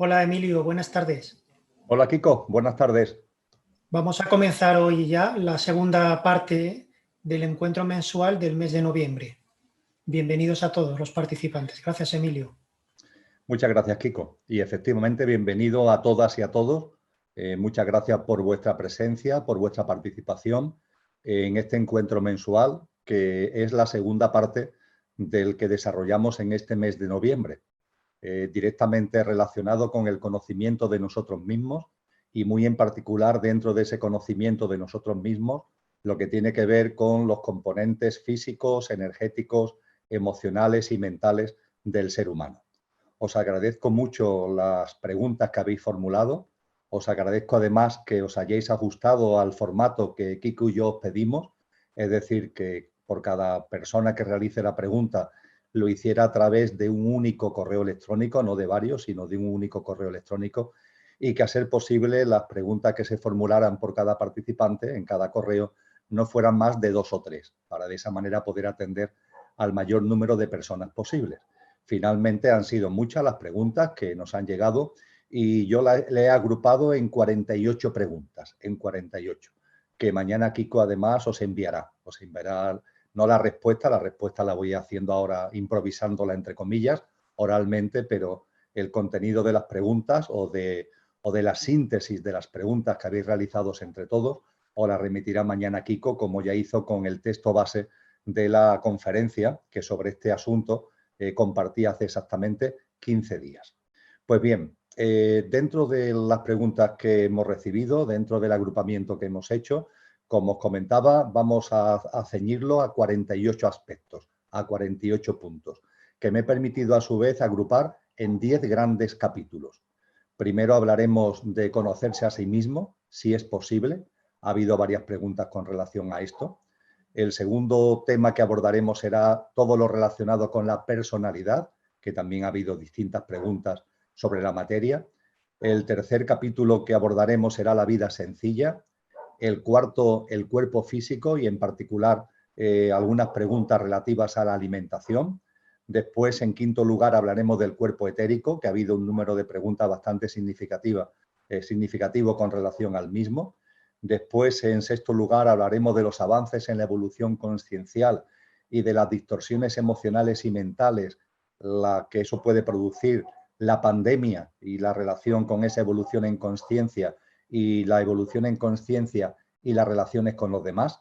Hola Emilio, buenas tardes. Hola Kiko, buenas tardes. Vamos a comenzar hoy ya la segunda parte del encuentro mensual del mes de noviembre. Bienvenidos a todos los participantes. Gracias, Emilio. Muchas gracias, Kiko. Y efectivamente, bienvenido a todas y a todos. Muchas gracias por vuestra presencia, por vuestra participación en este encuentro mensual, que es la segunda parte del que desarrollamos en este mes de noviembre, directamente relacionado con el conocimiento de nosotros mismos y muy en particular dentro de ese conocimiento de nosotros mismos, lo que tiene que ver con los componentes físicos, energéticos, emocionales y mentales del ser humano. Os agradezco mucho las preguntas que habéis formulado. Os agradezco además que os hayáis ajustado al formato que Kiko y yo os pedimos, es decir, que por cada persona que realice la pregunta lo hiciera a través de un único correo electrónico, no de varios, sino de un único correo electrónico, y que a ser posible las preguntas que se formularan por cada participante en cada correo no fueran más de 2 o 3, para de esa manera poder atender al mayor número de personas posibles. Finalmente han sido muchas las preguntas que nos han llegado y yo le he agrupado en 48 preguntas, en 48, que mañana Kiko además os enviará no la respuesta la voy haciendo ahora improvisándola entre comillas, oralmente, pero el contenido de las preguntas o de la síntesis de las preguntas que habéis realizado entre todos, os la remitirá mañana Kiko, como ya hizo con el texto base de la conferencia que sobre este asunto compartí hace exactamente 15 días. Pues bien, dentro de las preguntas que hemos recibido, dentro del agrupamiento que hemos hecho, como os comentaba, vamos a ceñirlo a 48 aspectos, a 48 puntos, que me he permitido a su vez agrupar en 10 grandes capítulos. Primero hablaremos de conocerse a sí mismo, si es posible. Ha habido varias preguntas con relación a esto. El segundo tema que abordaremos será todo lo relacionado con la personalidad, que también ha habido distintas preguntas sobre la materia. El tercer capítulo que abordaremos será la vida sencilla. El cuarto, el cuerpo físico y en particular algunas preguntas relativas a la alimentación. Después, en quinto lugar, hablaremos del cuerpo etérico, que ha habido un número de preguntas bastante significativo con relación al mismo. Después, en sexto lugar, hablaremos de los avances en la evolución consciencial y de las distorsiones emocionales y mentales, que eso puede producir la pandemia y la relación con esa evolución en consciencia y la evolución en consciencia y las relaciones con los demás.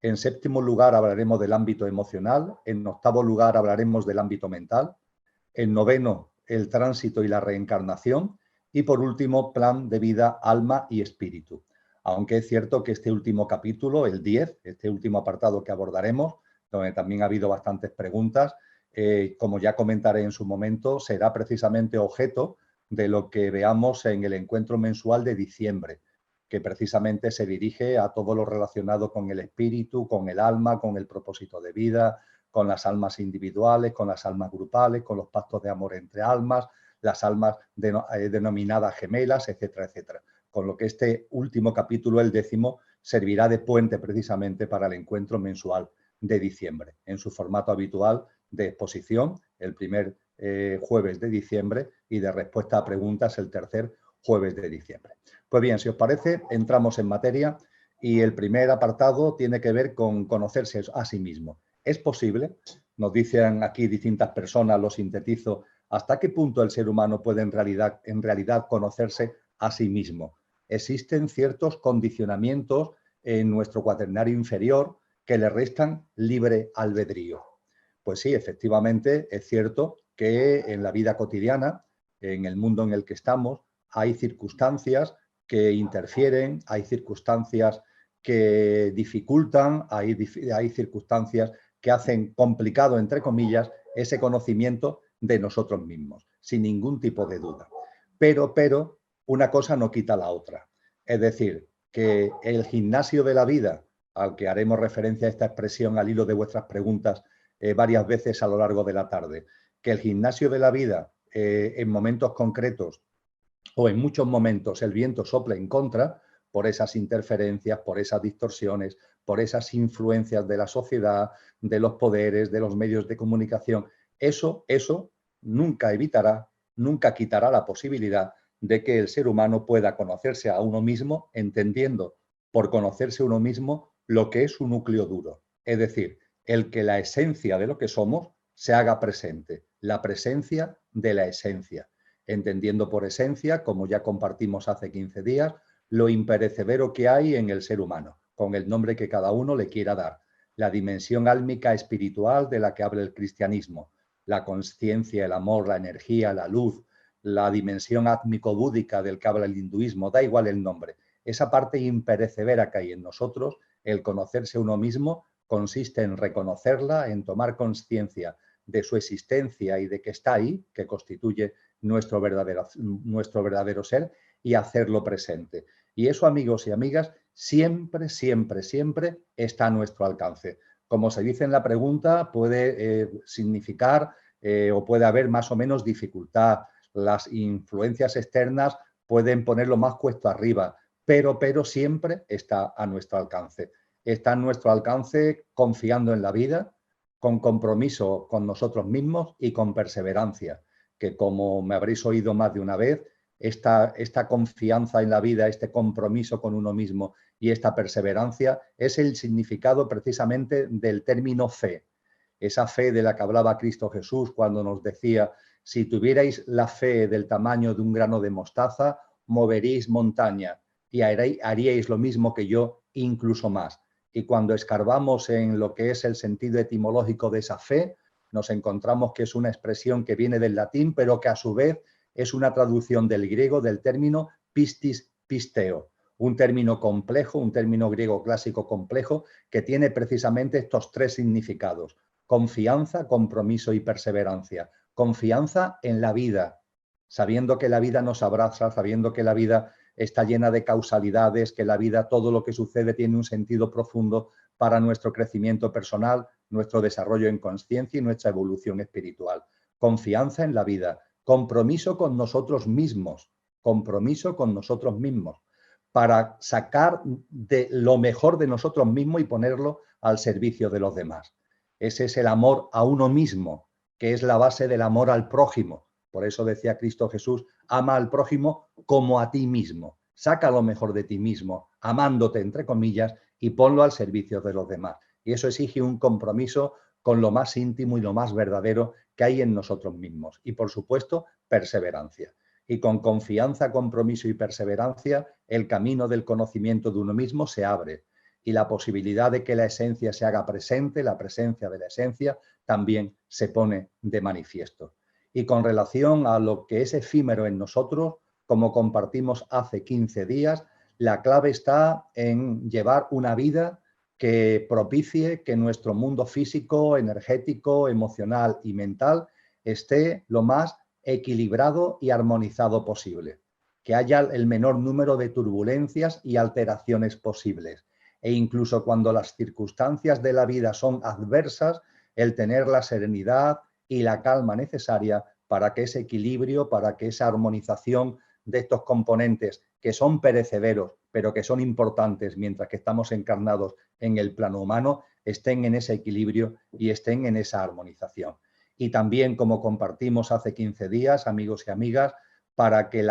En séptimo lugar, hablaremos del ámbito emocional. En octavo lugar, hablaremos del ámbito mental. En noveno, el tránsito y la reencarnación. Y por último, plan de vida, alma y espíritu. Aunque es cierto que este último capítulo, el 10, este último apartado que abordaremos, donde también ha habido bastantes preguntas, como ya comentaré en su momento, será precisamente objeto de lo que veamos en el encuentro mensual de diciembre, que precisamente se dirige a todo lo relacionado con el espíritu, con el alma, con el propósito de vida, con las almas individuales, con las almas grupales, con los pactos de amor entre almas, las almas denominadas gemelas, etcétera, etcétera. Con lo que este último capítulo, el 10º, servirá de puente precisamente para el encuentro mensual de diciembre, en su formato habitual de exposición, el primer jueves de diciembre, y de respuesta a preguntas el tercer jueves de diciembre. Pues bien, si os parece, entramos en materia y el primer apartado tiene que ver con conocerse a sí mismo. ¿Es posible? Nos dicen aquí distintas personas, lo sintetizo, ¿hasta qué punto el ser humano puede en realidad conocerse a sí mismo? Existen ciertos condicionamientos en nuestro cuaternario inferior que le restan libre albedrío. Pues sí, efectivamente, es cierto que en la vida cotidiana, en el mundo en el que estamos, hay circunstancias que interfieren, hay circunstancias que dificultan, hay circunstancias que hacen complicado, entre comillas, ese conocimiento de nosotros mismos, sin ningún tipo de duda. Pero una cosa no quita la otra. Es decir, que el gimnasio de la vida, al que haremos referencia a esta expresión al hilo de vuestras preguntas varias veces a lo largo de la tarde, que el gimnasio de la vida en momentos concretos o en muchos momentos el viento sopla en contra por esas interferencias, por esas distorsiones, por esas influencias de la sociedad, de los poderes, de los medios de comunicación. Eso nunca evitará, nunca quitará la posibilidad de que el ser humano pueda conocerse a uno mismo, entendiendo por conocerse a uno mismo lo que es su núcleo duro. Es decir, el que la esencia de lo que somos se haga presente, la presencia de la esencia, entendiendo por esencia, como ya compartimos hace 15 días, lo imperecedero que hay en el ser humano, con el nombre que cada uno le quiera dar, la dimensión álmica espiritual de la que habla el cristianismo, la conciencia, el amor, la energía, la luz, la dimensión átmico-búdica del que habla el hinduismo, da igual el nombre. Esa parte imperecedera que hay en nosotros, el conocerse uno mismo, consiste en reconocerla, en tomar conciencia de su existencia y de que está ahí, que constituye nuestro verdadero ser, y hacerlo presente. Y eso, amigos y amigas, siempre, siempre, siempre está a nuestro alcance. Como se dice en la pregunta, puede significar o puede haber más o menos dificultad. Las influencias externas pueden ponerlo más cuesta arriba, pero siempre está a nuestro alcance. Está a nuestro alcance confiando en la vida, con compromiso con nosotros mismos y con perseverancia, que como me habréis oído más de una vez, esta confianza en la vida, este compromiso con uno mismo y esta perseverancia es el significado precisamente del término fe. Esa fe de la que hablaba Cristo Jesús cuando nos decía: si tuvierais la fe del tamaño de un grano de mostaza, moveréis montaña y haríais lo mismo que yo, incluso más. Y cuando escarbamos en lo que es el sentido etimológico de esa fe, nos encontramos que es una expresión que viene del latín, pero que a su vez es una traducción del griego del término pistis pisteo, un término complejo, un término griego clásico complejo que tiene precisamente estos tres significados: confianza, compromiso y perseverancia. Confianza en la vida, sabiendo que la vida nos abraza, sabiendo que la vida está llena de causalidades, que la vida, todo lo que sucede tiene un sentido profundo para nuestro crecimiento personal, nuestro desarrollo en conciencia y nuestra evolución espiritual. Confianza en la vida, compromiso con nosotros mismos, para sacar de lo mejor de nosotros mismos y ponerlo al servicio de los demás. Ese es el amor a uno mismo, que es la base del amor al prójimo. Por eso decía Cristo Jesús: ama al prójimo como a ti mismo. Saca lo mejor de ti mismo, amándote, entre comillas, y ponlo al servicio de los demás. Y eso exige un compromiso con lo más íntimo y lo más verdadero que hay en nosotros mismos. Y, por supuesto, perseverancia. Y con confianza, compromiso y perseverancia, el camino del conocimiento de uno mismo se abre. Y la posibilidad de que la esencia se haga presente, la presencia de la esencia, también se pone de manifiesto. Y con relación a lo que es efímero en nosotros, como compartimos hace 15 días, la clave está en llevar una vida que propicie que nuestro mundo físico, energético, emocional y mental esté lo más equilibrado y armonizado posible, que haya el menor número de turbulencias y alteraciones posibles. E incluso cuando las circunstancias de la vida son adversas, el tener la serenidad y la calma necesaria para que ese equilibrio, para que esa armonización de estos componentes que son perecederos, pero que son importantes mientras que estamos encarnados en el plano humano, estén en ese equilibrio y estén en esa armonización. Y también, como compartimos hace 15 días, amigos y amigas, para que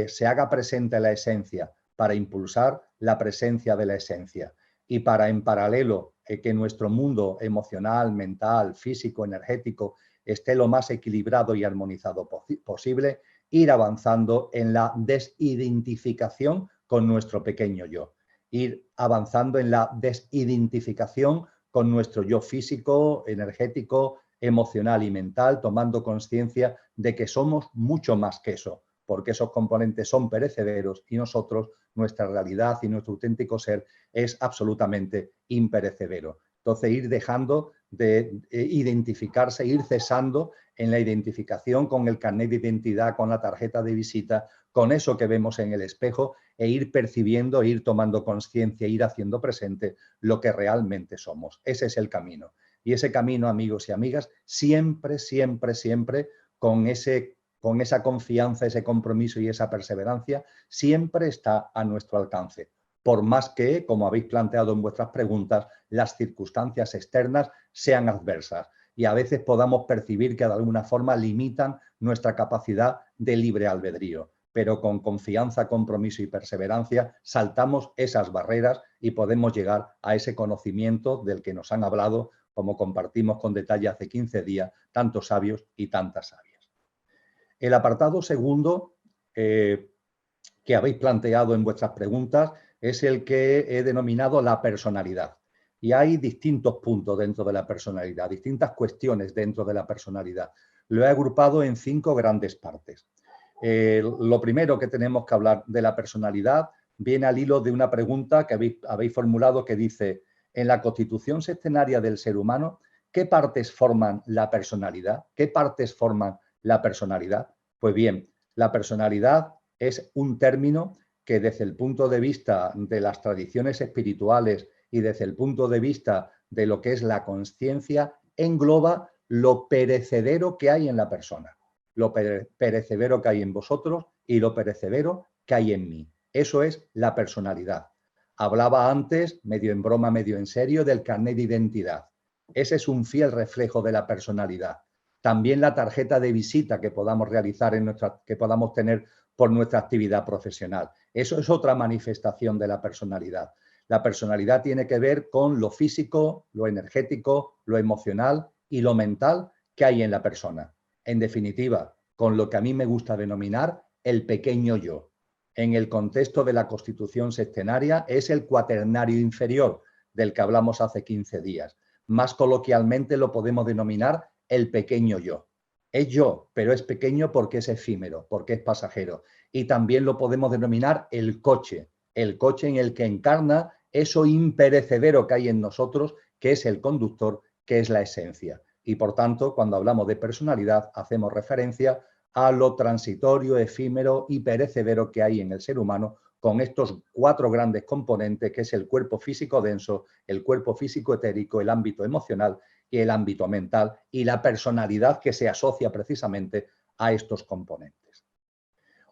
se haga presente la esencia, para impulsar la presencia de la esencia y para, en paralelo, que nuestro mundo emocional, mental, físico, energético esté lo más equilibrado y armonizado posible, ir avanzando en la desidentificación con nuestro pequeño yo, ir avanzando en la desidentificación con nuestro yo físico, energético, emocional y mental, tomando conciencia de que somos mucho más que eso, porque esos componentes son perecederos y nosotros, nuestra realidad y nuestro auténtico ser es absolutamente imperecedero. Entonces, ir dejando de identificarse, ir cesando en la identificación con el carnet de identidad, con la tarjeta de visita, con eso que vemos en el espejo, e ir percibiendo, ir tomando conciencia, ir haciendo presente lo que realmente somos. Ese es el camino. Y ese camino, amigos y amigas, siempre, siempre, siempre con esa confianza, ese compromiso y esa perseverancia, siempre está a nuestro alcance. Por más que, como habéis planteado en vuestras preguntas, las circunstancias externas sean adversas. y a veces podamos percibir que de alguna forma limitan nuestra capacidad de libre albedrío. Pero con confianza, compromiso y perseverancia saltamos esas barreras y podemos llegar a ese conocimiento del que nos han hablado, como compartimos con detalle hace 15 días, tantos sabios y tantas sabias. El apartado segundo que habéis planteado en vuestras preguntas es el que he denominado la personalidad. Y hay distintos puntos dentro de la personalidad, distintas cuestiones dentro de la personalidad. Lo he agrupado en 5 grandes partes. Lo primero que tenemos que hablar de la personalidad viene al hilo de una pregunta que habéis formulado que dice: en la constitución sextenaria del ser humano, ¿qué partes forman la personalidad? ¿Qué partes forman la personalidad? Pues bien, la personalidad es un término que desde el punto de vista de las tradiciones espirituales y desde el punto de vista de lo que es la consciencia, engloba lo perecedero que hay en la persona. Lo perecedero que hay en vosotros y lo perecedero que hay en mí. Eso es la personalidad. Hablaba antes, medio en broma, medio en serio, del carnet de identidad. Ese es un fiel reflejo de la personalidad. También la tarjeta de visita que podamos realizar, que podamos tener por nuestra actividad profesional. Eso es otra manifestación de la personalidad. La personalidad tiene que ver con lo físico, lo energético, lo emocional y lo mental que hay en la persona. En definitiva, con lo que a mí me gusta denominar el pequeño yo. En el contexto de la Constitución sextenaria es el cuaternario inferior del que hablamos hace 15 días. Más coloquialmente lo podemos denominar el pequeño yo. Es yo, pero es pequeño porque es efímero, porque es pasajero. Y también lo podemos denominar el coche en el que encarna eso imperecedero que hay en nosotros, que es el conductor, que es la esencia. Y por tanto, cuando hablamos de personalidad, hacemos referencia a lo transitorio, efímero y perecedero que hay en el ser humano, con estos 4 grandes componentes, que es el cuerpo físico denso, el cuerpo físico etérico, el ámbito emocional y el ámbito mental, y la personalidad que se asocia precisamente a estos componentes.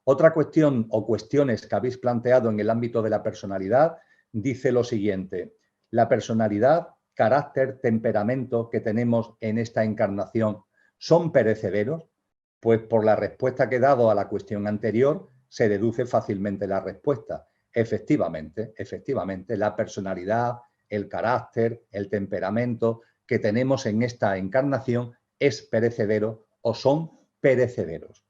Otra cuestión o cuestiones que habéis planteado en el ámbito de la personalidad dice lo siguiente: la personalidad, carácter, temperamento que tenemos en esta encarnación, ¿son perecederos? Pues por la respuesta que he dado a la cuestión anterior se deduce fácilmente la respuesta. Efectivamente, la personalidad, el carácter, el temperamento que tenemos en esta encarnación es perecedero o son perecederos.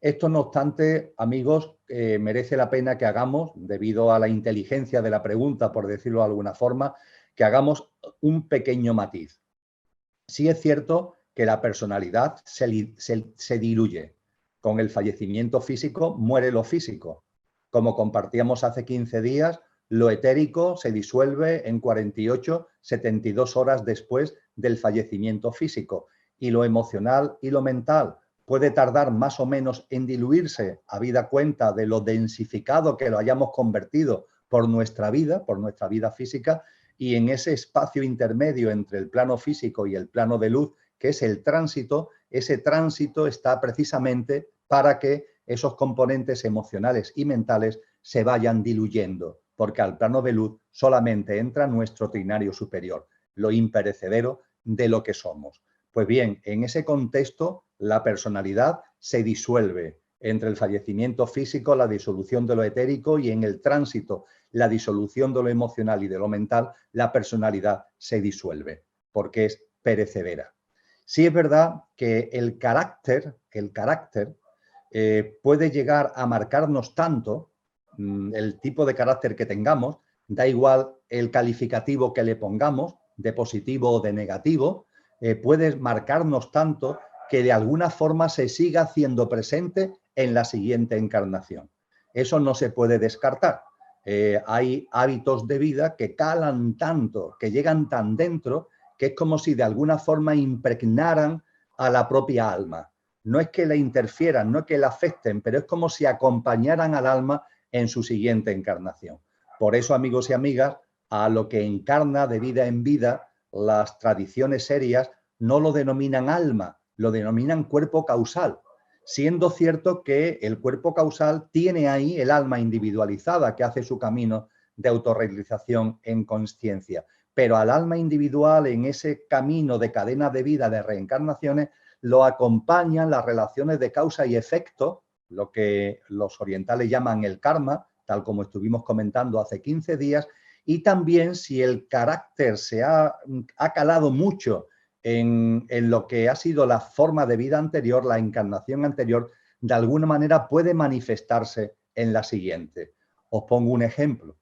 Esto, no obstante, amigos, merece la pena que hagamos, debido a la inteligencia de la pregunta, por decirlo de alguna forma, que hagamos un pequeño matiz. Sí es cierto que la personalidad se diluye. Con el fallecimiento físico muere lo físico. Como compartíamos hace 15 días, lo etérico se disuelve en 48, 72 horas después del fallecimiento físico. Y lo emocional y lo mental puede tardar más o menos en diluirse, habida cuenta de lo densificado que lo hayamos convertido por nuestra vida física, y en ese espacio intermedio entre el plano físico y el plano de luz, que es el tránsito, ese tránsito está precisamente para que esos componentes emocionales y mentales se vayan diluyendo, porque al plano de luz solamente entra nuestro trinario superior, lo imperecedero de lo que somos. Pues bien, en ese contexto, la personalidad se disuelve entre el fallecimiento físico, la disolución de lo etérico, y en el tránsito, la disolución de lo emocional y de lo mental, la personalidad se disuelve, porque es perecedera. Sí es verdad que el carácter puede llegar a marcarnos tanto, el tipo de carácter que tengamos, da igual el calificativo que le pongamos, de positivo o de negativo, puede marcarnos tanto que de alguna forma se siga haciendo presente en la siguiente encarnación. Eso no se puede descartar. Hay hábitos de vida que calan tanto, que llegan tan dentro, que es como si de alguna forma impregnaran a la propia alma. No es que la interfieran, no es que la afecten, pero es como si acompañaran al alma en su siguiente encarnación. Por eso, amigos y amigas, a lo que encarna de vida en vida, las tradiciones serias no lo denominan alma, lo denominan cuerpo causal, siendo cierto que el cuerpo causal tiene ahí el alma individualizada que hace su camino de autorrealización en consciencia. pero al alma individual en ese camino de cadena de vida, de reencarnaciones, lo acompañan las relaciones de causa y efecto, lo que los orientales llaman el karma, tal como estuvimos comentando hace 15 días, y también si el carácter se ha calado mucho en lo que ha sido la forma de vida anterior, la encarnación anterior, de alguna manera puede manifestarse en la siguiente. Os pongo un ejemplo,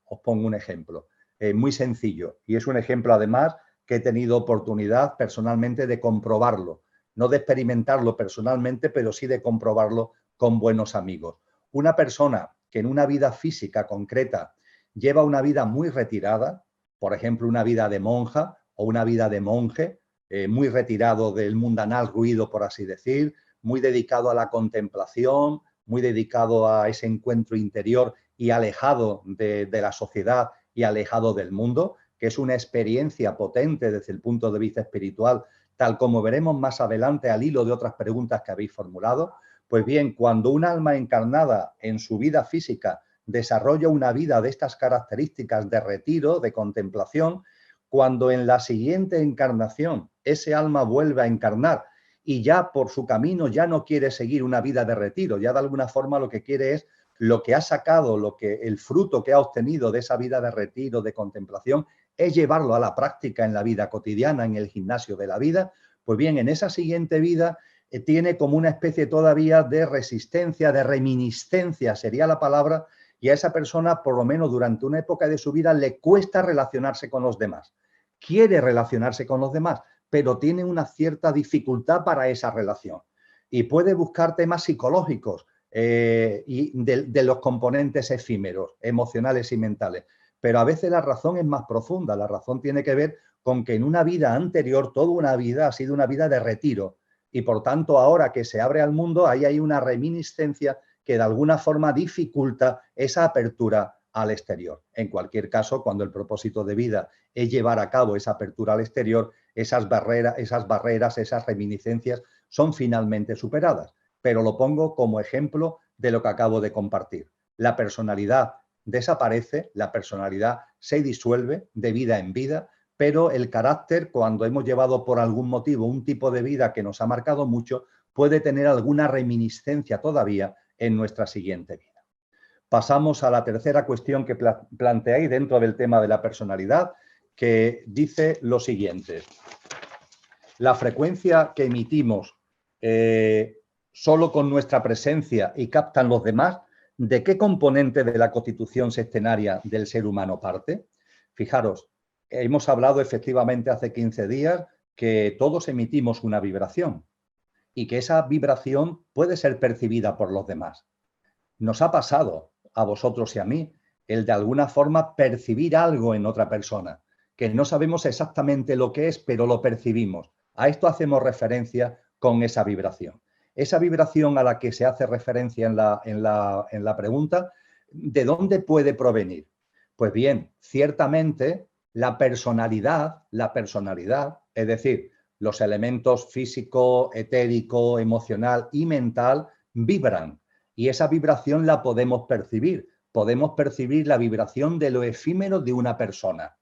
muy sencillo, y es un ejemplo además que he tenido oportunidad personalmente de comprobarlo, no de experimentarlo personalmente, pero sí de comprobarlo con buenos amigos. Una persona que en una vida física concreta lleva una vida muy retirada, por ejemplo, una vida de monja o una vida de monje, muy retirado del mundanal ruido, por así decir, muy dedicado a la contemplación, muy dedicado a ese encuentro interior y alejado de la sociedad y alejado del mundo, que es una experiencia potente desde el punto de vista espiritual, tal como veremos más adelante al hilo de otras preguntas que habéis formulado. Pues bien, cuando un alma encarnada en su vida física desarrolla una vida de estas características de retiro, de contemplación, cuando en la siguiente encarnación ese alma vuelve a encarnar y ya por su camino ya no quiere seguir una vida de retiro, ya de alguna forma lo que quiere es lo que ha sacado, el fruto que ha obtenido de esa vida de retiro, de contemplación, es llevarlo a la práctica en la vida cotidiana, en el gimnasio de la vida. Pues bien, en esa siguiente vida tiene como una especie todavía de resistencia, de reminiscencia, sería la palabra, y a esa persona, por lo menos durante una época de su vida, le cuesta relacionarse con los demás. Quiere relacionarse con los demás, pero tiene una cierta dificultad para esa relación. Y puede buscar temas psicológicos y de los componentes efímeros, emocionales y mentales. Pero a veces la razón es más profunda. La razón tiene que ver con que en una vida anterior, toda una vida ha sido una vida de retiro. Y por tanto, ahora que se abre al mundo, ahí hay una reminiscencia que de alguna forma dificulta esa apertura al exterior. En cualquier caso, cuando el propósito de vida es llevar a cabo esa apertura al exterior, esas barreras, esas reminiscencias son finalmente superadas. Pero lo pongo como ejemplo de lo que acabo de compartir. La personalidad desaparece, la personalidad se disuelve de vida en vida, pero el carácter, cuando hemos llevado por algún motivo un tipo de vida que nos ha marcado mucho, puede tener alguna reminiscencia todavía en nuestra siguiente vida. Pasamos a la tercera cuestión que planteáis dentro del tema de la personalidad, que dice lo siguiente. La frecuencia que emitimos solo con nuestra presencia y captan los demás, ¿de qué componente de la constitución sextenaria del ser humano parte? Fijaros, hemos hablado efectivamente hace 15 días que todos emitimos una vibración y que esa vibración puede ser percibida por los demás. Nos ha pasado a vosotros y a mí el de alguna forma percibir algo en otra persona, que no sabemos exactamente lo que es, pero lo percibimos. A esto hacemos referencia con esa vibración. Esa vibración a la que se hace referencia en la pregunta, ¿de dónde puede provenir? Pues bien, ciertamente la personalidad, es decir, los elementos físico, etérico, emocional y mental vibran. Y esa vibración la podemos percibir. Podemos percibir la vibración de lo efímero de una persona.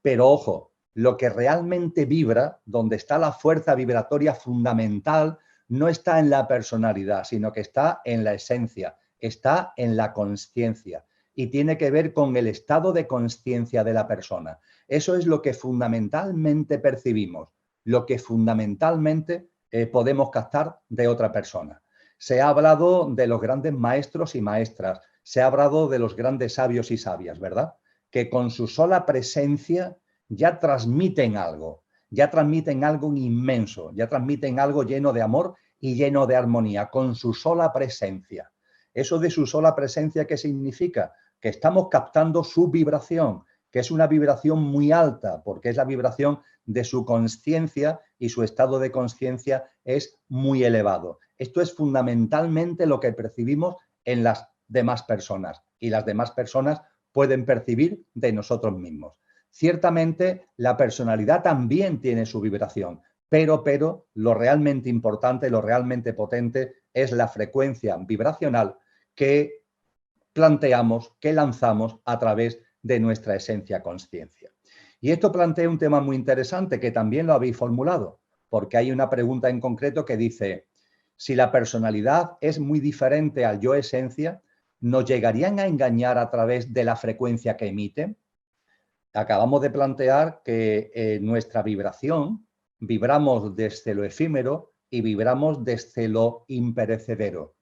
Pero ojo, lo que realmente vibra, donde está la fuerza vibratoria fundamental, no está en la personalidad, sino que está en la esencia, está en la consciencia y tiene que ver con el estado de consciencia de la persona. Eso es lo que fundamentalmente percibimos, lo que fundamentalmente podemos captar de otra persona. Se ha hablado de los grandes maestros y maestras, se ha hablado de los grandes sabios y sabias, ¿verdad? Que con su sola presencia ya transmiten algo inmenso, ya transmiten algo lleno de amor y lleno de armonía, con su sola presencia. Eso de su sola presencia, ¿qué significa? Que estamos captando su vibración, que es una vibración muy alta, porque es la vibración de su consciencia y su estado de consciencia es muy elevado. Esto es fundamentalmente lo que percibimos en las demás personas y las demás personas pueden percibir de nosotros mismos. Ciertamente la personalidad también tiene su vibración, pero lo realmente importante, lo realmente potente es la frecuencia vibracional que planteamos, que lanzamos a través de nuestra esencia consciencia. Y esto plantea un tema muy interesante que también lo habéis formulado, porque hay una pregunta en concreto que dice, si la personalidad es muy diferente al yo esencia, ¿nos llegarían a engañar a través de la frecuencia que emiten? Acabamos de plantear que nuestra vibración, vibramos desde lo efímero y vibramos desde lo imperecedero.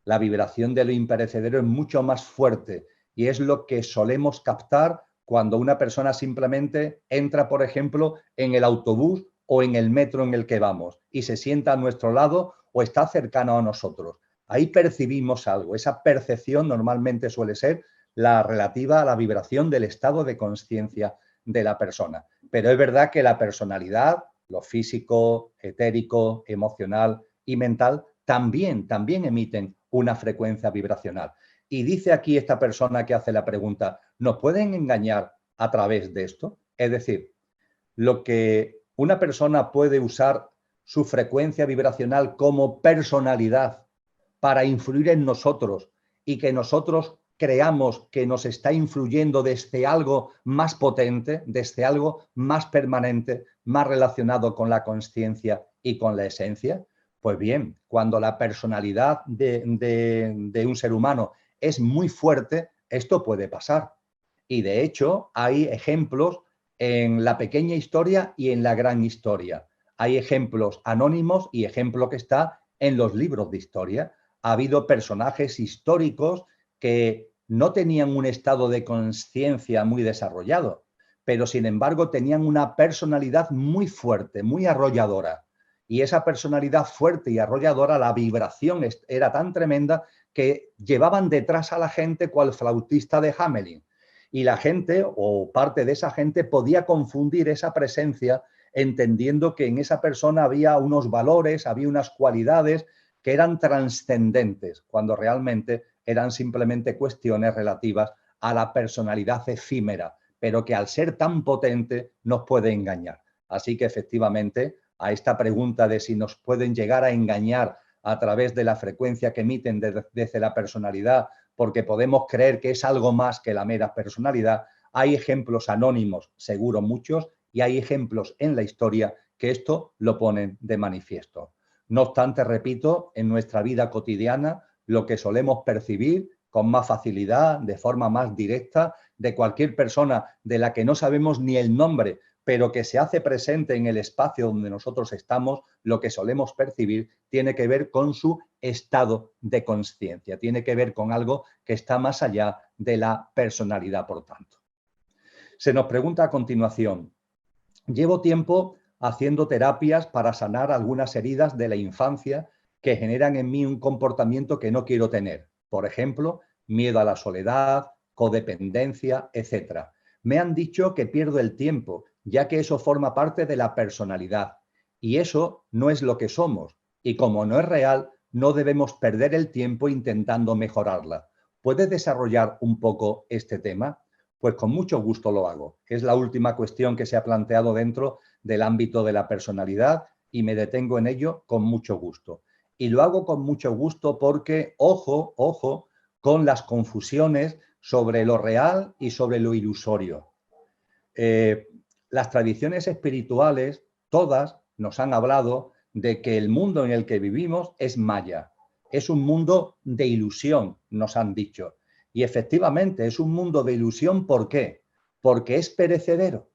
La vibración de lo imperecedero es mucho más fuerte y es lo que solemos captar cuando una persona simplemente entra, por ejemplo, en el autobús o en el metro en el que vamos y se sienta a nuestro lado o está cercano a nosotros. Ahí percibimos algo. Esa percepción normalmente suele ser la relativa a la vibración del estado de conciencia de la persona. Pero es verdad que la personalidad, lo físico, etérico, emocional y mental, también emiten una frecuencia vibracional. Y dice aquí esta persona que hace la pregunta, ¿nos pueden engañar a través de esto? Es decir, lo que una persona puede usar su frecuencia vibracional como personalidad para influir en nosotros y que nosotros creamos que nos está influyendo desde algo más potente, desde algo más permanente, más relacionado con la conciencia y con la esencia. Pues bien, cuando la personalidad de un ser humano es muy fuerte, esto puede pasar. Y de hecho hay ejemplos en la pequeña historia y en la gran historia. Hay ejemplos anónimos y ejemplo que está en los libros de historia. Ha habido personajes históricos que no tenían un estado de conciencia muy desarrollado, pero sin embargo tenían una personalidad muy fuerte, muy arrolladora. Y esa personalidad fuerte y arrolladora, la vibración era tan tremenda que llevaban detrás a la gente cual flautista de Hamelin. Y la gente, o parte de esa gente, podía confundir esa presencia entendiendo que en esa persona había unos valores, había unas cualidades que eran trascendentes, cuando realmente eran simplemente cuestiones relativas a la personalidad efímera, pero que al ser tan potente nos puede engañar. Así que efectivamente a esta pregunta de si nos pueden llegar a engañar a través de la frecuencia que emiten desde la personalidad, porque podemos creer que es algo más que la mera personalidad, hay ejemplos anónimos, seguro muchos, y hay ejemplos en la historia que esto lo ponen de manifiesto. No obstante, repito, en nuestra vida cotidiana, lo que solemos percibir con más facilidad, de forma más directa, de cualquier persona de la que no sabemos ni el nombre, pero que se hace presente en el espacio donde nosotros estamos, lo que solemos percibir tiene que ver con su estado de conciencia, tiene que ver con algo que está más allá de la personalidad, por tanto. Se nos pregunta a continuación, llevo tiempo haciendo terapias para sanar algunas heridas de la infancia que generan en mí un comportamiento que no quiero tener. Por ejemplo, miedo a la soledad, codependencia, etc. Me han dicho que pierdo el tiempo, ya que eso forma parte de la personalidad. Y eso no es lo que somos. Y como no es real, no debemos perder el tiempo intentando mejorarla. ¿Puedes desarrollar un poco este tema? Pues con mucho gusto lo hago. Es la última cuestión que se ha planteado dentro del ámbito de la personalidad y me detengo en ello con mucho gusto. Y lo hago con mucho gusto porque, ojo, con las confusiones sobre lo real y sobre lo ilusorio. Las tradiciones espirituales, todas, nos han hablado de que el mundo en el que vivimos es maya. Es un mundo de ilusión, nos han dicho. Y efectivamente es un mundo de ilusión, ¿por qué? Porque es perecedero.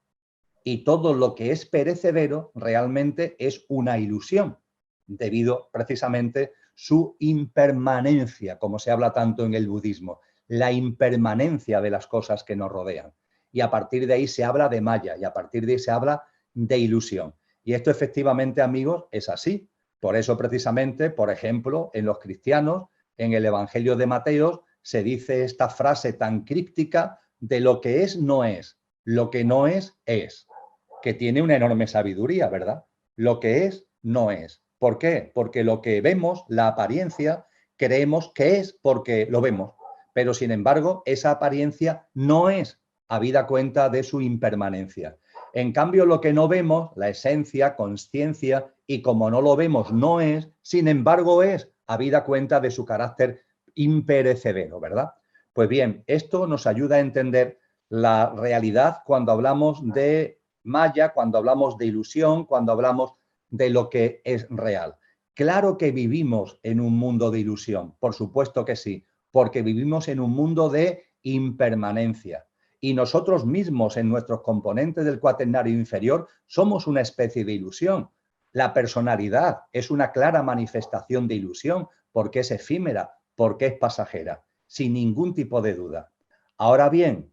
Y todo lo que es perecedero realmente es una ilusión, debido precisamente a su impermanencia, como se habla tanto en el budismo, la impermanencia de las cosas que nos rodean. Y a partir de ahí se habla de maya y a partir de ahí se habla de ilusión. Y esto efectivamente, amigos, es así. Por eso precisamente, por ejemplo, en los cristianos, en el Evangelio de Mateo, se dice esta frase tan críptica de lo que es, no es. Lo que no es, que tiene una enorme sabiduría, ¿verdad? Lo que es, no es. ¿Por qué? Porque lo que vemos, la apariencia, creemos que es porque lo vemos. Pero, sin embargo, esa apariencia no es, habida cuenta de su impermanencia. En cambio, lo que no vemos, la esencia, conciencia, y como no lo vemos, no es, sin embargo, es, habida cuenta de su carácter imperecedero, ¿verdad? Pues bien, esto nos ayuda a entender la realidad cuando hablamos de Maya, cuando hablamos de ilusión, cuando hablamos de lo que es real. Claro que vivimos en un mundo de ilusión, por supuesto que sí, porque vivimos en un mundo de impermanencia. Y nosotros mismos, en nuestros componentes del cuaternario inferior, somos una especie de ilusión. La personalidad es una clara manifestación de ilusión, porque es efímera, porque es pasajera, sin ningún tipo de duda. Ahora bien,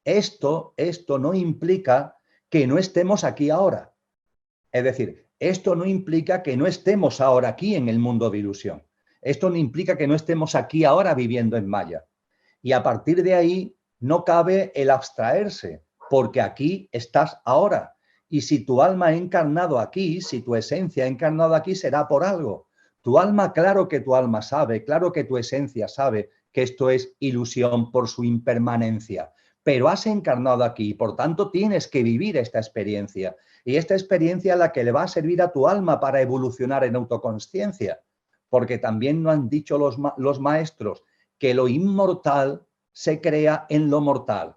esto no implica que no estemos aquí ahora. Es decir, esto no implica que no estemos ahora aquí en el mundo de ilusión. Esto no implica que no estemos aquí ahora viviendo en Maya. Y a partir de ahí no cabe el abstraerse, porque aquí estás ahora. Y si tu alma ha encarnado aquí, si tu esencia ha encarnado aquí, será por algo. Tu alma, claro que tu alma sabe, claro que tu esencia sabe que esto es ilusión por su impermanencia. Pero has encarnado aquí y por tanto tienes que vivir esta experiencia. Y esta experiencia es la que le va a servir a tu alma para evolucionar en autoconsciencia. Porque también nos han dicho los maestros que lo inmortal se crea en lo mortal.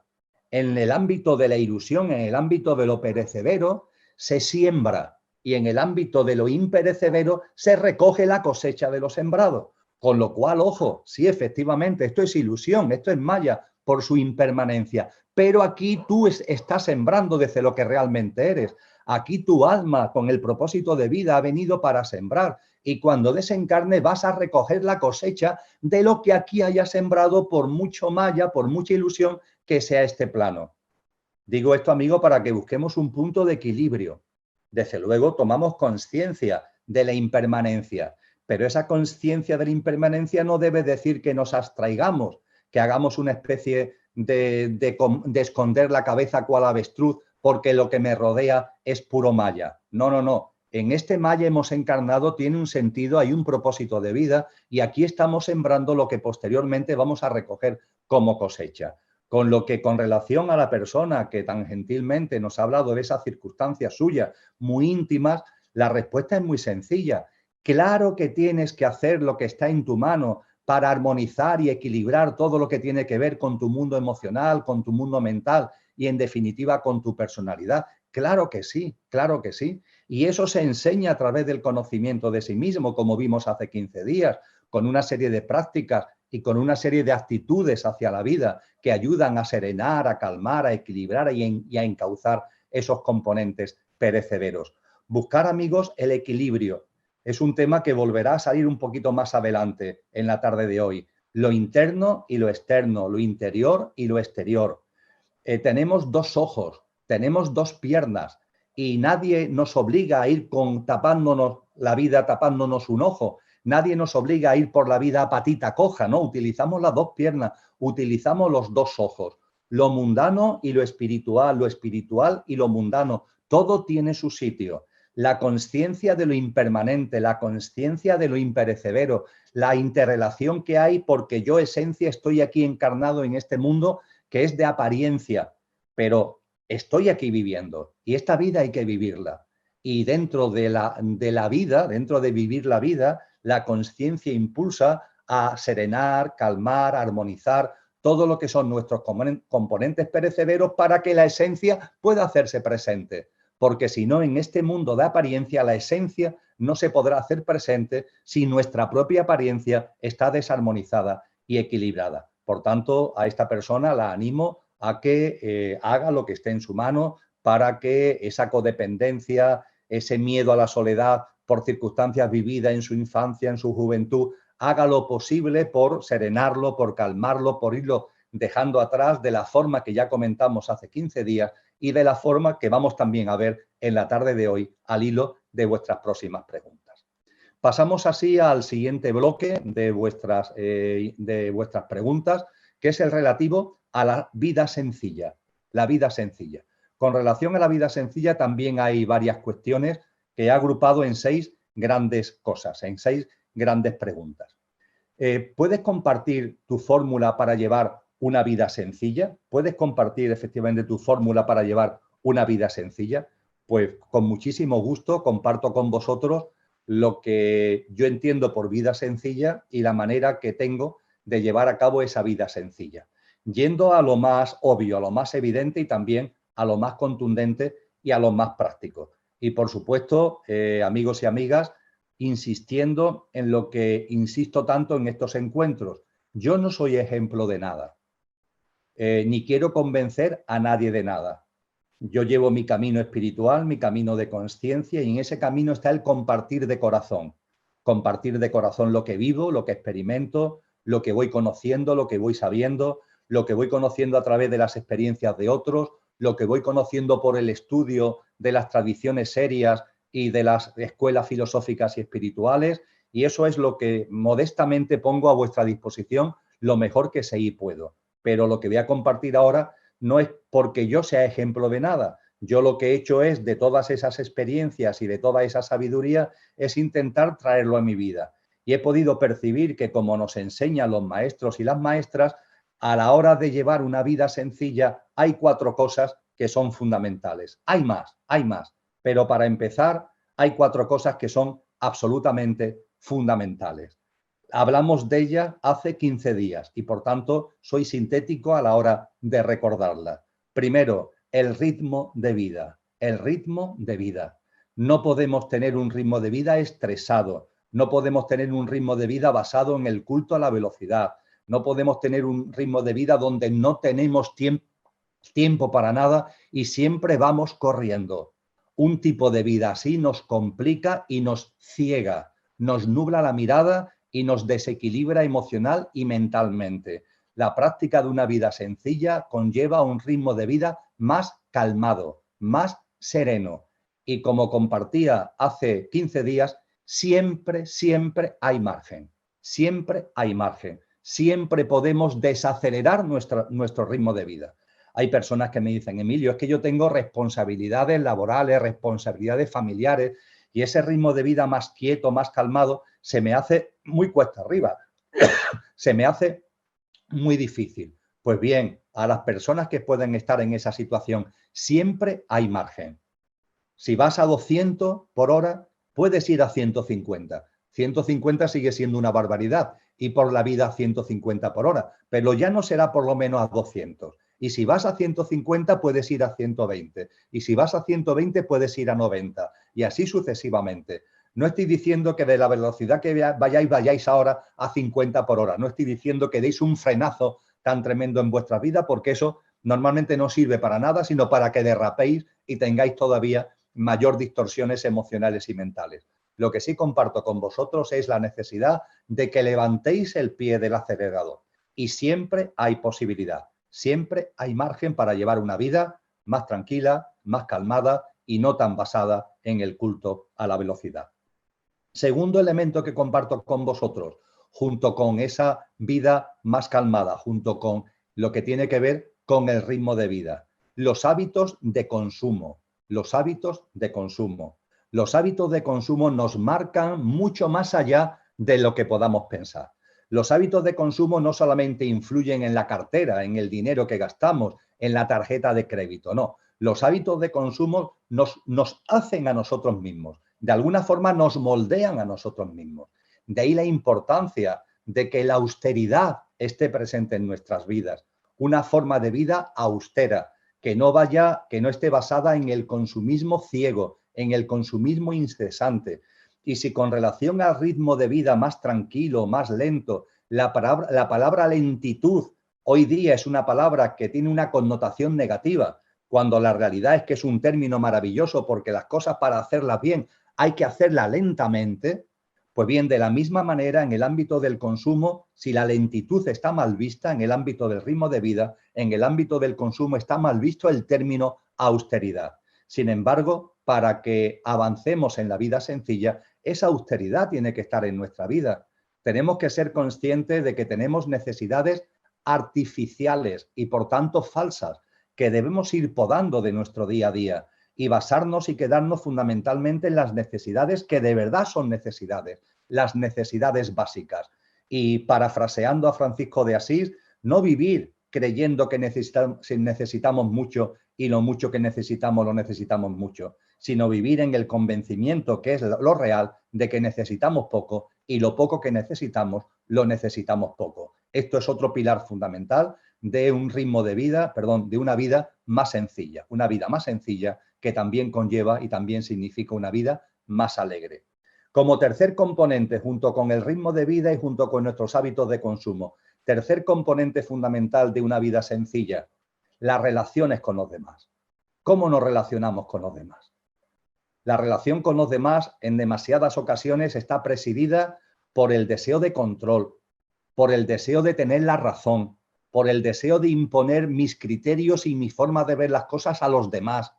En el ámbito de la ilusión, en el ámbito de lo perecedero, se siembra y en el ámbito de lo imperecedero se recoge la cosecha de lo sembrado. Con lo cual, ojo, sí, efectivamente, esto es ilusión, esto es Maya por su impermanencia, pero aquí tú estás sembrando desde lo que realmente eres. Aquí tu alma, con el propósito de vida, ha venido para sembrar y cuando desencarne vas a recoger la cosecha de lo que aquí haya sembrado por mucho Maya, por mucha ilusión que sea este plano. Digo esto, amigo, para que busquemos un punto de equilibrio. Desde luego tomamos conciencia de la impermanencia, pero esa conciencia de la impermanencia no debe decir que nos abstraigamos, que hagamos una especie de esconder la cabeza cual avestruz porque lo que me rodea es puro Maya. No, no, no. En este Maya hemos encarnado, tiene un sentido, hay un propósito de vida y aquí estamos sembrando lo que posteriormente vamos a recoger como cosecha. Con lo que con relación a la persona que tan gentilmente nos ha hablado de esas circunstancias suyas muy íntimas, la respuesta es muy sencilla. Claro que tienes que hacer lo que está en tu mano para armonizar y equilibrar todo lo que tiene que ver con tu mundo emocional, con tu mundo mental y en definitiva con tu personalidad. Claro que sí, claro que sí. Y eso se enseña a través del conocimiento de sí mismo, como vimos hace 15 días, con una serie de prácticas y con una serie de actitudes hacia la vida que ayudan a serenar, a calmar, a equilibrar y a encauzar esos componentes perecederos. Buscar, amigos, el equilibrio. Es un tema que volverá a salir un poquito más adelante en la tarde de hoy. Lo interno y lo externo, lo interior y lo exterior. Tenemos dos ojos, tenemos dos piernas y nadie nos obliga a ir tapándonos la vida, tapándonos un ojo. Nadie nos obliga a ir por la vida a patita coja, ¿no? Utilizamos las dos piernas, utilizamos los dos ojos. Lo mundano y lo espiritual y lo mundano, todo tiene su sitio. La consciencia de lo impermanente, la consciencia de lo imperecedero, la interrelación que hay porque yo, esencia, estoy aquí encarnado en este mundo que es de apariencia, pero estoy aquí viviendo y esta vida hay que vivirla. Y dentro de la vida, dentro de vivir la vida, la consciencia impulsa a serenar, calmar, armonizar todo lo que son nuestros componentes perecederos para que la esencia pueda hacerse presente. Porque si no, en este mundo de apariencia, la esencia no se podrá hacer presente si nuestra propia apariencia está desarmonizada y equilibrada. Por tanto, a esta persona la animo a que haga lo que esté en su mano para que esa codependencia, ese miedo a la soledad por circunstancias vividas en su infancia, en su juventud, haga lo posible por serenarlo, por calmarlo, por irlo dejando atrás de la forma que ya comentamos hace 15 días y de la forma que vamos también a ver en la tarde de hoy al hilo de vuestras próximas preguntas. Pasamos así al siguiente bloque de vuestras preguntas, que es el relativo a la vida sencilla. La vida sencilla. Con relación a la vida sencilla también hay varias cuestiones que he agrupado en 6 grandes cosas, en 6 grandes preguntas. ¿Puedes compartir tu fórmula para llevar una vida sencilla? ¿Puedes compartir efectivamente tu fórmula para llevar una vida sencilla? Pues con muchísimo gusto comparto con vosotros lo que yo entiendo por vida sencilla y la manera que tengo de llevar a cabo esa vida sencilla. yendo a lo más obvio, a lo más evidente y también a lo más contundente y a lo más práctico. Y por supuesto, amigos y amigas, insistiendo en lo que insisto tanto en estos encuentros. Yo no soy ejemplo de nada, ni quiero convencer a nadie de nada. Yo llevo mi camino espiritual, mi camino de consciencia, y en ese camino está el compartir de corazón. Compartir de corazón lo que vivo, lo que experimento, lo que voy conociendo, lo que voy sabiendo, lo que voy conociendo a través de las experiencias de otros, lo que voy conociendo por el estudio de las tradiciones serias y de las escuelas filosóficas y espirituales, y eso es lo que modestamente pongo a vuestra disposición lo mejor que sé y puedo. Pero lo que voy a compartir ahora no es porque yo sea ejemplo de nada. Yo lo que he hecho es, de todas esas experiencias y de toda esa sabiduría, es intentar traerlo a mi vida. Y he podido percibir que, como nos enseñan los maestros y las maestras, a la hora de llevar una vida sencilla hay 4 cosas que son fundamentales. Hay más, pero para empezar hay 4 cosas que son absolutamente fundamentales. Hablamos de ella hace 15 días y, por tanto, soy sintético a la hora de recordarla. Primero, el ritmo de vida. El ritmo de vida. No podemos tener un ritmo de vida estresado. No podemos tener un ritmo de vida basado en el culto a la velocidad. No podemos tener un ritmo de vida donde no tenemos tiempo para nada y siempre vamos corriendo. Un tipo de vida así nos complica y nos ciega, nos nubla la mirada y nos desequilibra emocional y mentalmente. La práctica de una vida sencilla conlleva un ritmo de vida más calmado, más sereno. Y como compartía hace 15 días, siempre hay margen. Siempre hay margen. Siempre podemos desacelerar nuestro ritmo de vida. Hay personas que me dicen, Emilio, es que yo tengo responsabilidades laborales, responsabilidades familiares, y ese ritmo de vida más quieto, más calmado, se me hace muy cuesta arriba, se me hace muy difícil. Pues bien, a las personas que pueden estar en esa situación, siempre hay margen. Si vas a 200 por hora, puedes ir a 150. 150 sigue siendo una barbaridad y por la vida 150 por hora, pero ya no será por lo menos a 200. Y si vas a 150 puedes ir a 120. Y si vas a 120 puedes ir a 90. Y así sucesivamente. No estoy diciendo que de la velocidad que vayáis ahora a 50 por hora. No estoy diciendo que deis un frenazo tan tremendo en vuestra vida, porque eso normalmente no sirve para nada, sino para que derrapéis y tengáis todavía mayor distorsiones emocionales y mentales. Lo que sí comparto con vosotros es la necesidad de que levantéis el pie del acelerador. Y siempre hay posibilidad, siempre hay margen para llevar una vida más tranquila, más calmada y no tan basada en el culto a la velocidad. Segundo elemento que comparto con vosotros, junto con esa vida más calmada, junto con lo que tiene que ver con el ritmo de vida, los hábitos de consumo. Los hábitos de consumo. Los hábitos de consumo nos marcan mucho más allá de lo que podamos pensar. Los hábitos de consumo no solamente influyen en la cartera, en el dinero que gastamos, en la tarjeta de crédito, no. Los hábitos de consumo nos hacen a nosotros mismos. De alguna forma nos moldean a nosotros mismos. De ahí la importancia de que la austeridad esté presente en nuestras vidas. Una forma de vida austera, que no esté basada en el consumismo ciego, en el consumismo incesante. Y si con relación al ritmo de vida más tranquilo, más lento, la palabra lentitud hoy día es una palabra que tiene una connotación negativa, cuando la realidad es que es un término maravilloso, porque las cosas, para hacerlas bien hay que hacerlas lentamente. Pues bien, de la misma manera, en el ámbito del consumo, si la lentitud está mal vista, en el ámbito del ritmo de vida, en el ámbito del consumo está mal visto el término austeridad. Sin embargo, para que avancemos en la vida sencilla, esa austeridad tiene que estar en nuestra vida. Tenemos que ser conscientes de que tenemos necesidades artificiales y, por tanto, falsas, que debemos ir podando de nuestro día a día y basarnos y quedarnos fundamentalmente en las necesidades que de verdad son necesidades, las necesidades básicas. Y parafraseando a Francisco de Asís, no vivir creyendo que necesitamos mucho y lo mucho que necesitamos lo necesitamos mucho, sino vivir en el convencimiento, que es lo real, de que necesitamos poco y lo poco que necesitamos lo necesitamos poco. Esto es otro pilar fundamental de un ritmo de vida, perdón, de una vida más sencilla. Una vida más sencilla que también conlleva y también significa una vida más alegre. Como tercer componente, junto con el ritmo de vida y junto con nuestros hábitos de consumo, tercer componente fundamental de una vida sencilla, las relaciones con los demás. ¿Cómo nos relacionamos con los demás? La relación con los demás en demasiadas ocasiones está presidida por el deseo de control, por el deseo de tener la razón, por el deseo de imponer mis criterios y mi forma de ver las cosas a los demás,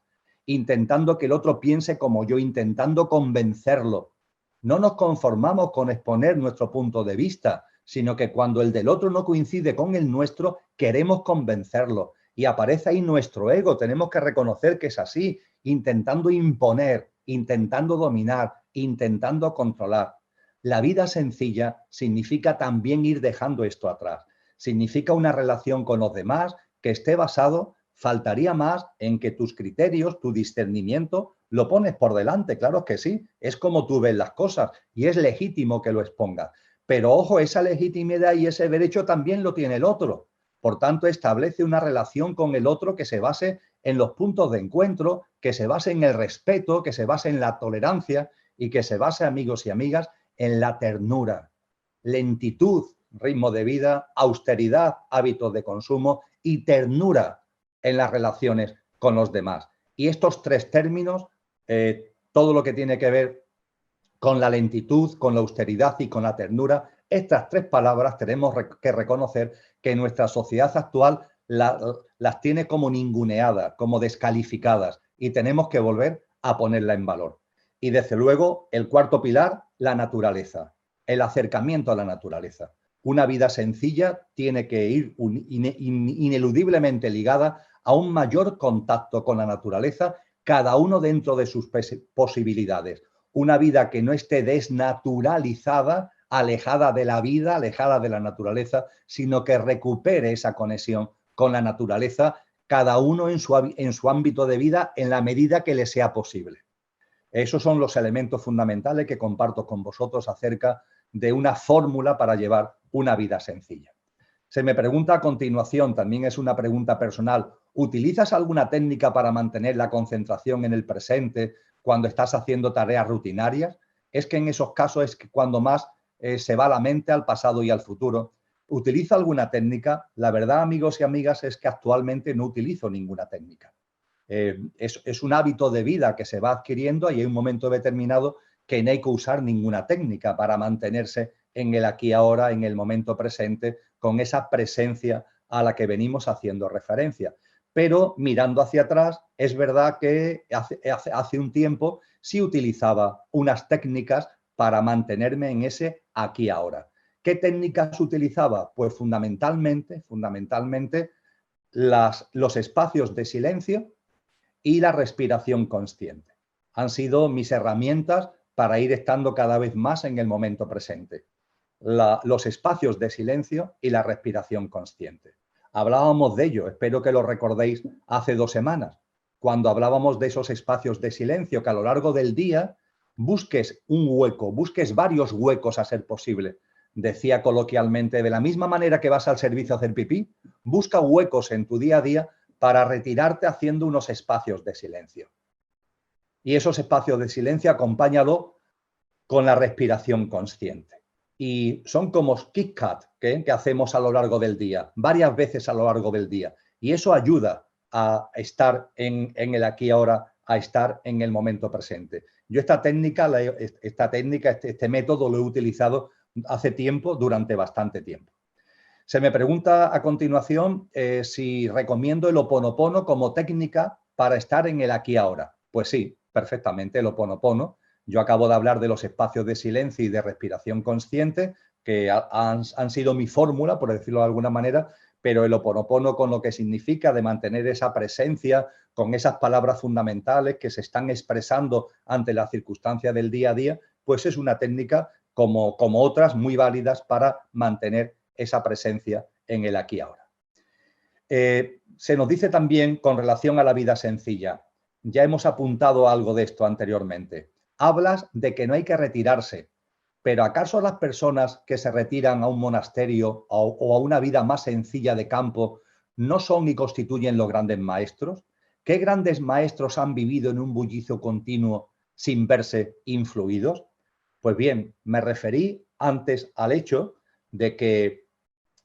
intentando que el otro piense como yo, intentando convencerlo. No nos conformamos con exponer nuestro punto de vista, sino que cuando el del otro no coincide con el nuestro, queremos convencerlo. Y aparece ahí nuestro ego, tenemos que reconocer que es así, intentando imponer, intentando dominar, intentando controlar. La vida sencilla significa también ir dejando esto atrás. Significa una relación con los demás que esté basado, faltaría más, en que tus criterios, tu discernimiento, lo pones por delante. Claro que sí, es como tú ves las cosas y es legítimo que lo expongas. Pero ojo, esa legitimidad y ese derecho también lo tiene el otro. Por tanto, establece una relación con el otro que se base en los puntos de encuentro, que se base en el respeto, que se base en la tolerancia y que se base, amigos y amigas, en la ternura, lentitud, ritmo de vida, austeridad, hábitos de consumo y ternura en las relaciones con los demás. Y estos tres términos, todo lo que tiene que ver con la lentitud, con la austeridad y con la ternura, estas tres palabras tenemos que reconocer que nuestra sociedad actual las tiene como ninguneadas, como descalificadas, y tenemos que volver a ponerla en valor. Y desde luego, el cuarto pilar, la naturaleza, el acercamiento a la naturaleza. Una vida sencilla tiene que ir ineludiblemente ligada a un mayor contacto con la naturaleza, cada uno dentro de sus posibilidades. Una vida que no esté desnaturalizada, alejada de la vida, alejada de la naturaleza, sino que recupere esa conexión con la naturaleza, cada uno en su ámbito de vida en la medida que le sea posible. Esos son los elementos fundamentales que comparto con vosotros acerca de una fórmula para llevar una vida sencilla. Se me pregunta a continuación, también es una pregunta personal, ¿utilizas alguna técnica para mantener la concentración en el presente cuando estás haciendo tareas rutinarias? Es que en esos casos es cuando más se va la mente al pasado y al futuro. ¿Utilizo alguna técnica? La verdad, amigos y amigas, es que actualmente no utilizo ninguna técnica. Es un hábito de vida que se va adquiriendo y hay un momento determinado que no hay que usar ninguna técnica para mantenerse en el aquí y ahora, en el momento presente, con esa presencia a la que venimos haciendo referencia. Pero mirando hacia atrás, es verdad que hace un tiempo sí utilizaba unas técnicas para mantenerme en ese aquí y ahora. ¿Qué técnicas utilizaba? Pues fundamentalmente los espacios de silencio y la respiración consciente. Han sido mis herramientas para ir estando cada vez más en el momento presente. Los espacios de silencio y la respiración consciente. Hablábamos de ello, espero que lo recordéis hace 2 semanas, cuando hablábamos de esos espacios de silencio, que a lo largo del día busques un hueco, busques varios huecos a ser posible. Decía coloquialmente, de la misma manera que vas al servicio a hacer pipí, busca huecos en tu día a día para retirarte haciendo unos espacios de silencio. Y esos espacios de silencio acompáñalo con la respiración consciente. Y son como kick-cut que hacemos a lo largo del día, varias veces a lo largo del día. Y eso ayuda a estar en el aquí y ahora, a estar en el momento presente. Yo esta técnica, este método lo he utilizado hace tiempo, durante bastante tiempo. Se me pregunta a continuación si recomiendo el Ho'oponopono como técnica para estar en el aquí y ahora. Pues sí, perfectamente, el Ho'oponopono. Yo acabo de hablar de los espacios de silencio y de respiración consciente, que han sido mi fórmula, por decirlo de alguna manera, pero el Ho'oponopono, con lo que significa de mantener esa presencia, con esas palabras fundamentales que se están expresando ante las circunstancias del día a día, pues es una técnica como otras muy válidas para mantener esa presencia en el aquí y ahora. Se nos dice también con relación a la vida sencilla, ya hemos apuntado algo de esto anteriormente, hablas de que no hay que retirarse, pero ¿acaso las personas que se retiran a un monasterio o a una vida más sencilla de campo no son y constituyen los grandes maestros? ¿Qué grandes maestros han vivido en un bullicio continuo sin verse influidos? Pues bien, me referí antes al hecho de que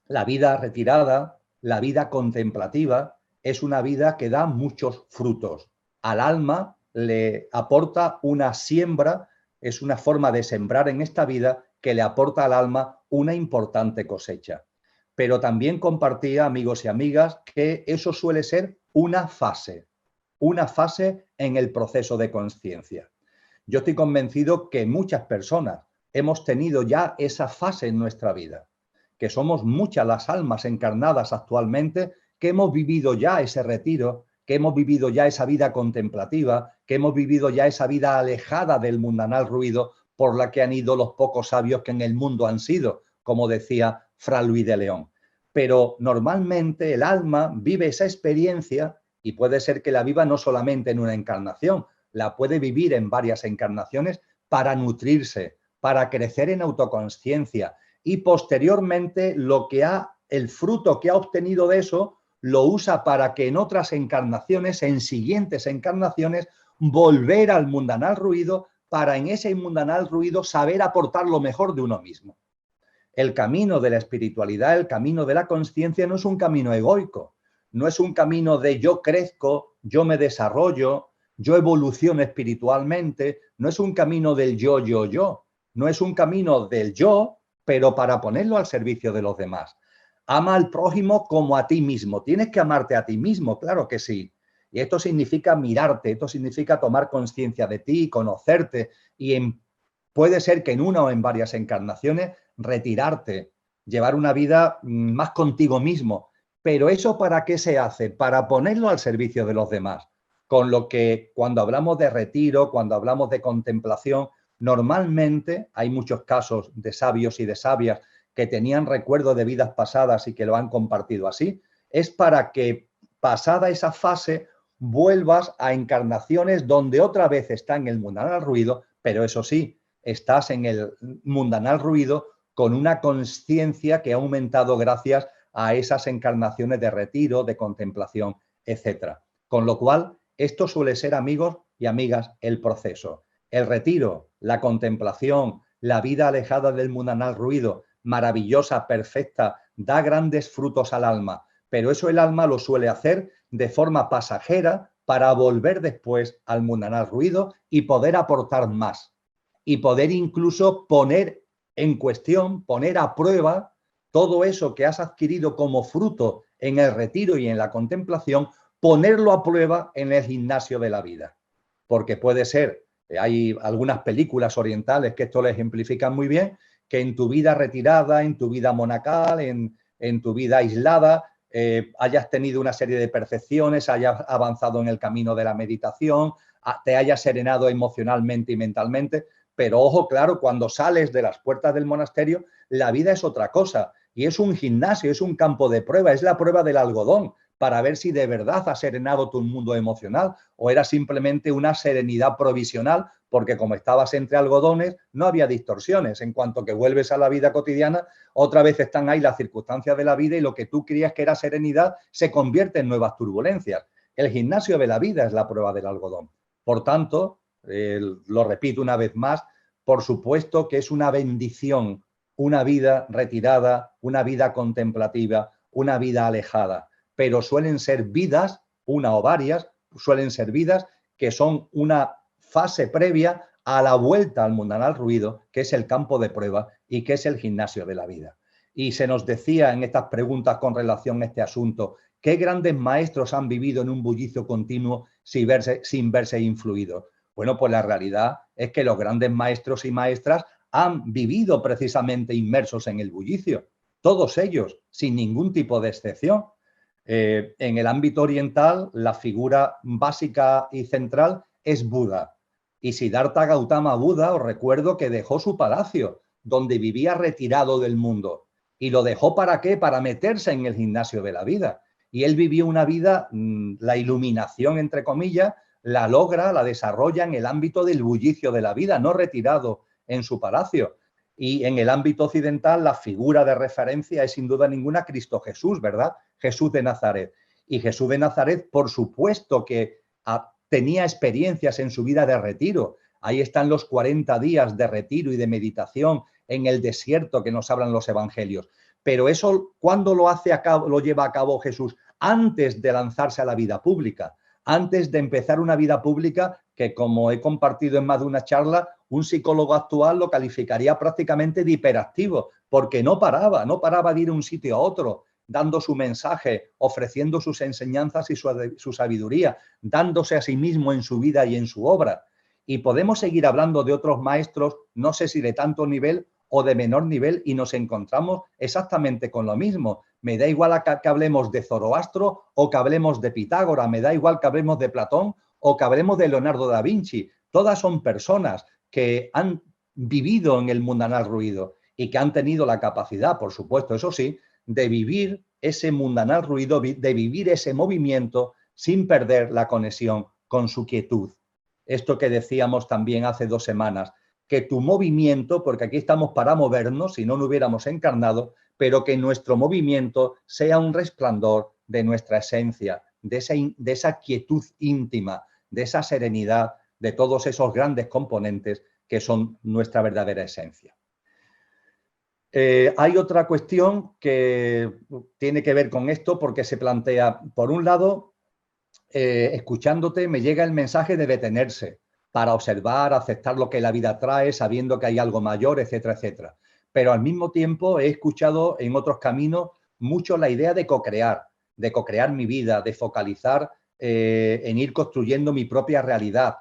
la vida retirada, la vida contemplativa, es una vida que da muchos frutos. Al alma le aporta una siembra, es una forma de sembrar en esta vida que le aporta al alma una importante cosecha. Pero también compartía, amigos y amigas, que eso suele ser una fase en el proceso de conciencia. Yo estoy convencido que muchas personas hemos tenido ya esa fase en nuestra vida, que somos muchas las almas encarnadas actualmente que hemos vivido ya ese retiro, que hemos vivido ya esa vida contemplativa, que hemos vivido ya esa vida alejada del mundanal ruido por la que han ido los pocos sabios que en el mundo han sido, como decía Fray Luis de León. Pero normalmente el alma vive esa experiencia y puede ser que la viva no solamente en una encarnación, la puede vivir en varias encarnaciones para nutrirse, para crecer en autoconsciencia y posteriormente el fruto que ha obtenido de eso lo usa para que en otras encarnaciones, en siguientes encarnaciones, volver al mundanal ruido para en ese mundanal ruido saber aportar lo mejor de uno mismo. El camino de la espiritualidad, el camino de la consciencia no es un camino egoico, no es un camino de yo crezco, yo me desarrollo, yo evoluciono espiritualmente, no es un camino del yo, no es un camino del yo, pero para ponerlo al servicio de los demás. Ama al prójimo como a ti mismo. Tienes que amarte a ti mismo, claro que sí. Y esto significa mirarte, esto significa tomar conciencia de ti, conocerte y puede ser que en una o en varias encarnaciones retirarte, llevar una vida más contigo mismo. Pero ¿eso para qué se hace? Para ponerlo al servicio de los demás. Con lo que cuando hablamos de retiro, cuando hablamos de contemplación, normalmente hay muchos casos de sabios y de sabias que tenían recuerdo de vidas pasadas y que lo han compartido así, es para que pasada esa fase vuelvas a encarnaciones donde otra vez está en el mundanal ruido, pero eso sí, estás en el mundanal ruido con una conciencia que ha aumentado gracias a esas encarnaciones de retiro, de contemplación, etc. Con lo cual, esto suele ser, amigos y amigas, el proceso. El retiro, la contemplación, la vida alejada del mundanal ruido, maravillosa, perfecta, da grandes frutos al alma, pero eso el alma lo suele hacer de forma pasajera para volver después al mundanal ruido y poder aportar más y poder incluso poner en cuestión, poner a prueba todo eso que has adquirido como fruto en el retiro y en la contemplación, ponerlo a prueba en el gimnasio de la vida. Porque puede ser, hay algunas películas orientales que esto lo ejemplifican muy bien, que en tu vida retirada, en tu vida monacal, en tu vida aislada, hayas tenido una serie de percepciones, hayas avanzado en el camino de la meditación, te hayas serenado emocionalmente y mentalmente, pero ojo, claro, cuando sales de las puertas del monasterio, la vida es otra cosa y es un gimnasio, es un campo de prueba, es la prueba del algodón para ver si de verdad has serenado tu mundo emocional o era simplemente una serenidad provisional porque como estabas entre algodones no había distorsiones. En cuanto que vuelves a la vida cotidiana, otra vez están ahí las circunstancias de la vida y lo que tú creías que era serenidad se convierte en nuevas turbulencias. El gimnasio de la vida es la prueba del algodón. Por tanto, lo repito una vez más, por supuesto que es una bendición, una vida retirada, una vida contemplativa, una vida alejada, pero suelen ser vidas, una o varias, suelen ser vidas que son una fase previa a la vuelta al mundanal ruido, que es el campo de prueba y que es el gimnasio de la vida. Y se nos decía en estas preguntas con relación a este asunto, ¿qué grandes maestros han vivido en un bullicio continuo sin verse influidos? Bueno, pues la realidad es que los grandes maestros y maestras han vivido precisamente inmersos en el bullicio, todos ellos, sin ningún tipo de excepción. En el ámbito oriental, la figura básica y central es Buda. Y Siddhartha Gautama Buda, os recuerdo que dejó su palacio, donde vivía retirado del mundo. ¿Y lo dejó para qué? Para meterse en el gimnasio de la vida. Y él vivió una vida, la iluminación, entre comillas, la logra, la desarrolla en el ámbito del bullicio de la vida, no retirado en su palacio. Y en el ámbito occidental la figura de referencia es sin duda ninguna Cristo Jesús, ¿verdad? Jesús de Nazaret. Y Jesús de Nazaret, por supuesto que tenía experiencias en su vida de retiro. Ahí están los 40 días de retiro y de meditación en el desierto que nos hablan los evangelios. Pero eso, ¿cuándo lo lleva a cabo Jesús? Antes de lanzarse a la vida pública, antes de empezar una vida pública que, como he compartido en más de una charla, un psicólogo actual lo calificaría prácticamente de hiperactivo, porque no paraba de ir de un sitio a otro, dando su mensaje, ofreciendo sus enseñanzas y su sabiduría, dándose a sí mismo en su vida y en su obra. Y podemos seguir hablando de otros maestros, no sé si de tanto nivel o de menor nivel, y nos encontramos exactamente con lo mismo. Me da igual que hablemos de Zoroastro o que hablemos de Pitágoras, me da igual que hablemos de Platón o que hablemos de Leonardo da Vinci. Todas son personas que han vivido en el mundanal ruido y que han tenido la capacidad, por supuesto, eso sí, de vivir ese mundanal ruido, de vivir ese movimiento sin perder la conexión con su quietud. Esto que decíamos también hace 2 semanas, que tu movimiento, porque aquí estamos para movernos, si no, no hubiéramos encarnado, pero que nuestro movimiento sea un resplandor de nuestra esencia, de esa quietud íntima, de esa serenidad, de todos esos grandes componentes que son nuestra verdadera esencia. Hay otra cuestión que tiene que ver con esto porque se plantea, por un lado, escuchándote me llega el mensaje de detenerse para observar, aceptar lo que la vida trae, sabiendo que hay algo mayor, etcétera, etcétera. Pero al mismo tiempo he escuchado en otros caminos mucho la idea de co-crear mi vida, de focalizar en ir construyendo mi propia realidad.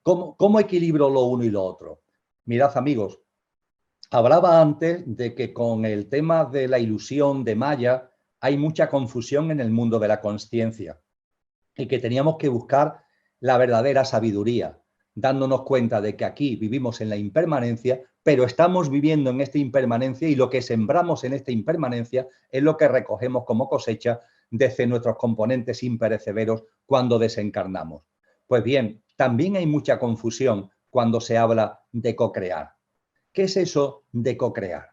¿Cómo equilibro lo uno y lo otro? Mirad, amigos, hablaba antes de que con el tema de la ilusión de Maya hay mucha confusión en el mundo de la consciencia y que teníamos que buscar la verdadera sabiduría, dándonos cuenta de que aquí vivimos en la impermanencia, pero estamos viviendo en esta impermanencia y lo que sembramos en esta impermanencia es lo que recogemos como cosecha desde nuestros componentes imperecederos cuando desencarnamos. Pues bien, también hay mucha confusión cuando se habla de co-crear. ¿Qué es eso de co-crear?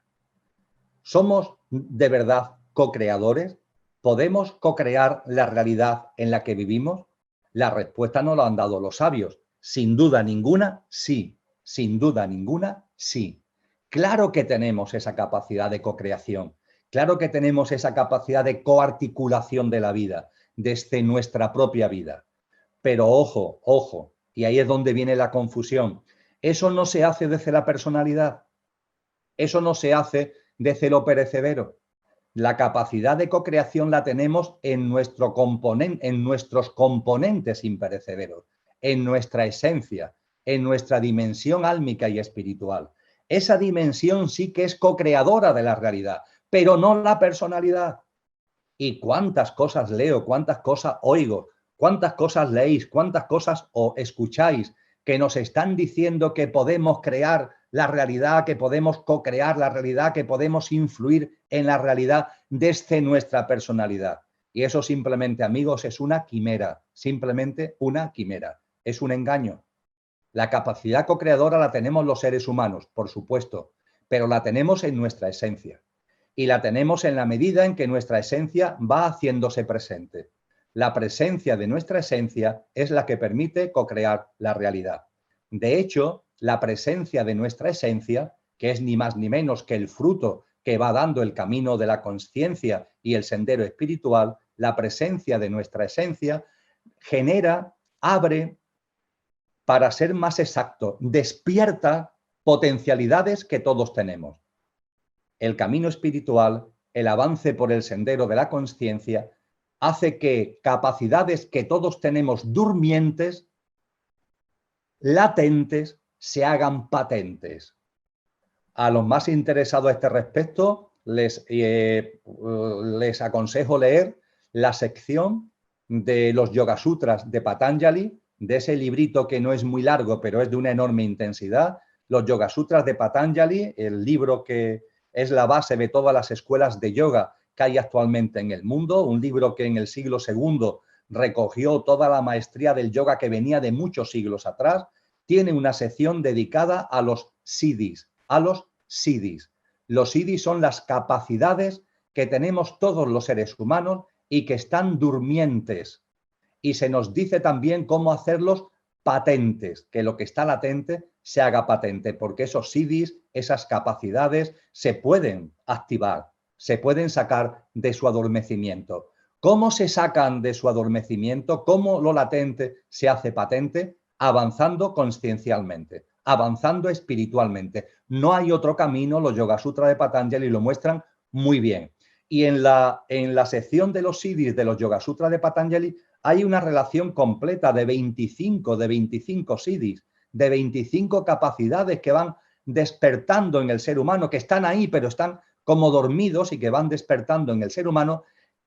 ¿Somos de verdad co-creadores? ¿Podemos co-crear la realidad en la que vivimos? La respuesta nos la han dado los sabios. Sin duda ninguna, sí. Sin duda ninguna, sí. Claro que tenemos esa capacidad de co-creación. Claro que tenemos esa capacidad de coarticulación de la vida, desde nuestra propia vida. Pero ojo, ojo, y ahí es donde viene la confusión. Eso no se hace desde la personalidad. Eso no se hace desde lo perecedero. La capacidad de co-creación la tenemos en nuestros componentes imperecederos, en nuestra esencia, en nuestra dimensión álmica y espiritual. Esa dimensión sí que es co-creadora de la realidad, pero no la personalidad. Y cuántas cosas leo, cuántas cosas oigo, cuántas cosas leéis, cuántas cosas escucháis que nos están diciendo que podemos crear la realidad, que podemos co-crear la realidad, que podemos influir en la realidad desde nuestra personalidad. Y eso simplemente, amigos, es una quimera, simplemente una quimera, es un engaño. La capacidad co-creadora la tenemos los seres humanos, por supuesto, pero la tenemos en nuestra esencia. Y la tenemos en la medida en que nuestra esencia va haciéndose presente. La presencia de nuestra esencia es la que permite co-crear la realidad. De hecho, la presencia de nuestra esencia, que es ni más ni menos que el fruto que va dando el camino de la consciencia y el sendero espiritual, la presencia de nuestra esencia genera, abre, para ser más exacto, despierta potencialidades que todos tenemos. El camino espiritual, el avance por el sendero de la consciencia, hace que capacidades que todos tenemos durmientes, latentes, se hagan patentes. A los más interesados a este respecto, les aconsejo leer la sección de los Yoga Sutras de Patanjali, de ese librito que no es muy largo, pero es de una enorme intensidad. Los Yoga Sutras de Patanjali, el libro que es la base de todas las escuelas de yoga que hay actualmente en el mundo, un libro que en el siglo II recogió toda la maestría del yoga que venía de muchos siglos atrás. Tiene una sección dedicada a los siddhis, a los siddhis. Los siddhis son las capacidades que tenemos todos los seres humanos y que están durmientes. Y se nos dice también cómo hacerlos patentes, que lo que está latente se haga patente, porque esos siddhis, esas capacidades se pueden activar, se pueden sacar de su adormecimiento. ¿Cómo se sacan de su adormecimiento? ¿Cómo lo latente se hace patente? Avanzando consciencialmente, avanzando espiritualmente. No hay otro camino, los Yoga Sutras de Patanjali lo muestran muy bien. Y en la sección de los siddhis de los Yoga Sutras de Patanjali hay una relación completa de 25 siddhis, de 25 capacidades que van despertando en el ser humano, que están ahí, pero están como dormidos y que van despertando en el ser humano,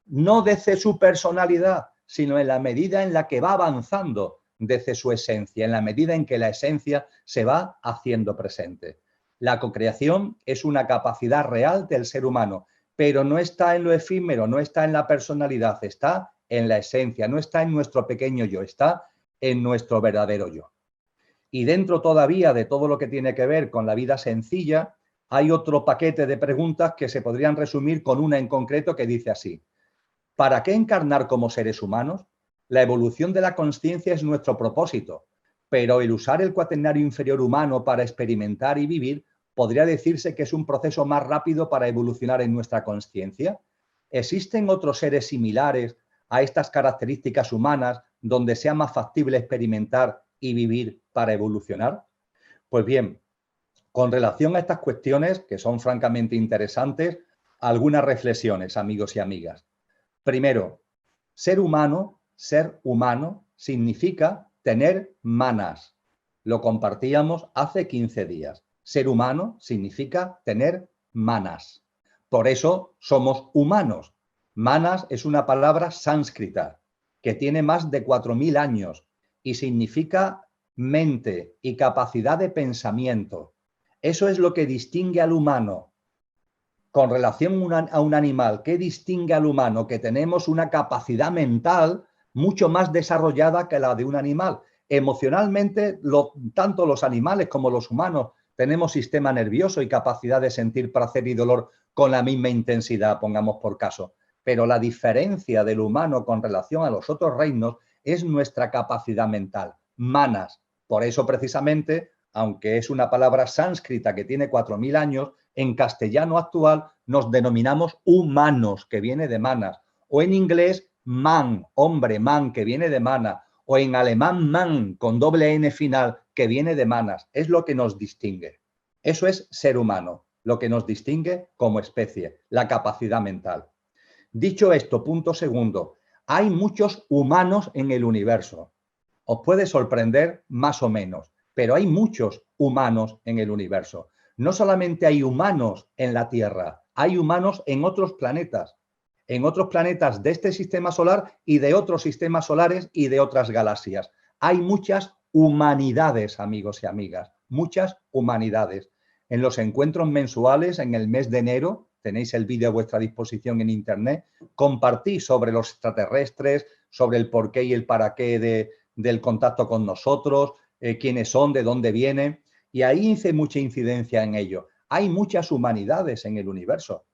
no desde su personalidad, sino en la medida en la que va avanzando desde su esencia, en la medida en que la esencia se va haciendo presente. La cocreación es una capacidad real del ser humano, pero no está en lo efímero, no está en la personalidad, está en la esencia, no está en nuestro pequeño yo, está en nuestro verdadero yo. Y dentro todavía de todo lo que tiene que ver con la vida sencilla, hay otro paquete de preguntas que se podrían resumir con una en concreto que dice así: ¿para qué encarnar como seres humanos? La evolución de la consciencia es nuestro propósito, pero el usar el cuaternario inferior humano para experimentar y vivir podría decirse que es un proceso más rápido para evolucionar en nuestra consciencia. ¿Existen otros seres similares a estas características humanas donde sea más factible experimentar y vivir para evolucionar? Pues bien, con relación a estas cuestiones, que son francamente interesantes, algunas reflexiones, amigos y amigas. Primero, ser humano significa tener manas. Lo compartíamos hace 15 días. Ser humano significa tener manas. Por eso somos humanos. Manas es una palabra sánscrita que tiene más de 4000 años y significa mente y capacidad de pensamiento. Eso es lo que distingue al humano. Con relación a un animal, ¿qué distingue al humano? Que tenemos una capacidad mental mucho más desarrollada que la de un animal. Emocionalmente, tanto los animales como los humanos tenemos sistema nervioso y capacidad de sentir placer y dolor con la misma intensidad, pongamos por caso. Pero la diferencia del humano con relación a los otros reinos es nuestra capacidad mental, manas. Por eso, precisamente, aunque es una palabra sánscrita que tiene 4000 años, en castellano actual nos denominamos humanos, que viene de manas, o en inglés man, hombre, man, que viene de mana, o en alemán man, con doble N final, que viene de manas. Es lo que nos distingue. Eso es ser humano, lo que nos distingue como especie, la capacidad mental. Dicho esto, punto segundo, hay muchos humanos en el universo. Os puede sorprender más o menos, pero hay muchos humanos en el universo. No solamente hay humanos en la Tierra, hay humanos en otros planetas de este sistema solar y de otros sistemas solares y de otras galaxias. Hay muchas humanidades, amigos y amigas, muchas humanidades. En los encuentros mensuales, en el mes de enero, tenéis el vídeo a vuestra disposición en internet, compartí sobre los extraterrestres, sobre el porqué y el para qué del contacto con nosotros, quiénes son, de dónde vienen, y ahí hice mucha incidencia en ello. Hay muchas humanidades en el universo.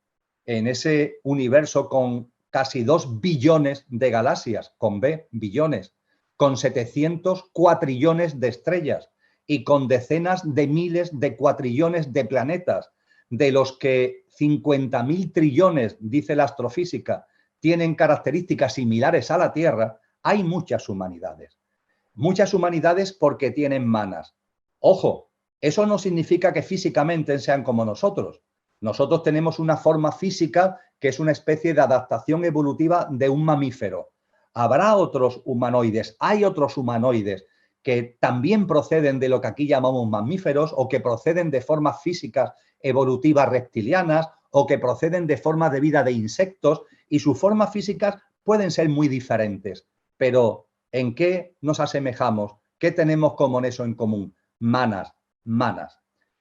En ese universo con casi 2 billones de galaxias, con B, billones, con 700 cuatrillones de estrellas y con decenas de miles de cuatrillones de planetas, de los que 50.000 trillones, dice la astrofísica, tienen características similares a la Tierra, hay muchas humanidades. Muchas humanidades porque tienen manas. Ojo, eso no significa que físicamente sean como nosotros. Nosotros tenemos una forma física que es una especie de adaptación evolutiva de un mamífero. Habrá otros humanoides, hay otros humanoides que también proceden de lo que aquí llamamos mamíferos o que proceden de formas físicas evolutivas reptilianas o que proceden de formas de vida de insectos y sus formas físicas pueden ser muy diferentes. Pero ¿en qué nos asemejamos? ¿Qué tenemos como eso en común? Manas, manas.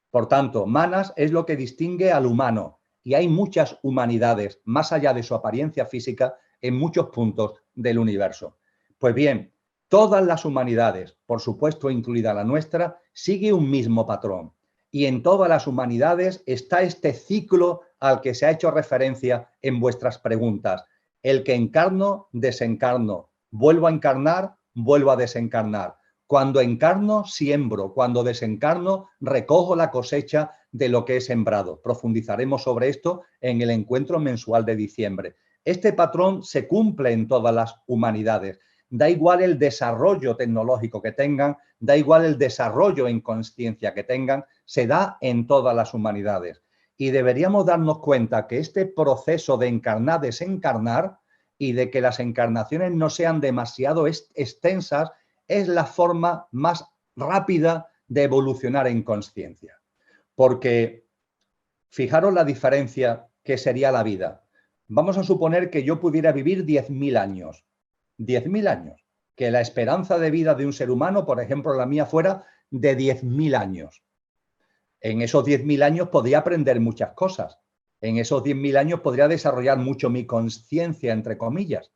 Por tanto, manas es lo que distingue al humano y hay muchas humanidades más allá de su apariencia física en muchos puntos del universo. Pues bien, todas las humanidades, por supuesto incluida la nuestra, sigue un mismo patrón y en todas las humanidades está este ciclo al que se ha hecho referencia en vuestras preguntas. El que encarno, desencarno. Vuelvo a encarnar, vuelvo a desencarnar. Cuando encarno, siembro. Cuando desencarno, recojo la cosecha de lo que he sembrado. Profundizaremos sobre esto en el encuentro mensual de diciembre. Este patrón se cumple en todas las humanidades. Da igual el desarrollo tecnológico que tengan, da igual el desarrollo en conciencia que tengan, se da en todas las humanidades. Y deberíamos darnos cuenta que este proceso de encarnar, desencarnar y de que las encarnaciones no sean demasiado extensas es la forma más rápida de evolucionar en conciencia. Porque fijaros la diferencia que sería la vida. Vamos a suponer que yo pudiera vivir 10.000 años. 10.000 años. Que la esperanza de vida de un ser humano, por ejemplo, la mía fuera de 10.000 años. En esos 10.000 años podría aprender muchas cosas. En esos 10.000 años podría desarrollar mucho mi conciencia, entre comillas.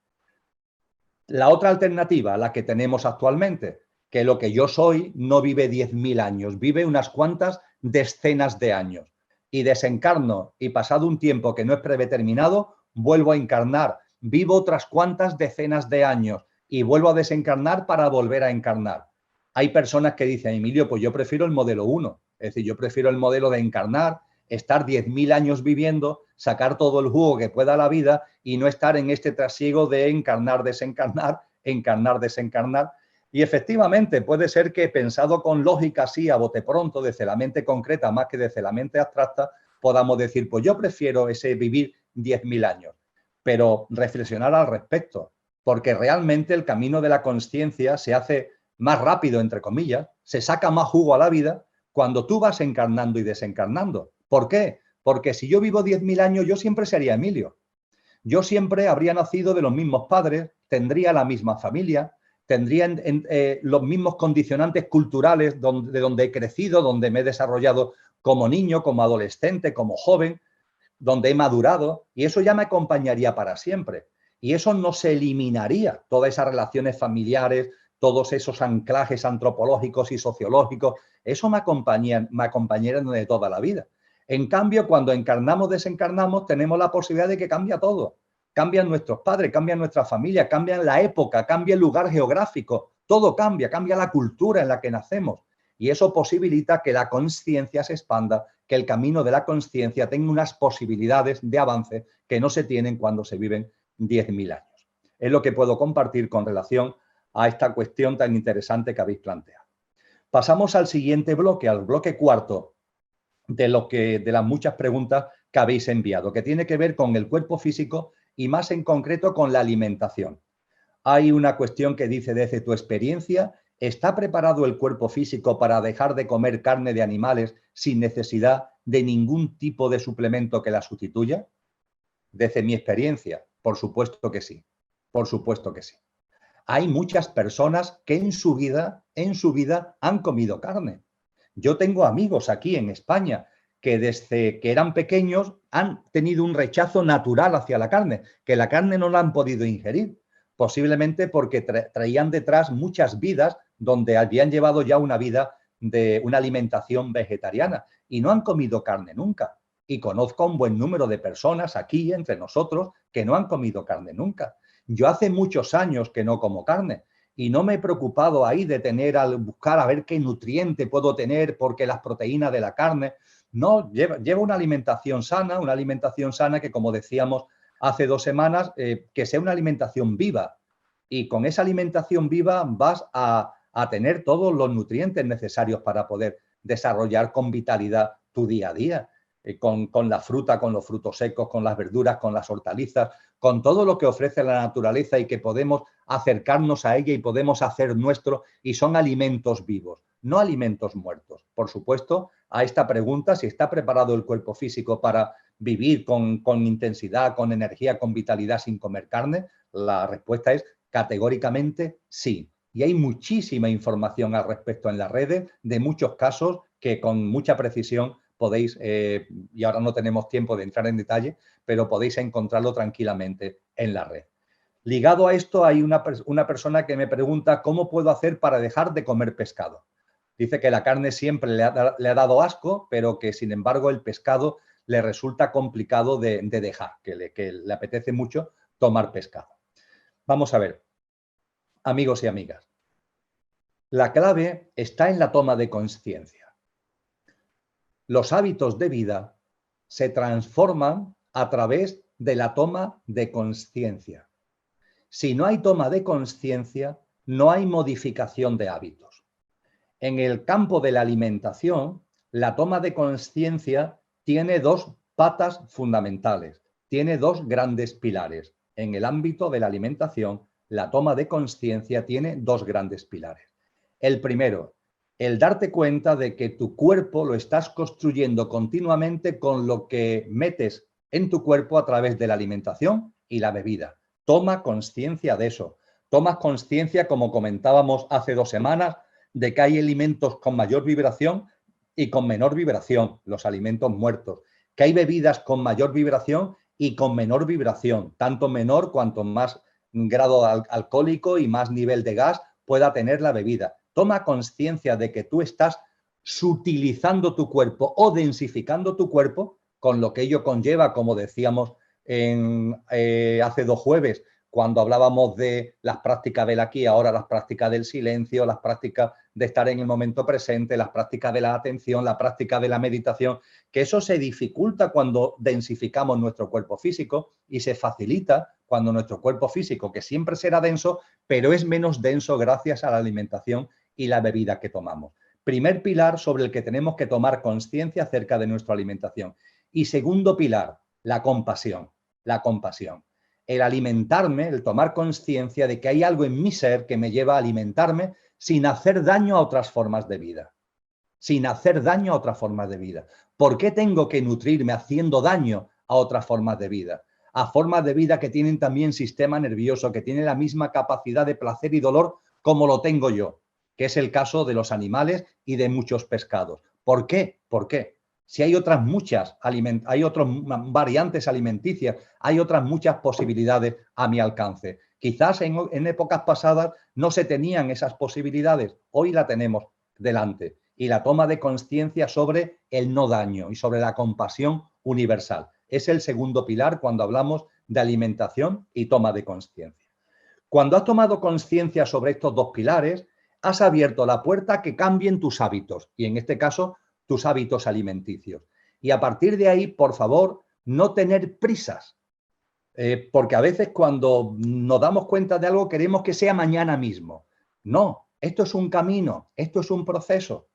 La otra alternativa, la que tenemos actualmente, que lo que yo soy no vive 10.000 años, vive unas cuantas decenas de años. Y desencarno y pasado un tiempo que no es predeterminado, vuelvo a encarnar, vivo otras cuantas decenas de años y vuelvo a desencarnar para volver a encarnar. Hay personas que dicen, Emilio, pues yo prefiero el modelo 1, es decir, yo prefiero el modelo de encarnar, estar 10.000 años viviendo, sacar todo el jugo que pueda a la vida y no estar en este trasiego de encarnar, desencarnar, encarnar, desencarnar. Y efectivamente puede ser que pensado con lógica así a bote pronto, desde la mente concreta más que desde la mente abstracta, podamos decir, pues yo prefiero ese vivir 10.000 años, pero reflexionar al respecto, porque realmente el camino de la consciencia se hace más rápido, entre comillas, se saca más jugo a la vida cuando tú vas encarnando y desencarnando. ¿Por qué? Porque si yo vivo 10.000 años, yo siempre sería Emilio. Yo siempre habría nacido de los mismos padres, tendría la misma familia, tendría los mismos condicionantes culturales de donde he crecido, donde me he desarrollado como niño, como adolescente, como joven, donde he madurado, y eso ya me acompañaría para siempre. Y eso no se eliminaría, todas esas relaciones familiares, todos esos anclajes antropológicos y sociológicos, eso me acompañaría de toda la vida. En cambio, cuando encarnamos, desencarnamos, tenemos la posibilidad de que cambia todo. Cambian nuestros padres, cambian nuestra familia, cambian la época, cambia el lugar geográfico, todo cambia, cambia la cultura en la que nacemos. Y eso posibilita que la conciencia se expanda, que el camino de la conciencia tenga unas posibilidades de avance que no se tienen cuando se viven 10.000 años. Es lo que puedo compartir con relación a esta cuestión tan interesante que habéis planteado. Pasamos al siguiente bloque, al bloque cuarto de las muchas preguntas que habéis enviado, que tiene que ver con el cuerpo físico y más en concreto con la alimentación. Hay una cuestión que dice, desde tu experiencia, ¿está preparado el cuerpo físico para dejar de comer carne de animales sin necesidad de ningún tipo de suplemento que la sustituya? Desde mi experiencia, por supuesto que sí. Por supuesto que sí. Hay muchas personas que en su vida han comido carne. Yo tengo amigos aquí en España que desde que eran pequeños han tenido un rechazo natural hacia la carne, que la carne no la han podido ingerir, posiblemente porque traían detrás muchas vidas donde habían llevado ya una vida de una alimentación vegetariana y no han comido carne nunca. Y conozco a un buen número de personas aquí entre nosotros que no han comido carne nunca. Yo hace muchos años que no como carne y no me he preocupado ahí de buscar a ver qué nutriente puedo tener porque las proteínas de la carne. No, lleva una alimentación sana que, como decíamos hace 2 semanas, que sea una alimentación viva. Y con esa alimentación viva vas a tener todos los nutrientes necesarios para poder desarrollar con vitalidad tu día a día. Con la fruta, con los frutos secos, con las verduras, con las hortalizas, con todo lo que ofrece la naturaleza y que podemos acercarnos a ella y podemos hacer nuestro, y son alimentos vivos, no alimentos muertos. Por supuesto, a esta pregunta, si está preparado el cuerpo físico para vivir con intensidad, con energía, con vitalidad sin comer carne, la respuesta es categóricamente sí. Y hay muchísima información al respecto en las redes de muchos casos que con mucha precisión podéis, y ahora no tenemos tiempo de entrar en detalle, pero podéis encontrarlo tranquilamente en la red. Ligado a esto hay una persona que me pregunta cómo puedo hacer para dejar de comer pescado. Dice que la carne siempre le ha dado asco, pero que sin embargo el pescado le resulta complicado de dejar, que le apetece mucho tomar pescado. Vamos a ver, amigos y amigas. La clave está en la toma de conciencia. Los hábitos de vida se transforman a través de la toma de conciencia. Si no hay toma de conciencia, no hay modificación de hábitos. En el campo de la alimentación, la toma de conciencia tiene dos patas fundamentales, tiene dos grandes pilares. En el ámbito de la alimentación, la toma de conciencia tiene dos grandes pilares. El primero, el darte cuenta de que tu cuerpo lo estás construyendo continuamente con lo que metes en tu cuerpo a través de la alimentación y la bebida. Toma conciencia de eso. Tomas conciencia, como comentábamos hace 2 semanas, de que hay alimentos con mayor vibración y con menor vibración, los alimentos muertos. Que hay bebidas con mayor vibración y con menor vibración, tanto menor cuanto más grado alcohólico y más nivel de gas pueda tener la bebida. Toma conciencia de que tú estás sutilizando tu cuerpo o densificando tu cuerpo, con lo que ello conlleva, como decíamos hace 2 jueves, cuando hablábamos de las prácticas del aquí, ahora las prácticas del silencio, las prácticas de estar en el momento presente, las prácticas de la atención, la práctica de la meditación, que eso se dificulta cuando densificamos nuestro cuerpo físico y se facilita cuando nuestro cuerpo físico, que siempre será denso, pero es menos denso gracias a la alimentación y la bebida que tomamos. Primer pilar sobre el que tenemos que tomar conciencia acerca de nuestra alimentación. Y segundo pilar, la compasión. La compasión. El alimentarme, el tomar conciencia de que hay algo en mi ser que me lleva a alimentarme sin hacer daño a otras formas de vida. Sin hacer daño a otras formas de vida. ¿Por qué tengo que nutrirme haciendo daño a otras formas de vida? A formas de vida que tienen también sistema nervioso, que tienen la misma capacidad de placer y dolor como lo tengo yo, que es el caso de los animales y de muchos pescados. ¿Por qué? ¿Por qué? Si hay otras muchas, hay otras variantes alimenticias, hay otras muchas posibilidades a mi alcance. Quizás en épocas pasadas no se tenían esas posibilidades, hoy la tenemos delante. Y la toma de conciencia sobre el no daño y sobre la compasión universal. Es el segundo pilar cuando hablamos de alimentación y toma de conciencia. Cuando has tomado conciencia sobre estos dos pilares, has abierto la puerta a que cambien tus hábitos y en este caso tus hábitos alimenticios. Y a partir de ahí, por favor, no tener prisas. Porque a veces cuando nos damos cuenta de algo queremos que sea mañana mismo. No, esto es un camino, esto es un proceso.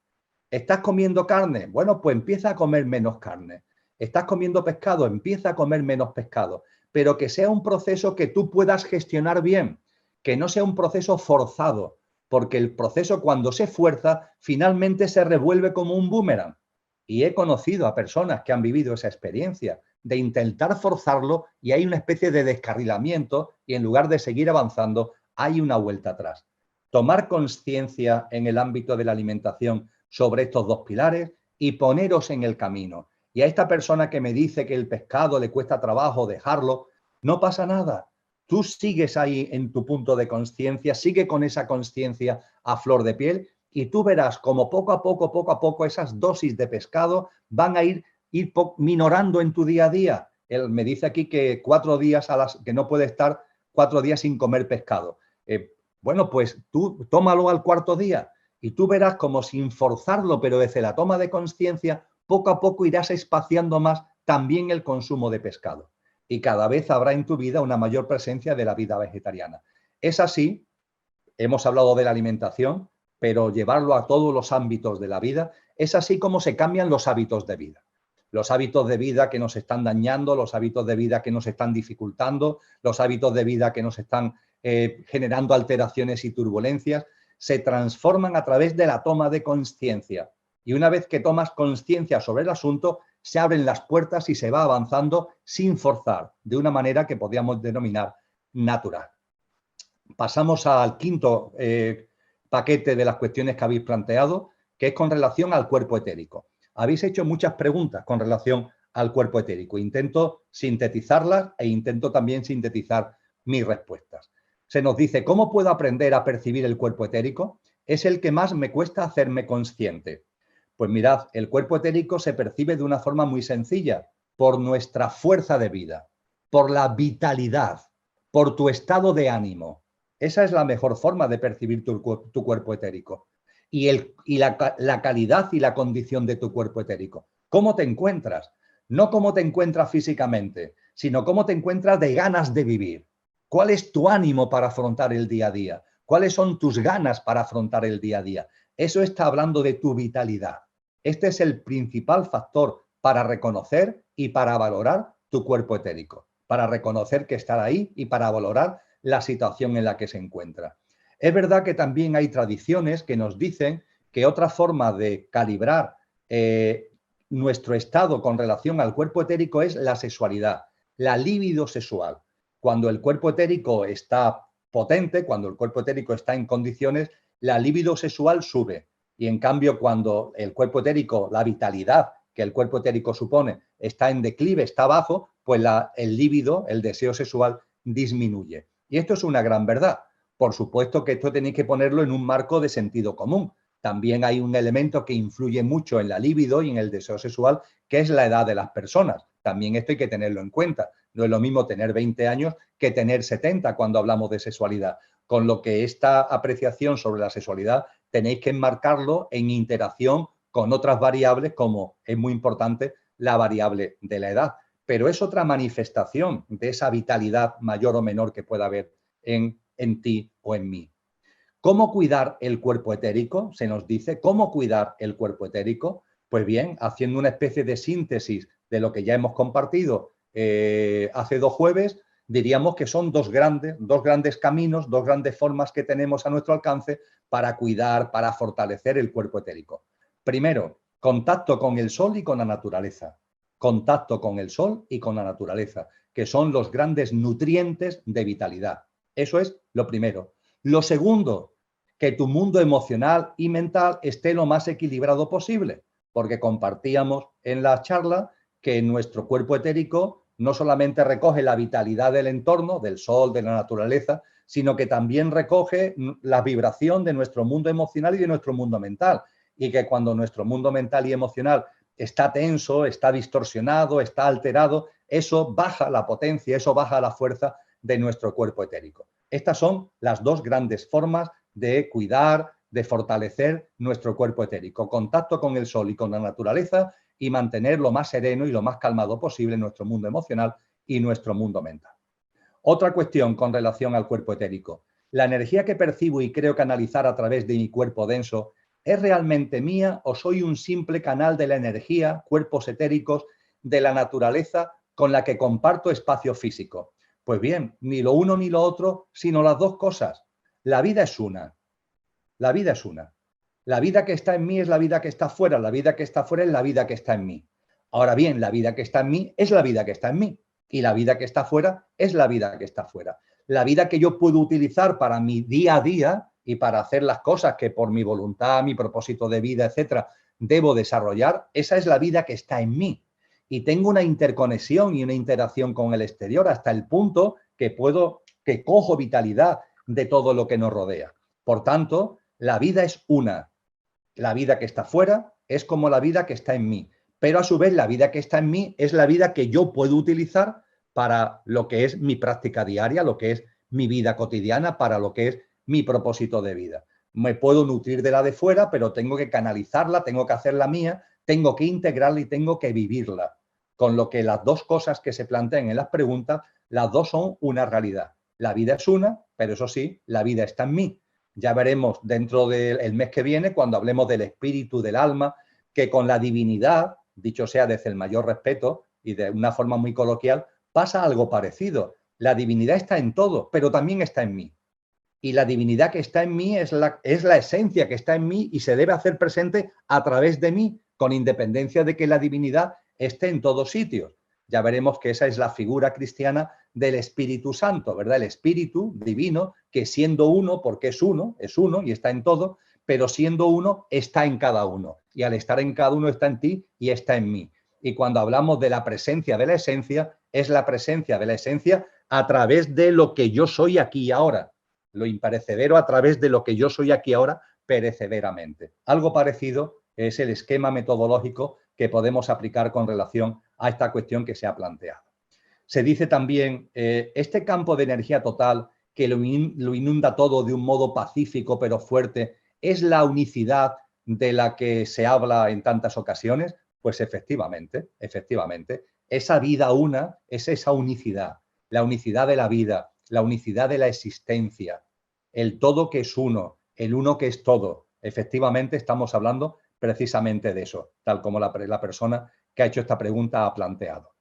¿Estás comiendo carne? Bueno, pues empieza a comer menos carne. ¿Estás comiendo pescado? Empieza a comer menos pescado. Pero que sea un proceso que tú puedas gestionar bien, que no sea un proceso forzado, porque el proceso cuando se fuerza finalmente se revuelve como un boomerang. Y he conocido a personas que han vivido esa experiencia de intentar forzarlo y hay una especie de descarrilamiento y en lugar de seguir avanzando hay una vuelta atrás. Tomar conciencia en el ámbito de la alimentación sobre estos dos pilares y poneros en el camino. Y a esta persona que me dice que el pescado le cuesta trabajo dejarlo, no pasa nada. Tú sigues ahí en tu punto de conciencia, sigue con esa conciencia a flor de piel y tú verás como poco a poco esas dosis de pescado van a ir minorando en tu día a día. Él me dice aquí que 4 días que no puede estar 4 días sin comer pescado. Bueno, pues tú tómalo al 4.º día y tú verás como sin forzarlo, pero desde la toma de conciencia, poco a poco irás espaciando más también el consumo de pescado. Y cada vez habrá en tu vida una mayor presencia de la vida vegetariana. Es así, hemos hablado de la alimentación, pero llevarlo a todos los ámbitos de la vida, es así como se cambian los hábitos de vida. Los hábitos de vida que nos están dañando, los hábitos de vida que nos están dificultando, los hábitos de vida que nos están generando alteraciones y turbulencias, se transforman a través de la toma de conciencia. Y una vez que tomas conciencia sobre el asunto, se abren las puertas y se va avanzando sin forzar, de una manera que podríamos denominar natural. Pasamos al quinto paquete de las cuestiones que habéis planteado, que es con relación al cuerpo etérico. Habéis hecho muchas preguntas con relación al cuerpo etérico. Intento sintetizarlas e intento también sintetizar mis respuestas. Se nos dice, ¿cómo puedo aprender a percibir el cuerpo etérico? Es el que más me cuesta hacerme consciente. Pues mirad, el cuerpo etérico se percibe de una forma muy sencilla, por nuestra fuerza de vida, por la vitalidad, por tu estado de ánimo. Esa es la mejor forma de percibir tu cuerpo etérico. Y la calidad y la condición de tu cuerpo etérico. ¿Cómo te encuentras? No cómo te encuentras físicamente, sino cómo te encuentras de ganas de vivir. ¿Cuál es tu ánimo para afrontar el día a día? ¿Cuáles son tus ganas para afrontar el día a día? Eso está hablando de tu vitalidad. Este es el principal factor para reconocer y para valorar tu cuerpo etérico, para reconocer que está ahí y para valorar la situación en la que se encuentra. Es verdad que también hay tradiciones que nos dicen que otra forma de calibrar nuestro estado con relación al cuerpo etérico es la sexualidad, la libido sexual. Cuando el cuerpo etérico está potente, cuando el cuerpo etérico está en condiciones, la libido sexual sube. Y en cambio, cuando el cuerpo etérico, la vitalidad que el cuerpo etérico supone, está en declive, está bajo, pues el líbido, el deseo sexual, disminuye. Y esto es una gran verdad. Por supuesto que esto tenéis que ponerlo en un marco de sentido común. También hay un elemento que influye mucho en la libido y en el deseo sexual, que es la edad de las personas. También esto hay que tenerlo en cuenta. No es lo mismo tener 20 años que tener 70 cuando hablamos de sexualidad. Con lo que esta apreciación sobre la sexualidad tenéis que enmarcarlo en interacción con otras variables, como es muy importante la variable de la edad. Pero es otra manifestación de esa vitalidad mayor o menor que pueda haber en ti o en mí. ¿Cómo cuidar el cuerpo etérico? Se nos dice, ¿cómo cuidar el cuerpo etérico? Pues bien, haciendo una especie de síntesis de lo que ya hemos compartido hace 2 jueves, diríamos que son dos grandes caminos, 2 grandes formas que tenemos a nuestro alcance para cuidar, para fortalecer el cuerpo etérico. Primero, contacto con el sol y con la naturaleza. Contacto con el sol y con la naturaleza, que son los grandes nutrientes de vitalidad. Eso es lo primero. Lo segundo, que tu mundo emocional y mental esté lo más equilibrado posible, porque compartíamos en la charla que nuestro cuerpo etérico no solamente recoge la vitalidad del entorno, del sol, de la naturaleza, sino que también recoge la vibración de nuestro mundo emocional y de nuestro mundo mental. Y que cuando nuestro mundo mental y emocional está tenso, está distorsionado, está alterado, eso baja la potencia, eso baja la fuerza de nuestro cuerpo etérico. Estas son las 2 grandes formas de cuidar, de fortalecer nuestro cuerpo etérico. Contacto con el sol y con la naturaleza y mantener lo más sereno y lo más calmado posible nuestro mundo emocional y nuestro mundo mental. Otra cuestión con relación al cuerpo etérico. ¿La energía que percibo y creo canalizar a través de mi cuerpo denso es realmente mía o soy un simple canal de la energía, cuerpos etéricos, de la naturaleza con la que comparto espacio físico? Pues bien, ni lo uno ni lo otro, sino las 2 cosas. La vida es una. La vida es una. La vida que está en mí es la vida que está fuera. La vida que está fuera es la vida que está en mí. Ahora bien, la vida que está en mí es la vida que está en mí. Y la vida que está fuera es la vida que está fuera. La vida que yo puedo utilizar para mi día a día y para hacer las cosas que por mi voluntad, mi propósito de vida, etcétera, debo desarrollar, esa es la vida que está en mí. Y tengo una interconexión y una interacción con el exterior hasta el punto que cojo vitalidad de todo lo que nos rodea. Por tanto, la vida es una. La vida que está fuera es como la vida que está en mí. Pero a su vez la vida que está en mí es la vida que yo puedo utilizar para lo que es mi práctica diaria, lo que es mi vida cotidiana, para lo que es mi propósito de vida. Me puedo nutrir de la de fuera, pero tengo que canalizarla, tengo que hacerla mía, tengo que integrarla y tengo que vivirla. Con lo que las 2 cosas que se plantean en las preguntas, las 2 son una realidad. La vida es una, pero eso sí, la vida está en mí. Ya veremos dentro del mes que viene, cuando hablemos del espíritu, del alma, que con la divinidad, dicho sea desde el mayor respeto y de una forma muy coloquial, pasa algo parecido. La divinidad está en todo, pero también está en mí. Y la divinidad que está en mí es la esencia que está en mí y se debe hacer presente a través de mí, con independencia de que la divinidad esté en todos sitios. Ya veremos que esa es la figura cristiana del Espíritu Santo, ¿verdad? El Espíritu divino, que siendo uno, porque es uno y está en todo, pero siendo uno, está en cada uno. Y al estar en cada uno está en ti y está en mí. Y cuando hablamos de la presencia de la esencia, es la presencia de la esencia a través de lo que yo soy aquí y ahora. Lo imperecedero a través de lo que yo soy aquí ahora perecederamente. Algo parecido es el esquema metodológico que podemos aplicar con relación a esta cuestión que se ha planteado. Se dice también, este campo de energía total que lo inunda todo de un modo pacífico pero fuerte, ¿es la unicidad de la que se habla en tantas ocasiones? Pues efectivamente, esa vida una es esa unicidad, la unicidad de la vida, la unicidad de la existencia, el todo que es uno, el uno que es todo. Efectivamente estamos hablando precisamente de eso, tal como la persona que ha hecho esta pregunta ha planteado.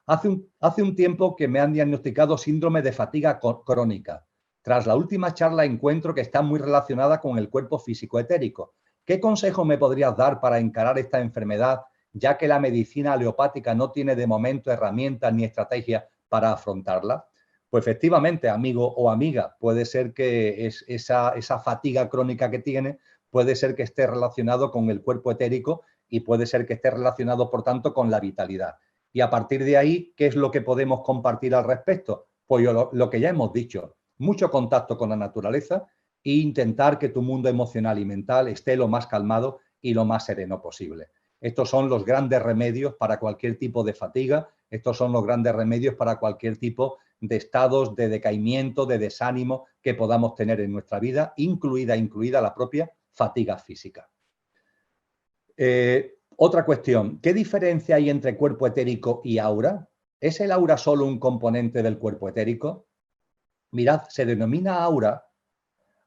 Hace un tiempo que me han diagnosticado síndrome de fatiga crónica. Tras la última charla encuentro que está muy relacionada con el cuerpo físico etérico. ¿Qué consejo me podrías dar para encarar esta enfermedad, ya que la medicina aleopática no tiene de momento herramientas ni estrategias para afrontarla? Pues efectivamente, amigo o amiga, puede ser que esa fatiga crónica que tiene, puede ser que esté relacionado con el cuerpo etérico y puede ser que esté relacionado, por tanto, con la vitalidad. Y a partir de ahí, ¿qué es lo que podemos compartir al respecto? Pues lo que ya hemos dicho, mucho contacto con la naturaleza e intentar que tu mundo emocional y mental esté lo más calmado y lo más sereno posible. Estos son los grandes remedios para cualquier tipo de fatiga, estos son los grandes remedios para cualquier tipo de estados de decaimiento, de desánimo que podamos tener en nuestra vida, incluida la propia fatiga física. Otra cuestión, ¿qué diferencia hay entre cuerpo etérico y aura? ¿Es el aura solo un componente del cuerpo etérico? Mirad, se denomina aura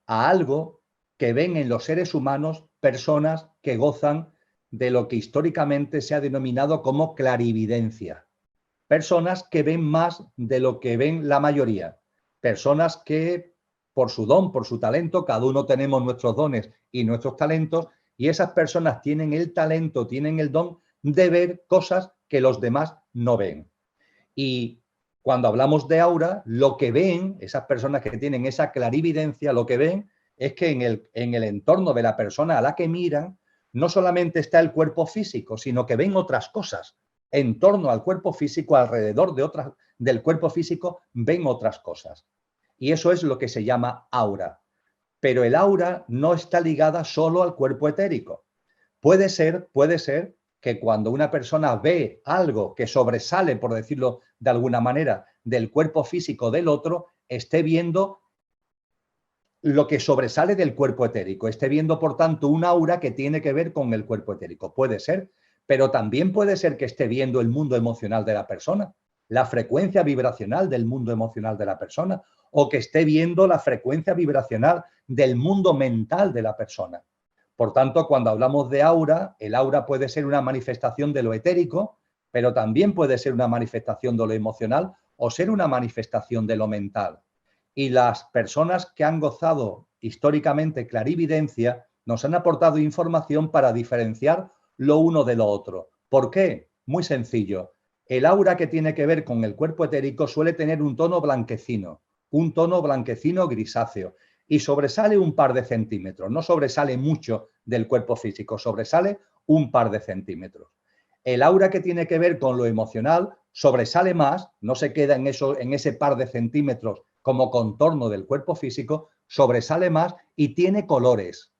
a algo que ven en los seres humanos personas que gozan de lo que históricamente se ha denominado como clarividencia. Personas que ven más de lo que ven la mayoría. Personas que por su don, por su talento, cada uno tenemos nuestros dones y nuestros talentos, y esas personas tienen el talento, tienen el don de ver cosas que los demás no ven. Y cuando hablamos de aura, lo que ven, esas personas que tienen esa clarividencia, lo que ven es que en el entorno de la persona a la que miran, no solamente está el cuerpo físico, sino que ven otras cosas. En torno al cuerpo físico, alrededor del cuerpo físico, ven otras cosas. Y eso es lo que se llama aura. Pero el aura no está ligada solo al cuerpo etérico. Puede ser que cuando una persona ve algo que sobresale, por decirlo de alguna manera, del cuerpo físico del otro, esté viendo lo que sobresale del cuerpo etérico, esté viendo, por tanto, un aura que tiene que ver con el cuerpo etérico. Puede ser, pero también puede ser que esté viendo el mundo emocional de la persona, la frecuencia vibracional del mundo emocional de la persona, o que esté viendo la frecuencia vibracional del mundo mental de la persona. Por tanto, cuando hablamos de aura, el aura puede ser una manifestación de lo etérico, pero también puede ser una manifestación de lo emocional o ser una manifestación de lo mental. Y las personas que han gozado históricamente clarividencia nos han aportado información para diferenciar lo uno de lo otro. ¿Por qué? Muy sencillo. El aura que tiene que ver con el cuerpo etérico suele tener un tono blanquecino grisáceo, y sobresale un par de centímetros. No sobresale mucho del cuerpo físico, sobresale un par de centímetros. El aura que tiene que ver con lo emocional sobresale más, no se queda en ese par de centímetros como contorno del cuerpo físico, sobresale más y tiene colores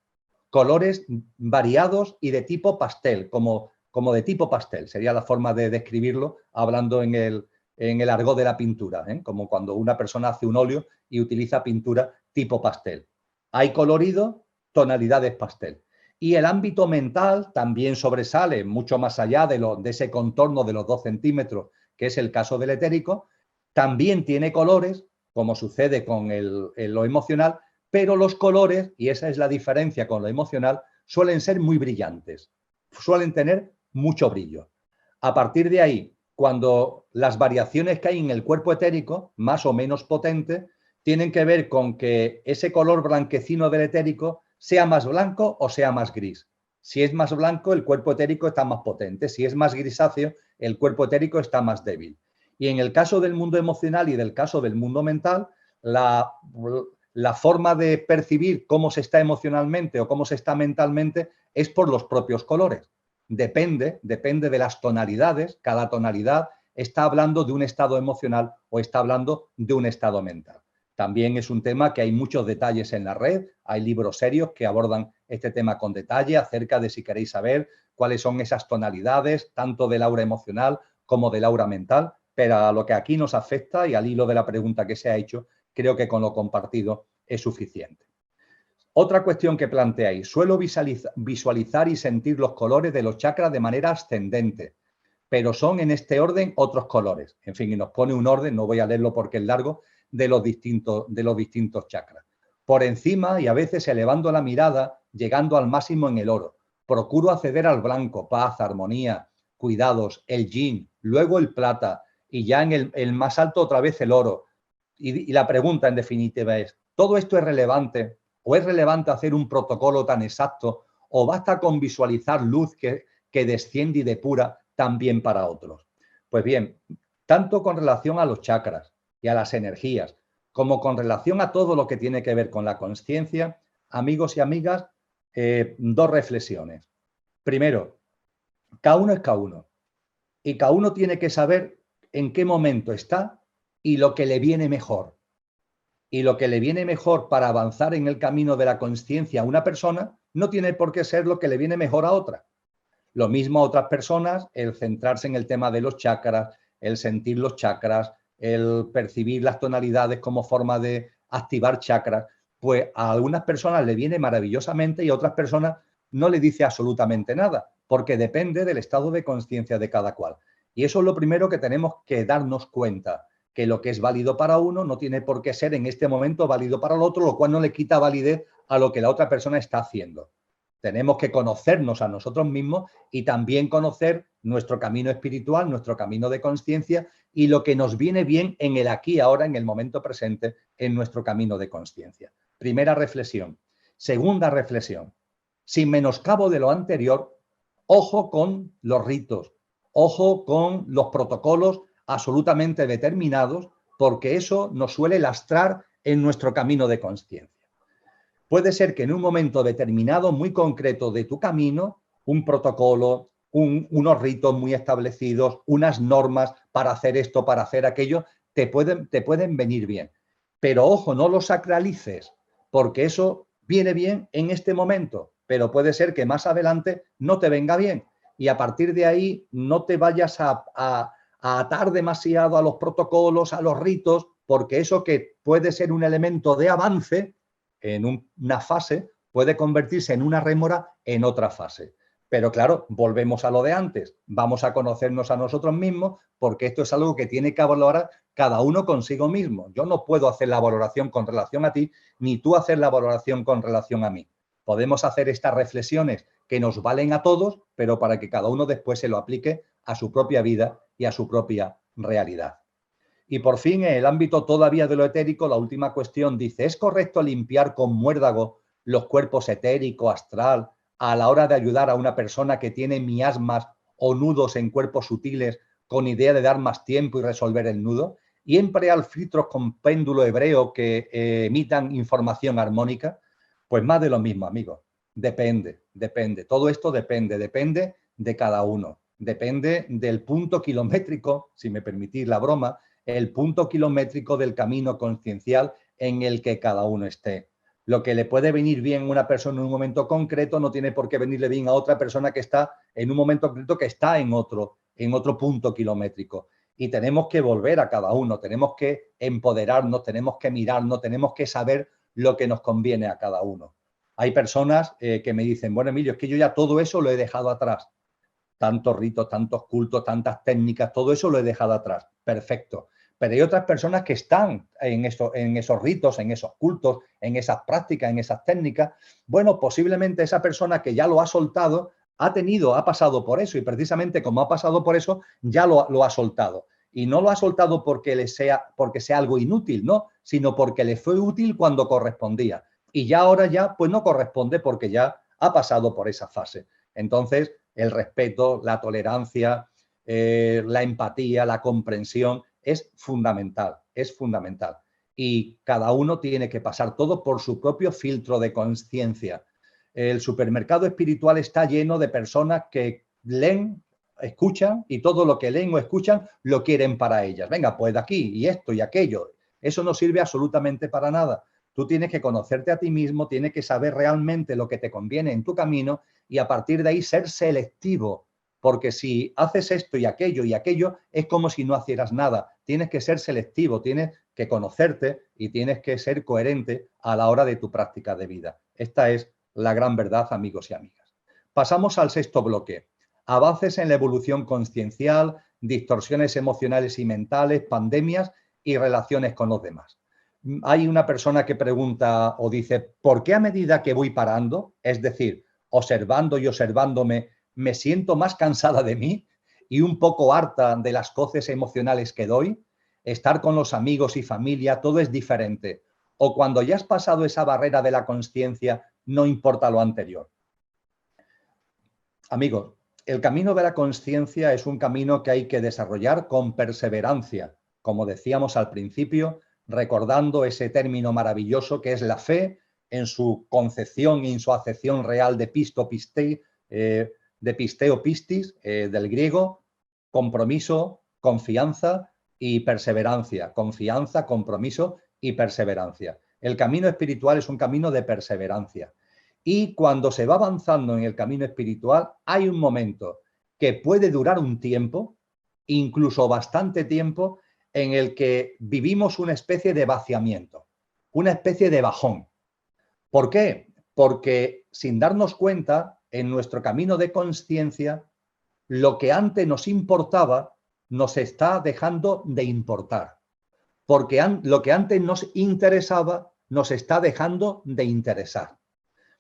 variados y de tipo pastel, como de tipo pastel, sería la forma de describirlo hablando en el argot de la pintura, como cuando una persona hace un óleo y utiliza pintura tipo pastel. Hay colorido, tonalidades pastel. Y el ámbito mental también sobresale mucho más allá de ese contorno de los 2 centímetros, que es el caso del etérico. También tiene colores, como sucede con lo emocional, pero los colores, y esa es la diferencia con lo emocional, suelen ser muy brillantes, suelen tener mucho brillo. A partir de ahí, cuando las variaciones que hay en el cuerpo etérico, más o menos potentes, tienen que ver con que ese color blanquecino del etérico sea más blanco o sea más gris. Si es más blanco, el cuerpo etérico está más potente. Si es más grisáceo, el cuerpo etérico está más débil. Y en el caso del mundo emocional y del caso del mundo mental, la forma de percibir cómo se está emocionalmente o cómo se está mentalmente es por los propios colores. Depende de las tonalidades. Cada tonalidad está hablando de un estado emocional o está hablando de un estado mental. También es un tema que hay muchos detalles en la red, hay libros serios que abordan este tema con detalle acerca de si queréis saber cuáles son esas tonalidades, tanto del aura emocional como del aura mental, pero a lo que aquí nos afecta y al hilo de la pregunta que se ha hecho, creo que con lo compartido es suficiente. Otra cuestión que planteáis, suelo visualizar y sentir los colores de los chakras de manera ascendente, pero son en este orden otros colores. En fin, y nos pone un orden, no voy a leerlo porque es largo, de los distintos chakras. Por encima y a veces elevando la mirada, llegando al máximo en el oro. Procuro acceder al blanco, paz, armonía, cuidados, el yin, luego el plata y ya en el más alto otra vez el oro. Y la pregunta en definitiva es, ¿todo esto es relevante? ¿O es relevante hacer un protocolo tan exacto? ¿O basta con visualizar luz que desciende y depura también para otros? Pues bien, tanto con relación a los chakras y a las energías, como con relación a todo lo que tiene que ver con la consciencia, amigos y amigas, dos reflexiones. Primero, cada uno es cada uno y cada uno tiene que saber en qué momento está y lo que le viene mejor. Y lo que le viene mejor para avanzar en el camino de la consciencia a una persona no tiene por qué ser lo que le viene mejor a otra. Lo mismo a otras personas, el centrarse en el tema de los chakras, el sentir los chakras, el percibir las tonalidades como forma de activar chakras, pues a algunas personas le viene maravillosamente y a otras personas no le dice absolutamente nada, porque depende del estado de conciencia de cada cual. Y eso es lo primero que tenemos que darnos cuenta, que lo que es válido para uno no tiene por qué ser en este momento válido para el otro, lo cual no le quita validez a lo que la otra persona está haciendo. Tenemos que conocernos a nosotros mismos y también conocer nuestro camino espiritual, nuestro camino de conciencia y lo que nos viene bien en el aquí y ahora, en el momento presente, en nuestro camino de conciencia. Primera reflexión. Segunda reflexión. Sin menoscabo de lo anterior, ojo con los ritos, ojo con los protocolos absolutamente determinados, porque eso nos suele lastrar en nuestro camino de conciencia. Puede ser que en un momento determinado, muy concreto de tu camino, un protocolo, unos ritos muy establecidos, unas normas para hacer esto, para hacer aquello, te pueden venir bien. Pero ojo, no lo sacralices, porque eso viene bien en este momento, pero puede ser que más adelante no te venga bien. Y a partir de ahí no te vayas a atar demasiado a los protocolos, a los ritos, porque eso que puede ser un elemento de avance en una fase puede convertirse en una rémora en otra fase. Pero claro, volvemos a lo de antes. Vamos a conocernos a nosotros mismos porque esto es algo que tiene que valorar cada uno consigo mismo. Yo no puedo hacer la valoración con relación a ti, ni tú hacer la valoración con relación a mí. Podemos hacer estas reflexiones que nos valen a todos, pero para que cada uno después se lo aplique a su propia vida y a su propia realidad. Y por fin, en el ámbito todavía de lo etérico, la última cuestión dice, ¿es correcto limpiar con muérdago los cuerpos etérico, astral, a la hora de ayudar a una persona que tiene miasmas o nudos en cuerpos sutiles con idea de dar más tiempo y resolver el nudo? ¿Y emplear filtros con péndulo hebreo que emitan información armónica? Pues más de lo mismo, amigos. Depende. Todo esto depende de cada uno. Depende del punto kilométrico, si me permitís la broma, el punto kilométrico del camino conciencial en el que cada uno esté. Lo que le puede venir bien a una persona en un momento concreto no tiene por qué venirle bien a otra persona que está en un momento concreto que está en otro punto kilométrico. Y tenemos que volver a cada uno, tenemos que empoderarnos, tenemos que mirarnos, tenemos que saber lo que nos conviene a cada uno. Hay personas que me dicen, bueno, Emilio, es que yo ya todo eso lo he dejado atrás. Tantos ritos, tantos cultos, tantas técnicas, todo eso lo he dejado atrás. Perfecto. Pero hay otras personas que están en esos ritos, en esos cultos, en esas prácticas, en esas técnicas. Bueno, posiblemente esa persona que ya lo ha soltado ha pasado por eso y precisamente como ha pasado por eso, ya lo ha soltado. Y no lo ha soltado porque sea algo inútil, no, sino porque le fue útil cuando correspondía. Y ya ahora ya, pues no corresponde porque ya ha pasado por esa fase. Entonces, el respeto, la tolerancia, la empatía, la comprensión es fundamental, es fundamental. Y cada uno tiene que pasar todo por su propio filtro de conciencia. El supermercado espiritual está lleno de personas que leen, escuchan y todo lo que leen o escuchan lo quieren para ellas. Venga, pues de aquí y esto y aquello. Eso no sirve absolutamente para nada. Tú tienes que conocerte a ti mismo, tienes que saber realmente lo que te conviene en tu camino y a partir de ahí ser selectivo. Porque si haces esto y aquello, es como si no hicieras nada. Tienes que ser selectivo, tienes que conocerte y tienes que ser coherente a la hora de tu práctica de vida. Esta es la gran verdad, amigos y amigas. Pasamos al sexto bloque. Avances en la evolución consciencial, distorsiones emocionales y mentales, pandemias y relaciones con los demás. Hay una persona que pregunta o dice, ¿por qué a medida que voy parando, es decir, observando y observándome, me siento más cansada de mí y un poco harta de las coces emocionales que doy? Estar con los amigos y familia, todo es diferente. O cuando ya has pasado esa barrera de la consciencia, no importa lo anterior. Amigos, el camino de la consciencia es un camino que hay que desarrollar con perseverancia, como decíamos al principio, recordando ese término maravilloso que es la fe en su concepción y en su acepción real de pisto, pistei, de pisteo, pistis, del griego, compromiso, confianza y perseverancia. Confianza, compromiso y perseverancia. El camino espiritual es un camino de perseverancia. Y cuando se va avanzando en el camino espiritual, hay un momento que puede durar un tiempo, incluso bastante tiempo, en el que vivimos una especie de vaciamiento, una especie de bajón. ¿Por qué? Porque sin darnos cuenta, en nuestro camino de consciencia, lo que antes nos importaba nos está dejando de importar. Porque lo que antes nos interesaba nos está dejando de interesar.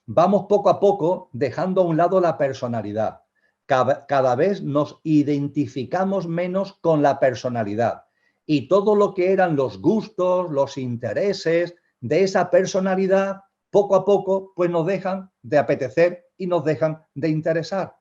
Vamos poco a poco dejando a un lado la personalidad. Cada vez nos identificamos menos con la personalidad. Y todo lo que eran los gustos, los intereses de esa personalidad, poco a poco, pues nos dejan de apetecer y nos dejan de interesar.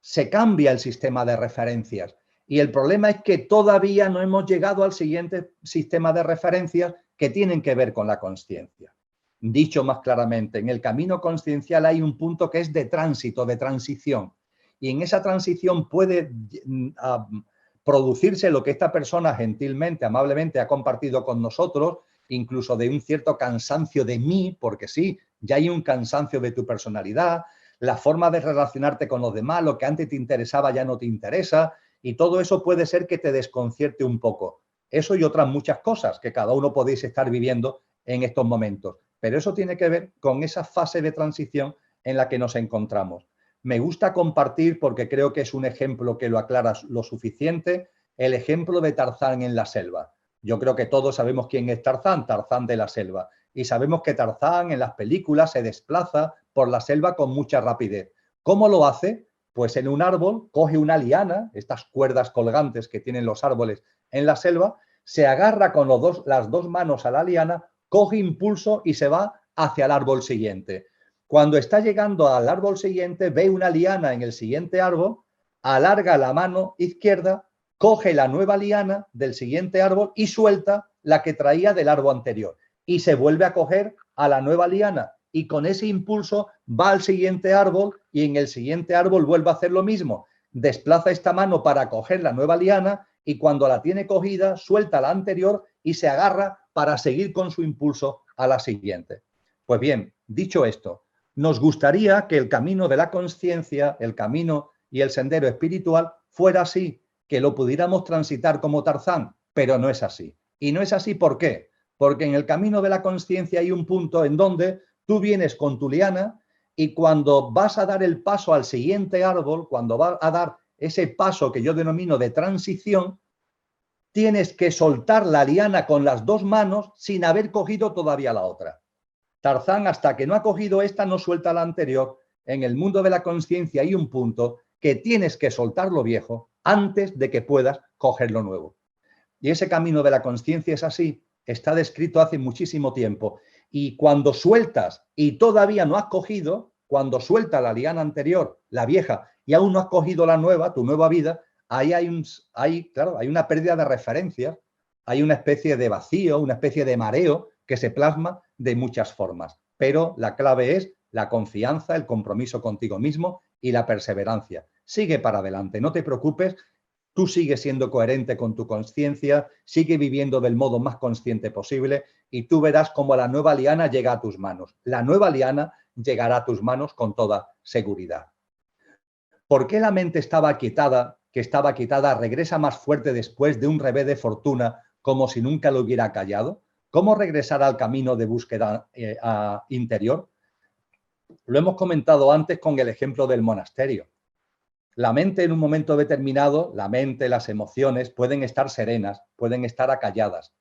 Se cambia el sistema de referencias. Y el problema es que todavía no hemos llegado al siguiente sistema de referencias que tienen que ver con la consciencia. Dicho más claramente, en el camino consciencial hay un punto que es de tránsito, de transición. Y en esa transición puede producirse lo que esta persona gentilmente, amablemente ha compartido con nosotros, incluso de un cierto cansancio de mí, porque sí, ya hay un cansancio de tu personalidad, la forma de relacionarte con los demás, lo que antes te interesaba ya no te interesa, y todo eso puede ser que te desconcierte un poco. Eso y otras muchas cosas que cada uno podéis estar viviendo en estos momentos. Pero eso tiene que ver con esa fase de transición en la que nos encontramos. Me gusta compartir, porque creo que es un ejemplo que lo aclara lo suficiente, el ejemplo de Tarzán en la selva. Yo creo que todos sabemos quién es Tarzán, Tarzán de la selva. Y sabemos que Tarzán en las películas se desplaza por la selva con mucha rapidez. ¿Cómo lo hace? Pues en un árbol coge una liana, estas cuerdas colgantes que tienen los árboles en la selva, se agarra con las dos manos a la liana, coge impulso y se va hacia el árbol siguiente. Cuando está llegando al árbol siguiente, ve una liana en el siguiente árbol, alarga la mano izquierda, coge la nueva liana del siguiente árbol y suelta la que traía del árbol anterior. Y se vuelve a coger a la nueva liana y con ese impulso va al siguiente árbol y en el siguiente árbol vuelve a hacer lo mismo. Desplaza esta mano para coger la nueva liana y cuando la tiene cogida, suelta la anterior y se agarra para seguir con su impulso a la siguiente. Pues bien, dicho esto, nos gustaría que el camino de la consciencia, el camino y el sendero espiritual fuera así, que lo pudiéramos transitar como Tarzán, pero no es así. Y no es así, ¿por qué? Porque en el camino de la consciencia hay un punto en donde tú vienes con tu liana y cuando vas a dar el paso al siguiente árbol, cuando vas a dar ese paso que yo denomino de transición, tienes que soltar la liana con las dos manos sin haber cogido todavía la otra. Tarzán, hasta que no ha cogido esta, no suelta la anterior. En el mundo de la consciencia hay un punto que tienes que soltar lo viejo antes de que puedas coger lo nuevo. Y ese camino de la consciencia es así, está descrito hace muchísimo tiempo. Y cuando sueltas y todavía no has cogido, cuando suelta la liana anterior, la vieja, y aún no has cogido la nueva, tu nueva vida, ahí hay una pérdida de referencias, hay una especie de vacío, una especie de mareo que se plasma de muchas formas. Pero la clave es la confianza, el compromiso contigo mismo y la perseverancia. Sigue para adelante, no te preocupes, Tú sigues siendo coherente con tu conciencia, sigue viviendo del modo más consciente posible y tú verás cómo la nueva liana llega a tus manos. La nueva liana llegará a tus manos con toda seguridad. ¿Por qué la mente estaba quietada, regresa más fuerte después de un revés de fortuna como si nunca lo hubiera callado? ¿Cómo regresar al camino de búsqueda interior? Lo hemos comentado antes con el ejemplo del monasterio. La mente en un momento determinado, la mente, las emociones pueden estar serenas, pueden estar acalladas,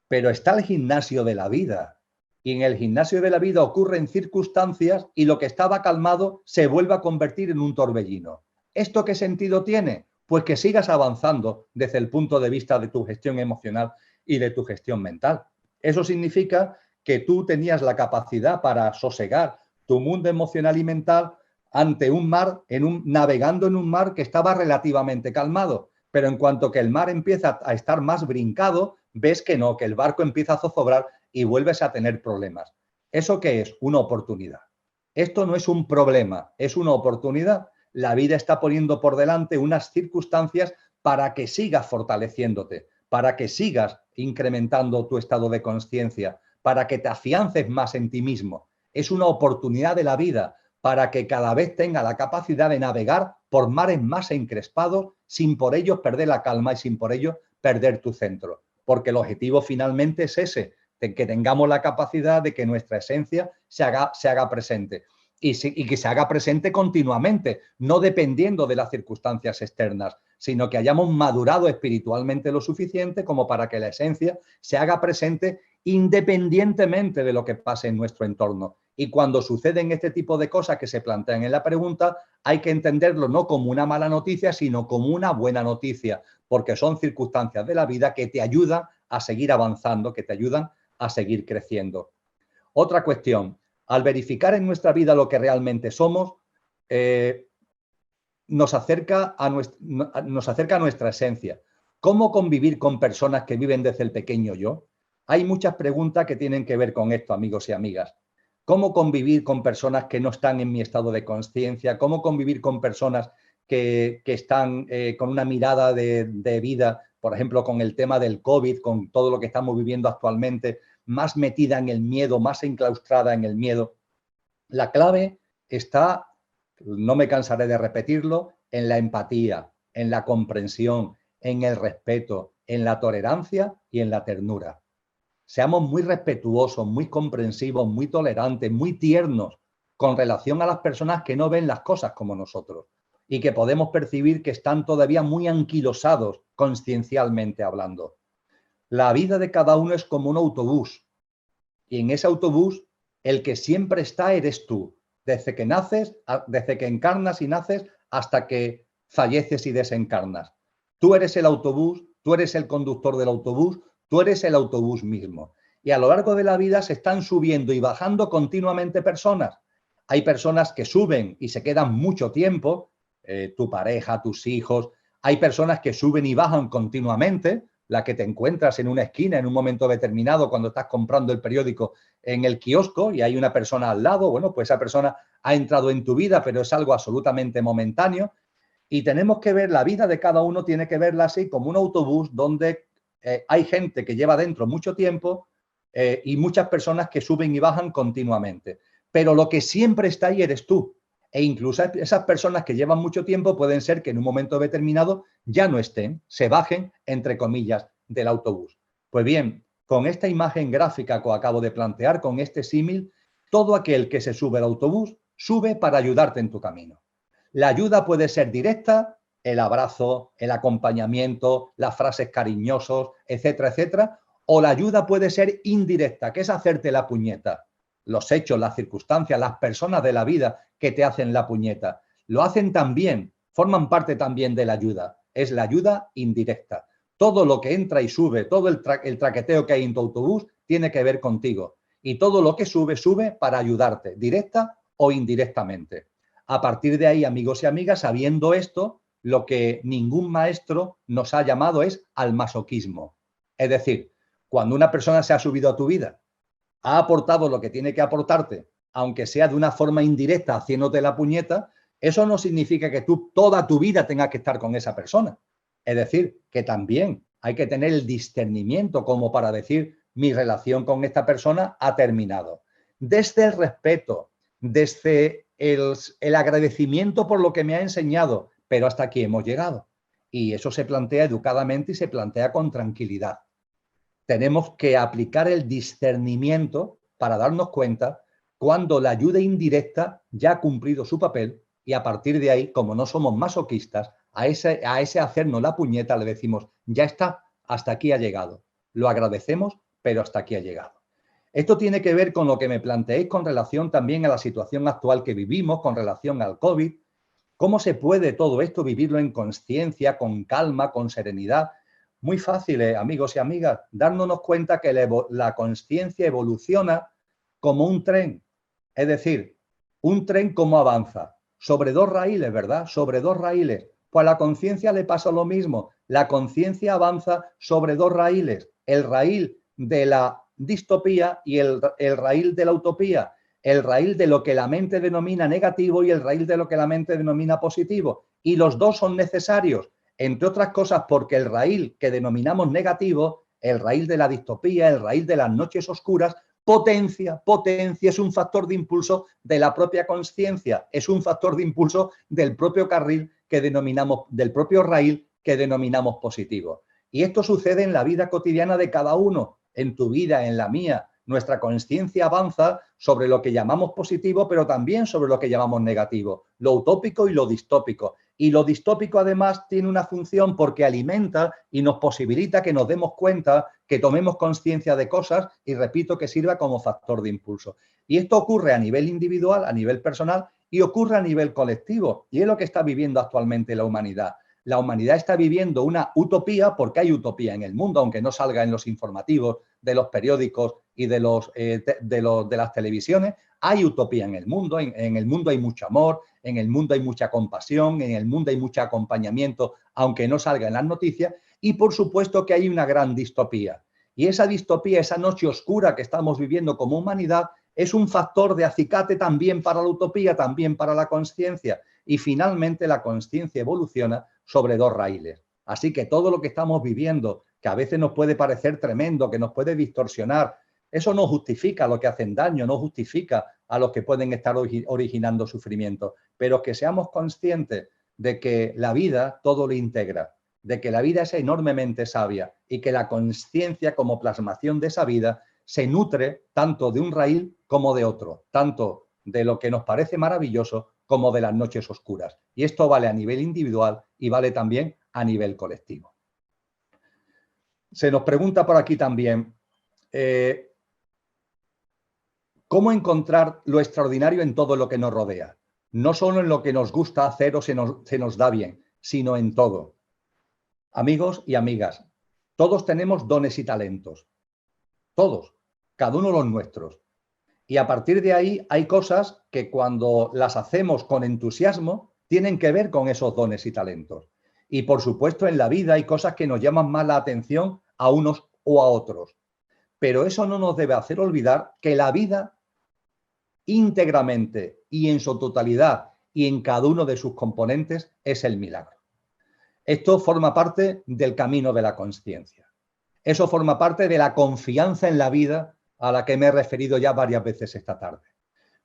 pero está el gimnasio de la vida. Y en el gimnasio de la vida ocurren circunstancias y lo que estaba calmado se vuelve a convertir en un torbellino. ¿Esto qué sentido tiene? Pues que sigas avanzando desde el punto de vista de tu gestión emocional y de tu gestión mental. Eso significa que tú tenías la capacidad para sosegar tu mundo emocional y mental ante un mar, navegando en un mar que estaba relativamente calmado. Pero en cuanto que el mar empieza a estar más brincado, ves que no, que el barco empieza a zozobrar y vuelves a tener problemas. ¿Eso qué es? Una oportunidad. Esto no es un problema, es una oportunidad. La vida está poniendo por delante unas circunstancias para que sigas fortaleciéndote, para que sigas incrementando tu estado de conciencia, para que te afiances más en ti mismo. Es una oportunidad de la vida para que cada vez tenga la capacidad de navegar por mares más encrespados sin por ello perder la calma y sin por ello perder tu centro. Porque el objetivo finalmente es ese, de que tengamos la capacidad de que nuestra esencia se haga presente y que se haga presente continuamente, no dependiendo de las circunstancias externas, sino que hayamos madurado espiritualmente lo suficiente como para que la esencia se haga presente independientemente de lo que pase en nuestro entorno. Y cuando suceden este tipo de cosas que se plantean en la pregunta, hay que entenderlo no como una mala noticia, sino como una buena noticia, porque son circunstancias de la vida que te ayudan a seguir avanzando, que te ayudan a seguir creciendo. Otra cuestión, al verificar en nuestra vida lo que realmente somos, nos acerca a nuestra esencia. ¿Cómo convivir con personas que viven desde el pequeño yo? Hay muchas preguntas que tienen que ver con esto, amigos y amigas. ¿Cómo convivir con personas que no están en mi estado de conciencia? ¿Cómo convivir con personas que están con una mirada de vida, por ejemplo, con el tema del COVID, con todo lo que estamos viviendo actualmente, más metida en el miedo, más enclaustrada en el miedo? La clave está, no me cansaré de repetirlo, en la empatía, en la comprensión, en el respeto, en la tolerancia y en la ternura. Seamos muy respetuosos, muy comprensivos, muy tolerantes, muy tiernos con relación a las personas que no ven las cosas como nosotros y que podemos percibir que están todavía muy anquilosados consciencialmente hablando. La vida de cada uno es como un autobús y en ese autobús el que siempre está eres tú, desde que naces, desde que encarnas y naces hasta que falleces y desencarnas. Tú eres el autobús, tú eres el conductor del autobús, tú eres el autobús mismo. Y a lo largo de la vida se están subiendo y bajando continuamente personas. Hay personas que suben y se quedan mucho tiempo, tu pareja, tus hijos. Hay personas que suben y bajan continuamente, la que te encuentras en una esquina en un momento determinado cuando estás comprando el periódico en el kiosco y hay una persona al lado. Bueno, pues esa persona ha entrado en tu vida, pero es algo absolutamente momentáneo. Y tenemos que ver, la vida de cada uno tiene que verla así como un autobús donde hay gente que lleva dentro mucho tiempo y muchas personas que suben y bajan continuamente. Pero lo que siempre está ahí eres tú. E incluso esas personas que llevan mucho tiempo pueden ser que en un momento determinado ya no estén, se bajen, entre comillas, del autobús. Pues bien, con esta imagen gráfica que acabo de plantear, con este símil, todo aquel que se sube al autobús sube para ayudarte en tu camino. La ayuda puede ser directa, el abrazo, el acompañamiento, las frases cariñosos, etcétera, etcétera, o la ayuda puede ser indirecta, que es hacerte la puñeta. Los hechos, las circunstancias, las personas de la vida que te hacen la puñeta, lo hacen también, forman parte también de la ayuda. Es la ayuda indirecta. Todo lo que entra y sube, todo el traqueteo que hay en tu autobús tiene que ver contigo. Y todo lo que sube, sube para ayudarte, directa o indirectamente. A partir de ahí, amigos y amigas, sabiendo esto, lo que ningún maestro nos ha llamado es al masoquismo. Es decir, cuando una persona se ha subido a tu vida, ha aportado lo que tiene que aportarte, aunque sea de una forma indirecta, haciéndote la puñeta, eso no significa que tú toda tu vida tengas que estar con esa persona. Es decir, que también hay que tener el discernimiento como para decir mi relación con esta persona ha terminado. Desde el respeto, desde el agradecimiento por lo que me ha enseñado, pero hasta aquí hemos llegado. Y eso se plantea educadamente y se plantea con tranquilidad. Tenemos que aplicar el discernimiento para darnos cuenta cuando la ayuda indirecta ya ha cumplido su papel y a partir de ahí, como no somos masoquistas, a ese hacernos la puñeta le decimos, ya está, hasta aquí ha llegado. Lo agradecemos, pero hasta aquí ha llegado. Esto tiene que ver con lo que me planteéis con relación también a la situación actual que vivimos, con relación al COVID. ¿Cómo se puede todo esto vivirlo en conciencia, con calma, con serenidad? Muy fácil, amigos y amigas, dándonos cuenta que la conciencia evoluciona como un tren. Es decir, un tren cómo avanza. Sobre dos raíles, ¿verdad? Sobre dos raíles. Pues a la conciencia le pasa lo mismo. La conciencia avanza sobre dos raíles. El raíl de la distopía y el raíl de la utopía. El raíl de lo que la mente denomina negativo y el raíl de lo que la mente denomina positivo. Y los dos son necesarios, entre otras cosas porque el raíl que denominamos negativo, el raíl de la distopía, el raíl de las noches oscuras, potencia, es un factor de impulso de la propia conciencia, es un factor de impulso del propio carril que denominamos, del propio raíl que denominamos positivo. Y esto sucede en la vida cotidiana de cada uno, en tu vida, en la mía. Nuestra conciencia avanza sobre lo que llamamos positivo, pero también sobre lo que llamamos negativo, lo utópico y lo distópico. Y lo distópico además tiene una función porque alimenta y nos posibilita que nos demos cuenta, que tomemos conciencia de cosas y, repito, que sirva como factor de impulso. Y esto ocurre a nivel individual, a nivel personal y ocurre a nivel colectivo. Y es lo que está viviendo actualmente la humanidad. La humanidad está viviendo una utopía porque hay utopía en el mundo, aunque no salga en los informativos de los periódicos y de las televisiones. Hay utopía en el mundo. En el mundo hay mucho amor, en el mundo hay mucha compasión, en el mundo hay mucho acompañamiento, aunque no salga en las noticias. Y por supuesto que hay una gran distopía. Y esa distopía, esa noche oscura que estamos viviendo como humanidad, es un factor de acicate también para la utopía, también para la conciencia. Y finalmente la conciencia evoluciona sobre dos raíles. Así que todo lo que estamos viviendo, que a veces nos puede parecer tremendo, que nos puede distorsionar, eso no justifica a los que hacen daño, no justifica a los que pueden estar originando sufrimiento, pero que seamos conscientes de que la vida todo lo integra, de que la vida es enormemente sabia y que la conciencia como plasmación de esa vida se nutre tanto de un raíl como de otro, tanto de lo que nos parece maravilloso como de las noches oscuras. Y esto vale a nivel individual y vale también a nivel colectivo. Se nos pregunta por aquí también, ¿cómo encontrar lo extraordinario en todo lo que nos rodea? No solo en lo que nos gusta hacer o se nos da bien, sino en todo. Amigos y amigas, todos tenemos dones y talentos. Todos, cada uno los nuestros. Y a partir de ahí hay cosas que cuando las hacemos con entusiasmo tienen que ver con esos dones y talentos. Y por supuesto en la vida hay cosas que nos llaman más la atención a unos o a otros. Pero eso no nos debe hacer olvidar que la vida íntegramente y en su totalidad y en cada uno de sus componentes es el milagro. Esto forma parte del camino de la consciencia. Eso forma parte de la confianza en la vida a la que me he referido ya varias veces esta tarde.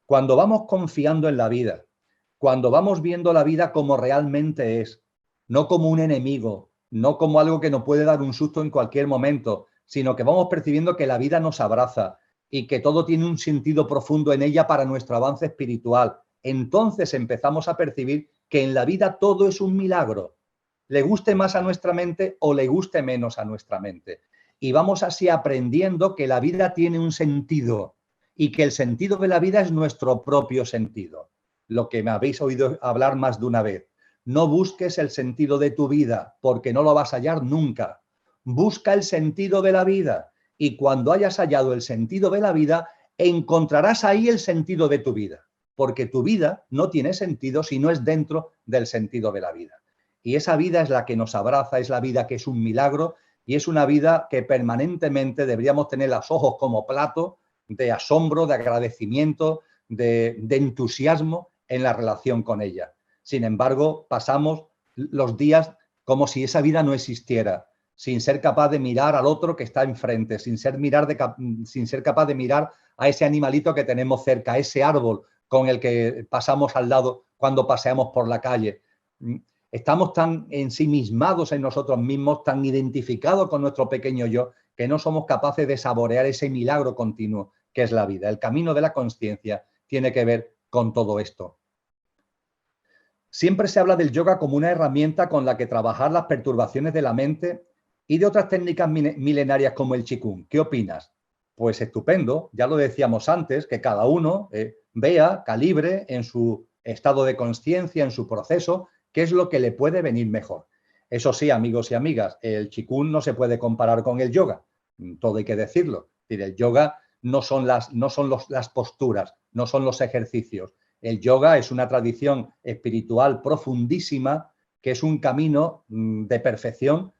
Cuando vamos confiando en la vida, cuando vamos viendo la vida como realmente es, no como un enemigo, no como algo que nos puede dar un susto en cualquier momento, sino que vamos percibiendo que la vida nos abraza y que todo tiene un sentido profundo en ella para nuestro avance espiritual, entonces empezamos a percibir que en la vida todo es un milagro, le guste más a nuestra mente o le guste menos a nuestra mente. Y vamos así aprendiendo que la vida tiene un sentido y que el sentido de la vida es nuestro propio sentido. Lo que me habéis oído hablar más de una vez. No busques el sentido de tu vida porque no lo vas a hallar nunca. Busca el sentido de la vida y cuando hayas hallado el sentido de la vida, encontrarás ahí el sentido de tu vida. Porque tu vida no tiene sentido si no es dentro del sentido de la vida. Y esa vida es la que nos abraza, es la vida que es un milagro y es una vida que permanentemente deberíamos tener los ojos como plato de asombro, de agradecimiento, de entusiasmo en la relación con ella. Sin embargo, pasamos los días como si esa vida no existiera, sin ser capaz de mirar al otro que está enfrente, sin ser capaz de mirar a ese animalito que tenemos cerca, a ese árbol con el que pasamos al lado cuando paseamos por la calle. Estamos tan ensimismados en nosotros mismos, tan identificados con nuestro pequeño yo, que no somos capaces de saborear ese milagro continuo que es la vida. El camino de la consciencia tiene que ver con todo esto. Siempre se habla del yoga como una herramienta con la que trabajar las perturbaciones de la mente y de otras técnicas milenarias como el Qigong. ¿Qué opinas? Pues estupendo, ya lo decíamos antes, que cada uno vea, calibre en su estado de consciencia, en su proceso, qué es lo que le puede venir mejor. Eso sí, amigos y amigas, el Qigong no se puede comparar con el yoga, todo hay que decirlo. Es decir, el yoga no son las posturas, no son los ejercicios. El yoga es una tradición espiritual profundísima, que es un camino de perfección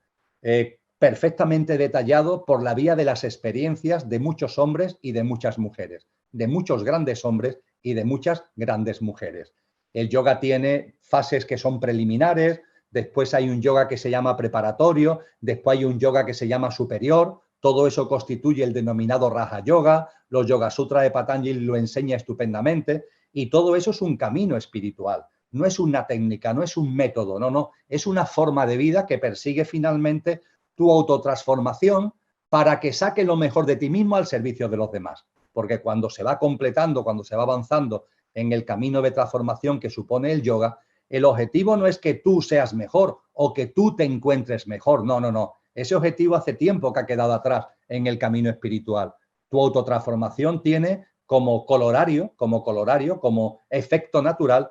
perfectamente detallado por la vía de las experiencias de muchos hombres y de muchas mujeres, de muchos grandes hombres y de muchas grandes mujeres. El yoga tiene fases que son preliminares, después hay un yoga que se llama preparatorio, después hay un yoga que se llama superior. Todo eso constituye el denominado Raja Yoga. Los Yoga Sutras de Patanjali lo enseña estupendamente. Y todo eso es un camino espiritual, no es una técnica, no es un método, no, es una forma de vida que persigue finalmente tu autotransformación para que saque lo mejor de ti mismo al servicio de los demás. Porque cuando se va completando, cuando se va avanzando en el camino de transformación que supone el yoga, el objetivo no es que tú seas mejor o que tú te encuentres mejor, no. Ese objetivo hace tiempo que ha quedado atrás en el camino espiritual. Tu autotransformación tiene como colorario, como efecto natural,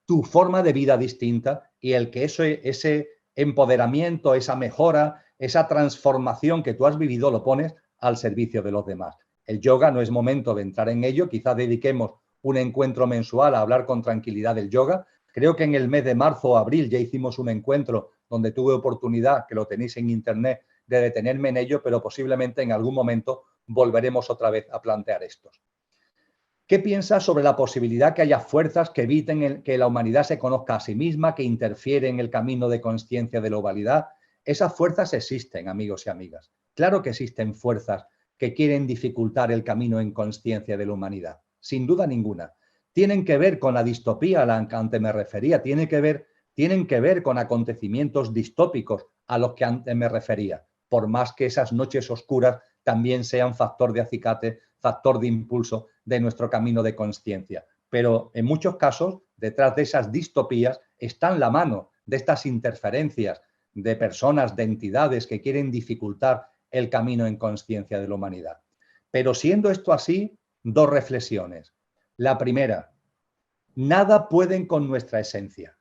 tu forma de vida distinta y el que ese empoderamiento, esa mejora, esa transformación que tú has vivido lo pones al servicio de los demás. El yoga no es momento de entrar en ello, quizás dediquemos un encuentro mensual a hablar con tranquilidad del yoga. Creo que en el mes de marzo o abril ya hicimos un encuentro donde tuve oportunidad, que lo tenéis en internet, de detenerme en ello, pero posiblemente en algún momento volveremos otra vez a plantear estos. ¿Qué piensas sobre la posibilidad que haya fuerzas que eviten que la humanidad se conozca a sí misma, que interfieren en el camino de consciencia de la humanidad? Esas fuerzas existen, amigos y amigas. Claro que existen fuerzas que quieren dificultar el camino en consciencia de la humanidad, sin duda ninguna. Tienen que ver con la distopía a la que antes me refería, tienen que ver con acontecimientos distópicos a los que antes me refería, por más que esas noches oscuras también sean factor de acicate, factor de impulso de nuestro camino de consciencia. Pero en muchos casos, detrás de esas distopías están la mano de estas interferencias de personas, de entidades que quieren dificultar el camino en consciencia de la humanidad. Pero siendo esto así, dos reflexiones. La primera, nada pueden con nuestra esencia.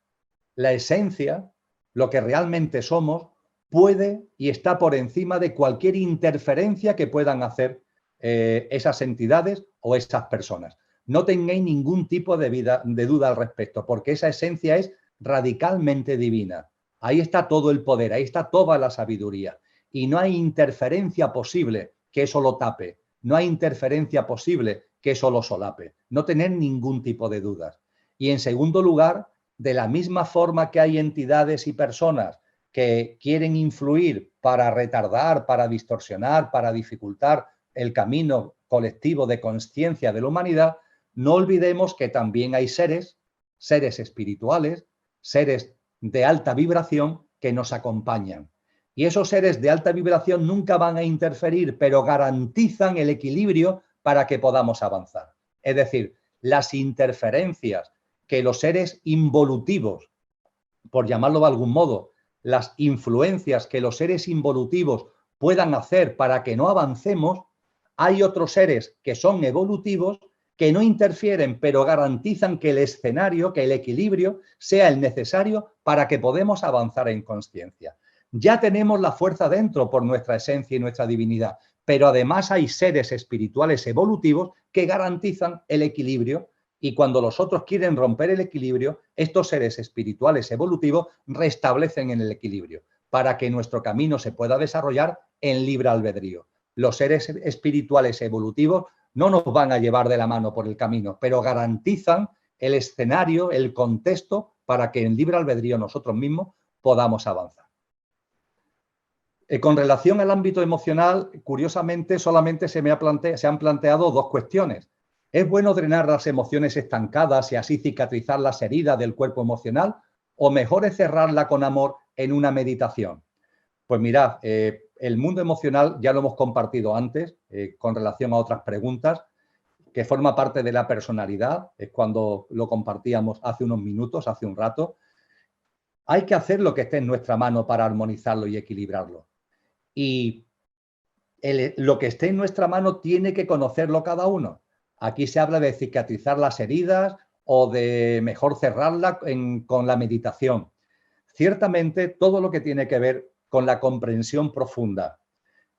La esencia, lo que realmente somos, puede y está por encima de cualquier interferencia que puedan hacer esas entidades o esas personas. No tengáis ningún tipo de duda al respecto, porque esa esencia es radicalmente divina. Ahí está todo el poder, ahí está toda la sabiduría. Y no hay interferencia posible que eso lo tape. No hay interferencia posible que eso lo solape. No tener ningún tipo de dudas. Y en segundo lugar, de la misma forma que hay entidades y personas que quieren influir para retardar, para distorsionar, para dificultar el camino colectivo de consciencia de la humanidad, no olvidemos que también hay seres espirituales, seres de alta vibración que nos acompañan. Y esos seres de alta vibración nunca van a interferir, pero garantizan el equilibrio para que podamos avanzar. Es decir, las interferencias que los seres involutivos, por llamarlo de algún modo, las influencias que los seres involutivos puedan hacer para que no avancemos, hay otros seres que son evolutivos que no interfieren, pero garantizan que el escenario, que el equilibrio sea el necesario para que podamos avanzar en consciencia. Ya tenemos la fuerza dentro por nuestra esencia y nuestra divinidad, pero además hay seres espirituales evolutivos que garantizan el equilibrio. Y cuando los otros quieren romper el equilibrio, estos seres espirituales evolutivos restablecen en el equilibrio para que nuestro camino se pueda desarrollar en libre albedrío. Los seres espirituales evolutivos no nos van a llevar de la mano por el camino, pero garantizan el escenario, el contexto, para que en libre albedrío nosotros mismos podamos avanzar. Con relación al ámbito emocional, curiosamente, solamente se han planteado dos cuestiones. ¿Es bueno drenar las emociones estancadas y así cicatrizar las heridas del cuerpo emocional? ¿O mejor es cerrarla con amor en una meditación? Pues mirad, el mundo emocional ya lo hemos compartido antes con relación a otras preguntas, que forma parte de la personalidad, es cuando lo compartíamos hace unos minutos, hace un rato. Hay que hacer lo que esté en nuestra mano para armonizarlo y equilibrarlo. Y lo que esté en nuestra mano tiene que conocerlo cada uno. Aquí se habla de cicatrizar las heridas o de mejor cerrarla con la meditación. Ciertamente, todo lo que tiene que ver con la comprensión profunda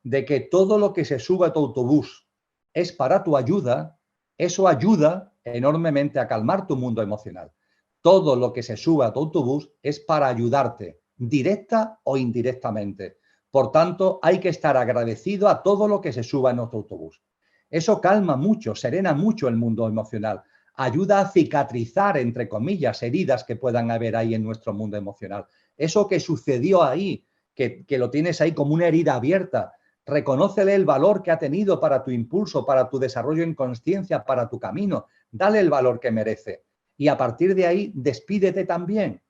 de que todo lo que se sube a tu autobús es para tu ayuda, eso ayuda enormemente a calmar tu mundo emocional. Todo lo que se sube a tu autobús es para ayudarte, directa o indirectamente. Por tanto, hay que estar agradecido a todo lo que se suba en nuestro autobús. Eso calma mucho, serena mucho el mundo emocional. Ayuda a cicatrizar, entre comillas, heridas que puedan haber ahí en nuestro mundo emocional. Eso que sucedió ahí, que lo tienes ahí como una herida abierta, reconócele el valor que ha tenido para tu impulso, para tu desarrollo en consciencia, para tu camino. Dale el valor que merece. Y a partir de ahí, despídete también.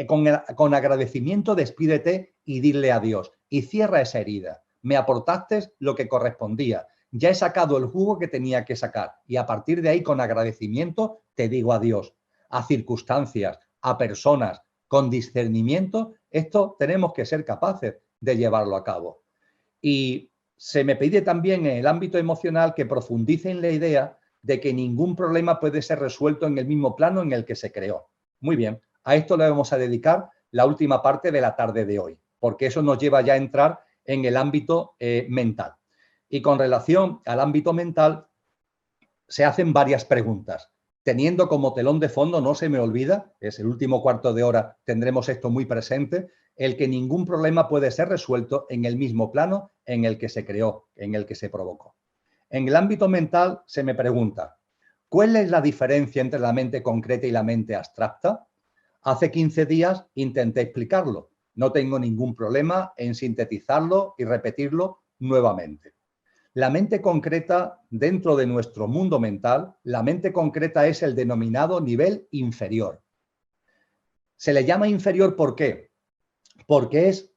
Con agradecimiento, despídete y dile adiós. Y cierra esa herida. Me aportaste lo que correspondía. Ya he sacado el jugo que tenía que sacar. Y a partir de ahí, con agradecimiento, te digo adiós. A circunstancias, a personas, con discernimiento, esto tenemos que ser capaces de llevarlo a cabo. Y se me pide también en el ámbito emocional que profundice en la idea de que ningún problema puede ser resuelto en el mismo plano en el que se creó. Muy bien, a esto le vamos a dedicar la última parte de la tarde de hoy, porque eso nos lleva ya a entrar en el ámbito mental. Y con relación al ámbito mental, se hacen varias preguntas. Teniendo como telón de fondo, no se me olvida, es el último cuarto de hora, tendremos esto muy presente, el que ningún problema puede ser resuelto en el mismo plano en el que se creó, en el que se provocó. En el ámbito mental se me pregunta, ¿cuál es la diferencia entre la mente concreta y la mente abstracta? Hace 15 días intenté explicarlo. No tengo ningún problema en sintetizarlo y repetirlo nuevamente. La mente concreta, dentro de nuestro mundo mental, la mente concreta es el denominado nivel inferior. Se le llama inferior ¿por qué? Porque es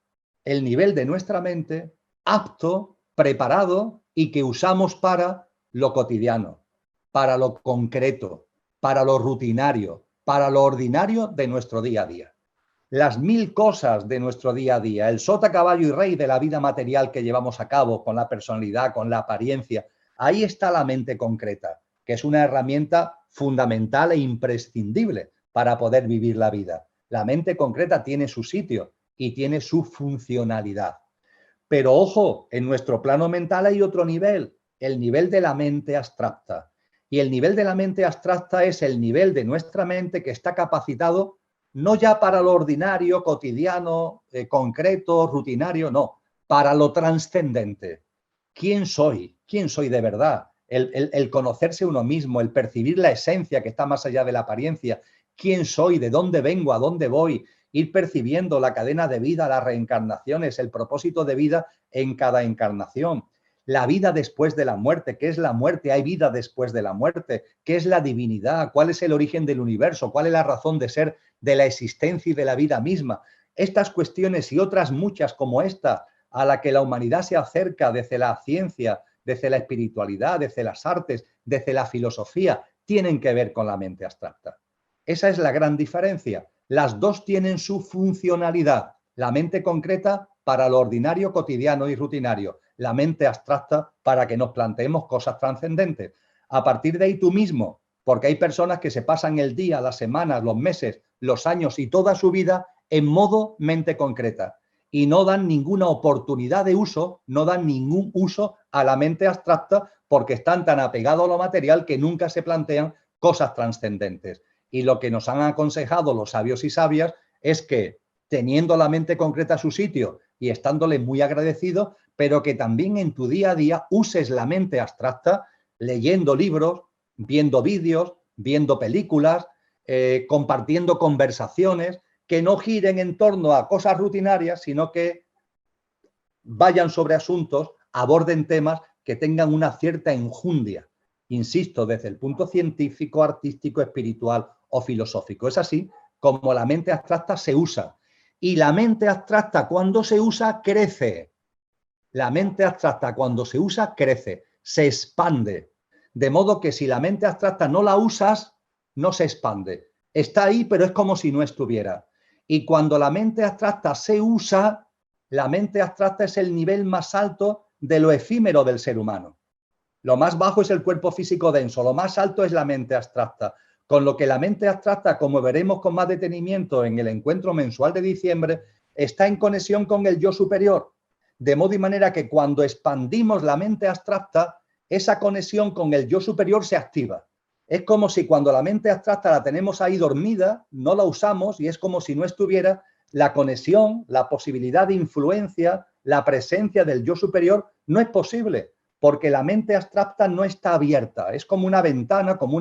el nivel de nuestra mente apto, preparado y que usamos para lo cotidiano, para lo concreto, para lo rutinario, para lo ordinario de nuestro día a día. Las 1000 cosas de nuestro día a día, el sota, caballo y rey de la vida material que llevamos a cabo con la personalidad, con la apariencia, ahí está la mente concreta, que es una herramienta fundamental e imprescindible para poder vivir la vida. La mente concreta tiene su sitio y tiene su funcionalidad. Pero ojo, en nuestro plano mental hay otro nivel, el nivel de la mente abstracta. Y el nivel de la mente abstracta es el nivel de nuestra mente que está capacitado no ya para lo ordinario, cotidiano, concreto, rutinario, no, para lo trascendente. ¿Quién soy? ¿Quién soy de verdad? El conocerse uno mismo, el percibir la esencia que está más allá de la apariencia. ¿Quién soy? ¿De dónde vengo? ¿A dónde voy? Ir percibiendo la cadena de vida, las reencarnaciones, el propósito de vida en cada encarnación. La vida después de la muerte, ¿qué es la muerte? ¿Hay vida después de la muerte? ¿Qué es la divinidad? ¿Cuál es el origen del universo? ¿Cuál es la razón de ser de la existencia y de la vida misma? Estas cuestiones y otras muchas como esta, a la que la humanidad se acerca desde la ciencia, desde la espiritualidad, desde las artes, desde la filosofía, tienen que ver con la mente abstracta. Esa es la gran diferencia. Las dos tienen su funcionalidad. La mente concreta para lo ordinario, cotidiano y rutinario. La mente abstracta para que nos planteemos cosas trascendentes. A partir de ahí tú mismo, porque hay personas que se pasan el día, las semanas, los meses, los años y toda su vida en modo mente concreta y no dan ninguna oportunidad de uso, no dan ningún uso a la mente abstracta porque están tan apegados a lo material que nunca se plantean cosas trascendentes. Y lo que nos han aconsejado los sabios y sabias es que teniendo la mente concreta a su sitio y estándole muy agradecido, pero que también en tu día a día uses la mente abstracta leyendo libros, viendo vídeos, viendo películas, compartiendo conversaciones que no giren en torno a cosas rutinarias, sino que vayan sobre asuntos, aborden temas que tengan una cierta enjundia, insisto, desde el punto científico, artístico, espiritual o filosófico. Es así como la mente abstracta se usa. Y la mente abstracta, cuando se usa, crece. La mente abstracta, cuando se usa, crece, se expande. De modo que si la mente abstracta no la usas, no se expande. Está ahí, pero es como si no estuviera. Y cuando la mente abstracta se usa, la mente abstracta es el nivel más alto de lo efímero del ser humano. Lo más bajo es el cuerpo físico denso, lo más alto es la mente abstracta. Con lo que la mente abstracta, como veremos con más detenimiento en el encuentro mensual de diciembre, está en conexión con el yo superior. De modo y manera que cuando expandimos la mente abstracta, esa conexión con el yo superior se activa. Es como si cuando la mente abstracta la tenemos ahí dormida, no la usamos y es como si no estuviera, la conexión, la posibilidad de influencia, la presencia del yo superior no es posible, porque la mente abstracta no está abierta. Es como una ventana, como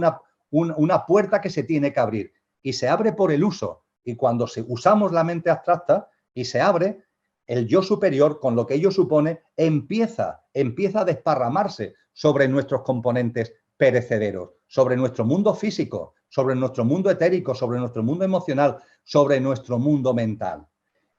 una puerta que se tiene que abrir y se abre por el uso. Y cuando usamos la mente abstracta y se abre, el yo superior, con lo que ello supone, empieza a desparramarse sobre nuestros componentes perecederos, sobre nuestro mundo físico, sobre nuestro mundo etérico, sobre nuestro mundo emocional, sobre nuestro mundo mental.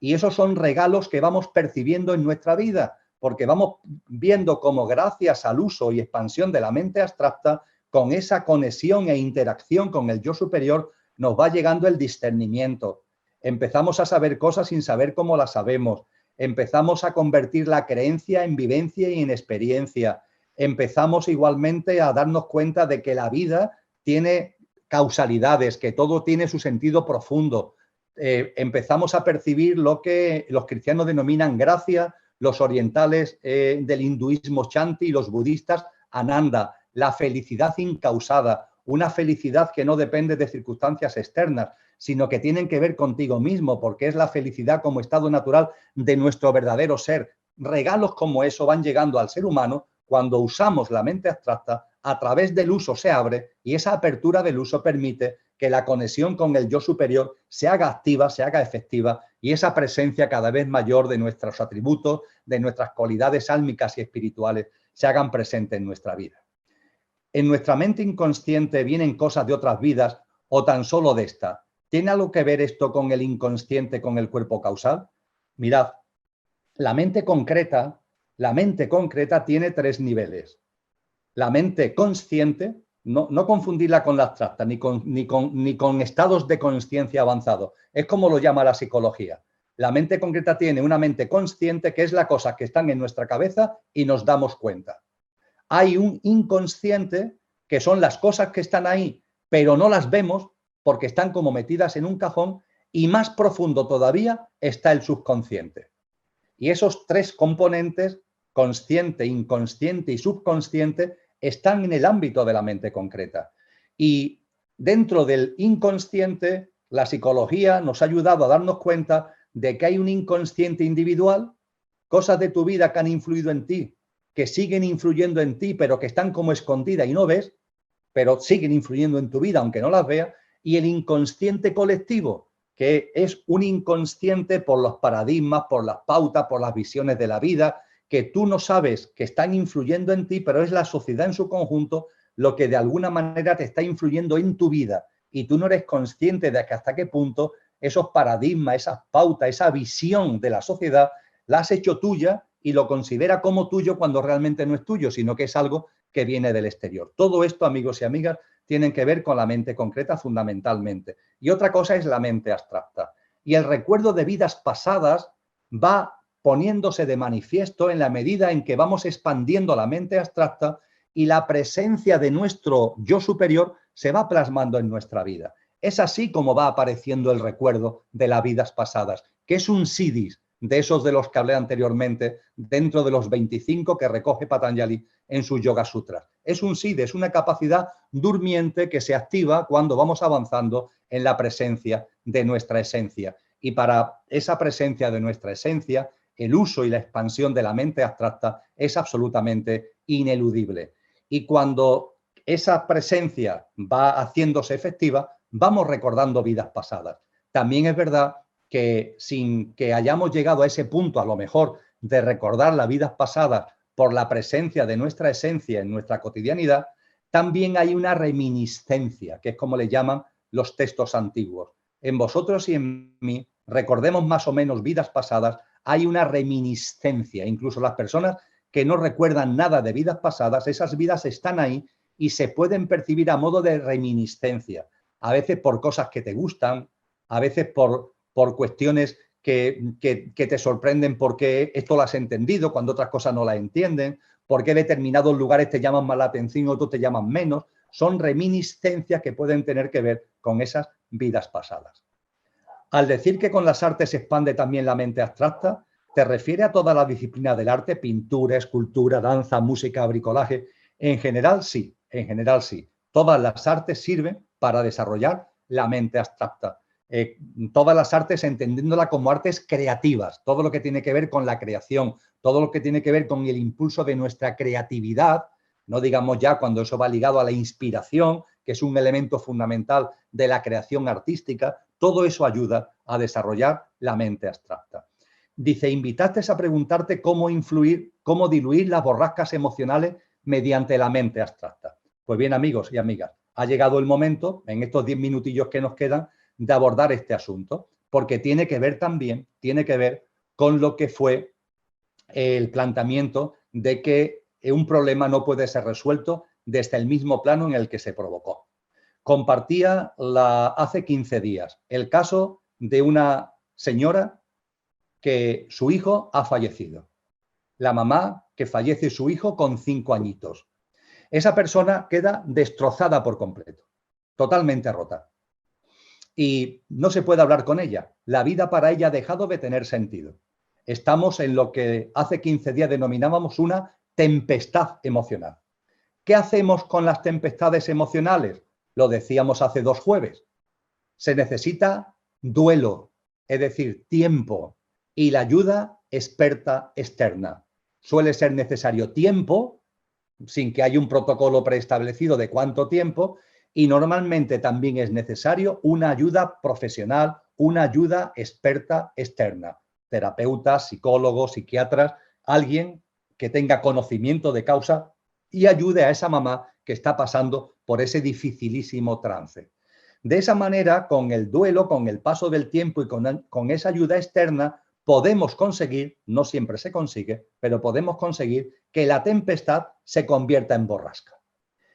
Y esos son regalos que vamos percibiendo en nuestra vida, porque vamos viendo cómo gracias al uso y expansión de la mente abstracta, con esa conexión e interacción con el yo superior, nos va llegando el discernimiento. Empezamos a saber cosas sin saber cómo las sabemos. Empezamos a convertir la creencia en vivencia y en experiencia. Empezamos igualmente a darnos cuenta de que la vida tiene causalidades, que todo tiene su sentido profundo. Empezamos a percibir lo que los cristianos denominan gracia, los orientales del hinduismo Shanti y los budistas Ananda, la felicidad incausada, una felicidad que no depende de circunstancias externas, sino que tienen que ver contigo mismo, porque es la felicidad como estado natural de nuestro verdadero ser. Regalos como eso van llegando al ser humano cuando usamos la mente abstracta, a través del uso se abre y esa apertura del uso permite que la conexión con el yo superior se haga activa, se haga efectiva y esa presencia cada vez mayor de nuestros atributos, de nuestras cualidades álmicas y espirituales se hagan presentes en nuestra vida. En nuestra mente inconsciente vienen cosas de otras vidas o tan solo de esta. ¿Tiene algo que ver esto con el inconsciente, con el cuerpo causal? Mirad, la mente concreta tiene tres niveles. La mente consciente, no confundirla con la abstracta, ni con estados de conciencia avanzado. Es como lo llama la psicología. La mente concreta tiene una mente consciente, que es la cosa que están en nuestra cabeza y nos damos cuenta. Hay un inconsciente, que son las cosas que están ahí, pero no las vemos porque están como metidas en un cajón, y más profundo todavía está el subconsciente. Y esos tres componentes, consciente, inconsciente y subconsciente, están en el ámbito de la mente concreta. Y dentro del inconsciente, la psicología nos ha ayudado a darnos cuenta de que hay un inconsciente individual, cosas de tu vida que han influido en ti, que siguen influyendo en ti, pero que están como escondidas y no ves, pero siguen influyendo en tu vida, aunque no las veas, y el inconsciente colectivo, que es un inconsciente por los paradigmas, por las pautas, por las visiones de la vida, que tú no sabes que están influyendo en ti, pero es la sociedad en su conjunto lo que de alguna manera te está influyendo en tu vida y tú no eres consciente de que hasta qué punto esos paradigmas, esas pautas, esa visión de la sociedad la has hecho tuya y lo considera como tuyo cuando realmente no es tuyo, sino que es algo que viene del exterior. Todo esto, amigos y amigas, tienen que ver con la mente concreta fundamentalmente. Y otra cosa es la mente abstracta. Y el recuerdo de vidas pasadas va poniéndose de manifiesto en la medida en que vamos expandiendo la mente abstracta y la presencia de nuestro yo superior se va plasmando en nuestra vida. Es así como va apareciendo el recuerdo de las vidas pasadas, que es un sidis de esos de los que hablé anteriormente, dentro de los 25 que recoge Patanjali en sus Yoga Sutras. Es un siddhi, es una capacidad durmiente que se activa cuando vamos avanzando en la presencia de nuestra esencia. Y para esa presencia de nuestra esencia, el uso y la expansión de la mente abstracta es absolutamente ineludible. Y cuando esa presencia va haciéndose efectiva, vamos recordando vidas pasadas. también es verdad que sin que hayamos llegado a ese punto, a lo mejor, de recordar las vidas pasadas por la presencia de nuestra esencia en nuestra cotidianidad, también hay una reminiscencia, que es como le llaman los textos antiguos. En vosotros y en mí, recordemos más o menos vidas pasadas, hay una reminiscencia. Incluso las personas que no recuerdan nada de vidas pasadas, esas vidas están ahí y se pueden percibir a modo de reminiscencia. A veces por cosas que te gustan, a veces por cuestiones que te sorprenden porque esto lo has entendido cuando otras cosas no las entienden, porque determinados lugares te llaman más la atención, otros te llaman menos. Son reminiscencias que pueden tener que ver con esas vidas pasadas. Al decir que con las artes se expande también la mente abstracta, ¿te refiere a toda la disciplina del arte? Pintura, escultura, danza, música, bricolaje. En general, sí. En general, sí. Todas las artes sirven para desarrollar la mente abstracta. Todas las artes entendiéndola como artes creativas, todo lo que tiene que ver con la creación, todo lo que tiene que ver con el impulso de nuestra creatividad, no digamos ya cuando eso va ligado a la inspiración, que es un elemento fundamental de la creación artística, todo eso ayuda a desarrollar la mente abstracta. Dice, invitaste a preguntarte cómo diluir las borrascas emocionales mediante la mente abstracta. Pues bien, amigos y amigas, ha llegado el momento, en estos 10 minutillos que nos quedan, de abordar este asunto, porque tiene que ver también, con lo que fue el planteamiento de que un problema no puede ser resuelto desde el mismo plano en el que se provocó. Compartía hace 15 días el caso de una señora que su hijo ha fallecido. La mamá que fallece su hijo con 5 añitos. Esa persona queda destrozada por completo, totalmente rota. Y no se puede hablar con ella. La vida para ella ha dejado de tener sentido. Estamos en lo que hace 15 días denominábamos una tempestad emocional. ¿Qué hacemos con las tempestades emocionales? Lo decíamos hace 2 jueves. Se necesita duelo, es decir, tiempo, y la ayuda experta externa. Suele ser necesario tiempo, sin que haya un protocolo preestablecido de cuánto tiempo, y normalmente también es necesario una ayuda profesional, una ayuda experta externa. Terapeutas, psicólogos, psiquiatras, alguien que tenga conocimiento de causa y ayude a esa mamá que está pasando por ese dificilísimo trance. De esa manera, con el duelo, con el paso del tiempo y con esa ayuda externa, podemos conseguir, no siempre se consigue, pero podemos conseguir que la tempestad se convierta en borrasca.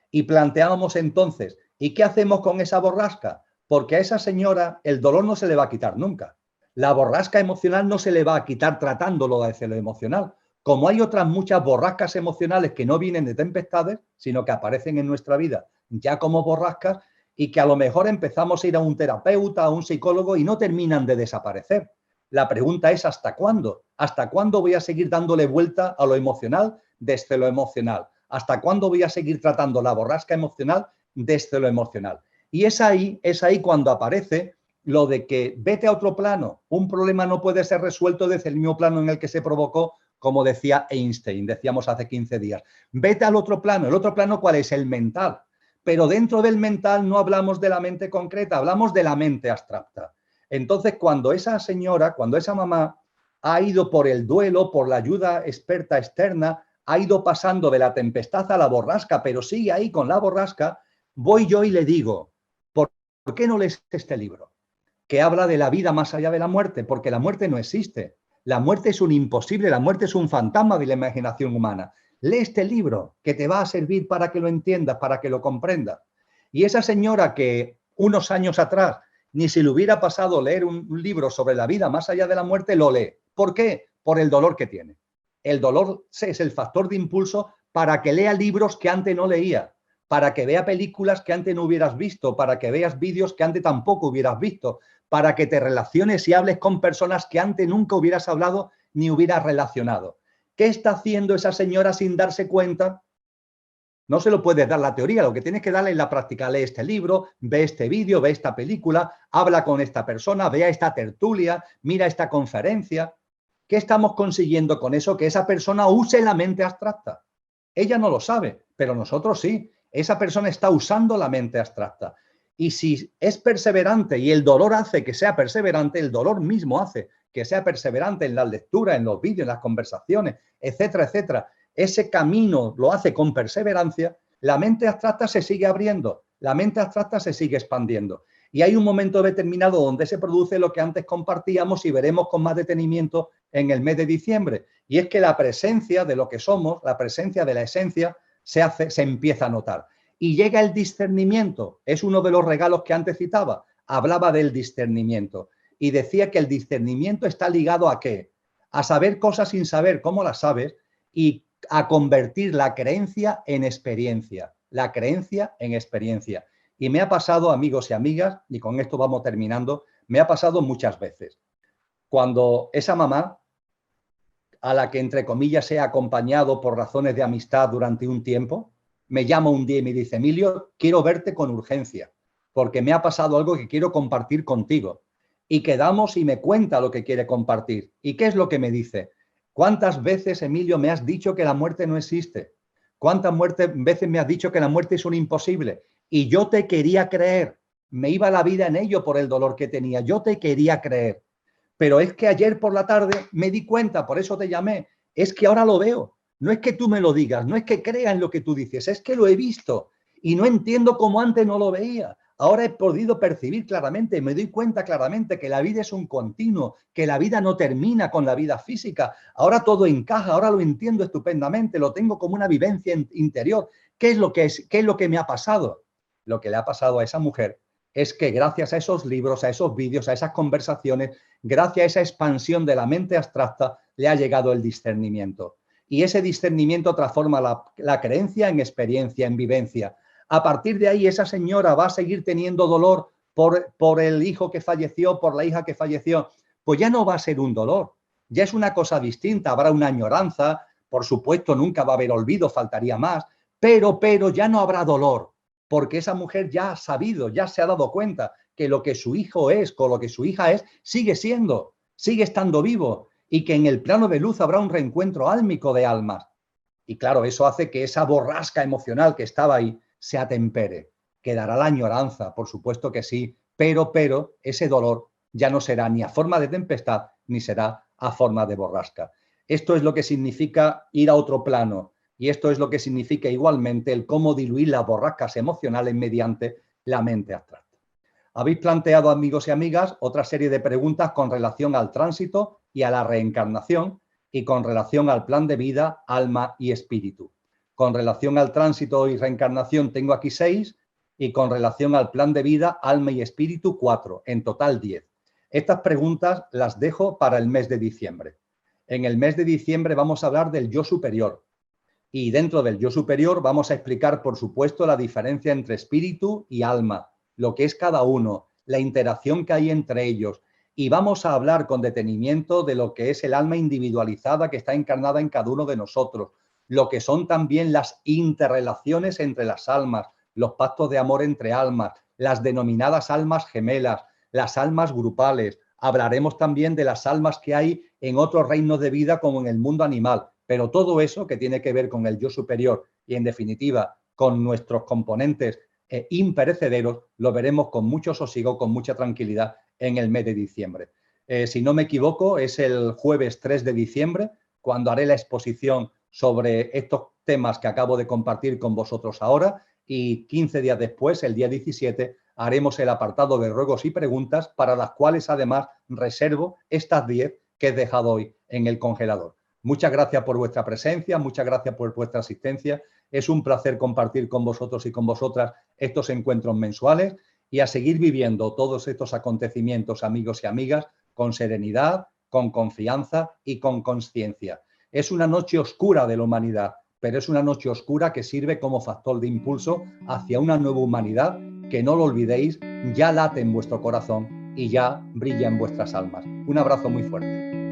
Y planteábamos entonces, ¿y qué hacemos con esa borrasca? Porque a esa señora el dolor no se le va a quitar nunca. La borrasca emocional no se le va a quitar tratándolo desde lo emocional. Como hay otras muchas borrascas emocionales que no vienen de tempestades, sino que aparecen en nuestra vida ya como borrascas y que a lo mejor empezamos a ir a un terapeuta, a un psicólogo y no terminan de desaparecer. La pregunta es ¿hasta cuándo? ¿Hasta cuándo voy a seguir dándole vuelta a lo emocional desde lo emocional? ¿Hasta cuándo voy a seguir tratando la borrasca emocional desde lo emocional? Y es ahí cuando aparece lo de que vete a otro plano. Un problema no puede ser resuelto desde el mismo plano en el que se provocó, como decía Einstein, decíamos hace 15 días. Vete al otro plano. ¿El otro plano cuál es? El mental. Pero dentro del mental no hablamos de la mente concreta, hablamos de la mente abstracta. Entonces, cuando esa señora, cuando esa mamá ha ido por el duelo, por la ayuda experta externa, ha ido pasando de la tempestad a la borrasca, pero sigue ahí con la borrasca, voy yo y le digo, ¿por qué no lees este libro? Que habla de la vida más allá de la muerte, porque la muerte no existe. La muerte es un imposible, la muerte es un fantasma de la imaginación humana. Lee este libro que te va a servir para que lo entiendas, para que lo comprendas. Y esa señora que unos años atrás ni si le hubiera pasado leer un libro sobre la vida más allá de la muerte, lo lee. ¿Por qué? Por el dolor que tiene. El dolor es el factor de impulso para que lea libros que antes no leía, para que vea películas que antes no hubieras visto, para que veas vídeos que antes tampoco hubieras visto, para que te relaciones y hables con personas que antes nunca hubieras hablado ni hubieras relacionado. ¿Qué está haciendo esa señora sin darse cuenta? No se lo puedes dar la teoría, lo que tienes que darle es la práctica. Lee este libro, ve este vídeo, ve esta película, habla con esta persona, vea esta tertulia, mira esta conferencia. ¿Qué estamos consiguiendo con eso? Que esa persona use la mente abstracta. Ella no lo sabe, pero nosotros sí. Esa persona está usando la mente abstracta. Y si es perseverante y el dolor hace que sea perseverante, el dolor mismo hace que sea perseverante en la lectura, en los vídeos, en las conversaciones, etcétera, etcétera, ese camino lo hace con perseverancia, la mente abstracta se sigue abriendo, la mente abstracta se sigue expandiendo. Y hay un momento determinado donde se produce lo que antes compartíamos y veremos con más detenimiento en el mes de diciembre. Y es que la presencia de lo que somos, la presencia de la esencia, se empieza a notar. Y llega el discernimiento. Es uno de los regalos que antes citaba. Hablaba del discernimiento. Y decía que el discernimiento está ligado ¿a qué? A saber cosas sin saber cómo las sabes y a convertir la creencia en experiencia. La creencia en experiencia. Y me ha pasado, amigos y amigas, y con esto vamos terminando, me ha pasado muchas veces. Cuando esa mamá, a la que entre comillas he acompañado por razones de amistad durante un tiempo, me llama un día y me dice: Emilio, quiero verte con urgencia, porque me ha pasado algo que quiero compartir contigo. Y quedamos y me cuenta lo que quiere compartir. ¿Y qué es lo que me dice? ¿Cuántas veces, Emilio, me has dicho que la muerte no existe? ¿Cuántas veces me has dicho que la muerte es un imposible? Y yo te quería creer. Me iba la vida en ello por el dolor que tenía. Yo te quería creer. Pero es que ayer por la tarde me di cuenta, por eso te llamé, es que ahora lo veo. No es que tú me lo digas, no es que crea en lo que tú dices, es que lo he visto y no entiendo cómo antes no lo veía. Ahora he podido percibir claramente, me doy cuenta claramente que la vida es un continuo, que la vida no termina con la vida física. Ahora todo encaja, ahora lo entiendo estupendamente, lo tengo como una vivencia interior. ¿Qué es lo que me ha pasado? Lo que le ha pasado a esa mujer es que gracias a esos libros, a esos vídeos, a esas conversaciones, gracias a esa expansión de la mente abstracta, le ha llegado el discernimiento. Y ese discernimiento transforma la creencia en experiencia, en vivencia. A partir de ahí, esa señora va a seguir teniendo dolor por el hijo que falleció, por la hija que falleció. Pues ya no va a ser un dolor, ya es una cosa distinta. Habrá una añoranza, por supuesto, nunca va a haber olvido, faltaría más, pero ya no habrá dolor, porque esa mujer ya ha sabido, ya se ha dado cuenta que lo que su hijo es, con lo que su hija es, sigue siendo, sigue estando vivo, y que en el plano de luz habrá un reencuentro álmico de almas. Y claro, eso hace que esa borrasca emocional que estaba ahí se atempere. Quedará la añoranza, por supuesto que sí, pero ese dolor ya no será ni a forma de tempestad, ni será a forma de borrasca. Esto es lo que significa ir a otro plano, y esto es lo que significa igualmente el cómo diluir las borrascas emocionales mediante la mente abstracta. Habéis planteado, amigos y amigas, otra serie de preguntas con relación al tránsito y a la reencarnación, y con relación al plan de vida, alma y espíritu. Con relación al tránsito y reencarnación tengo aquí 6, y con relación al plan de vida, alma y espíritu 4, en total 10. Estas preguntas las dejo para el mes de diciembre. En el mes de diciembre vamos a hablar del yo superior, y dentro del yo superior vamos a explicar, por supuesto, la diferencia entre espíritu y alma, lo que es cada uno, la interacción que hay entre ellos, y vamos a hablar con detenimiento de lo que es el alma individualizada que está encarnada en cada uno de nosotros, lo que son también las interrelaciones entre las almas, los pactos de amor entre almas, las denominadas almas gemelas, las almas grupales. Hablaremos también de las almas que hay en otros reinos de vida como en el mundo animal, pero todo eso que tiene que ver con el yo superior y, en definitiva, con nuestros componentes imperecederos, lo veremos con mucho sosiego, con mucha tranquilidad en el mes de diciembre. Si no me equivoco, es el jueves 3 de diciembre, cuando haré la exposición sobre estos temas que acabo de compartir con vosotros ahora, y 15 días después, el día 17, haremos el apartado de ruegos y preguntas, para las cuales además reservo estas 10 que he dejado hoy en el congelador. Muchas gracias por vuestra presencia, muchas gracias por vuestra asistencia. Es un placer compartir con vosotros y con vosotras estos encuentros mensuales, y a seguir viviendo todos estos acontecimientos, amigos y amigas, con serenidad, con confianza y con conciencia. Es una noche oscura de la humanidad, pero es una noche oscura que sirve como factor de impulso hacia una nueva humanidad que, no lo olvidéis, ya late en vuestro corazón y ya brilla en vuestras almas. Un abrazo muy fuerte.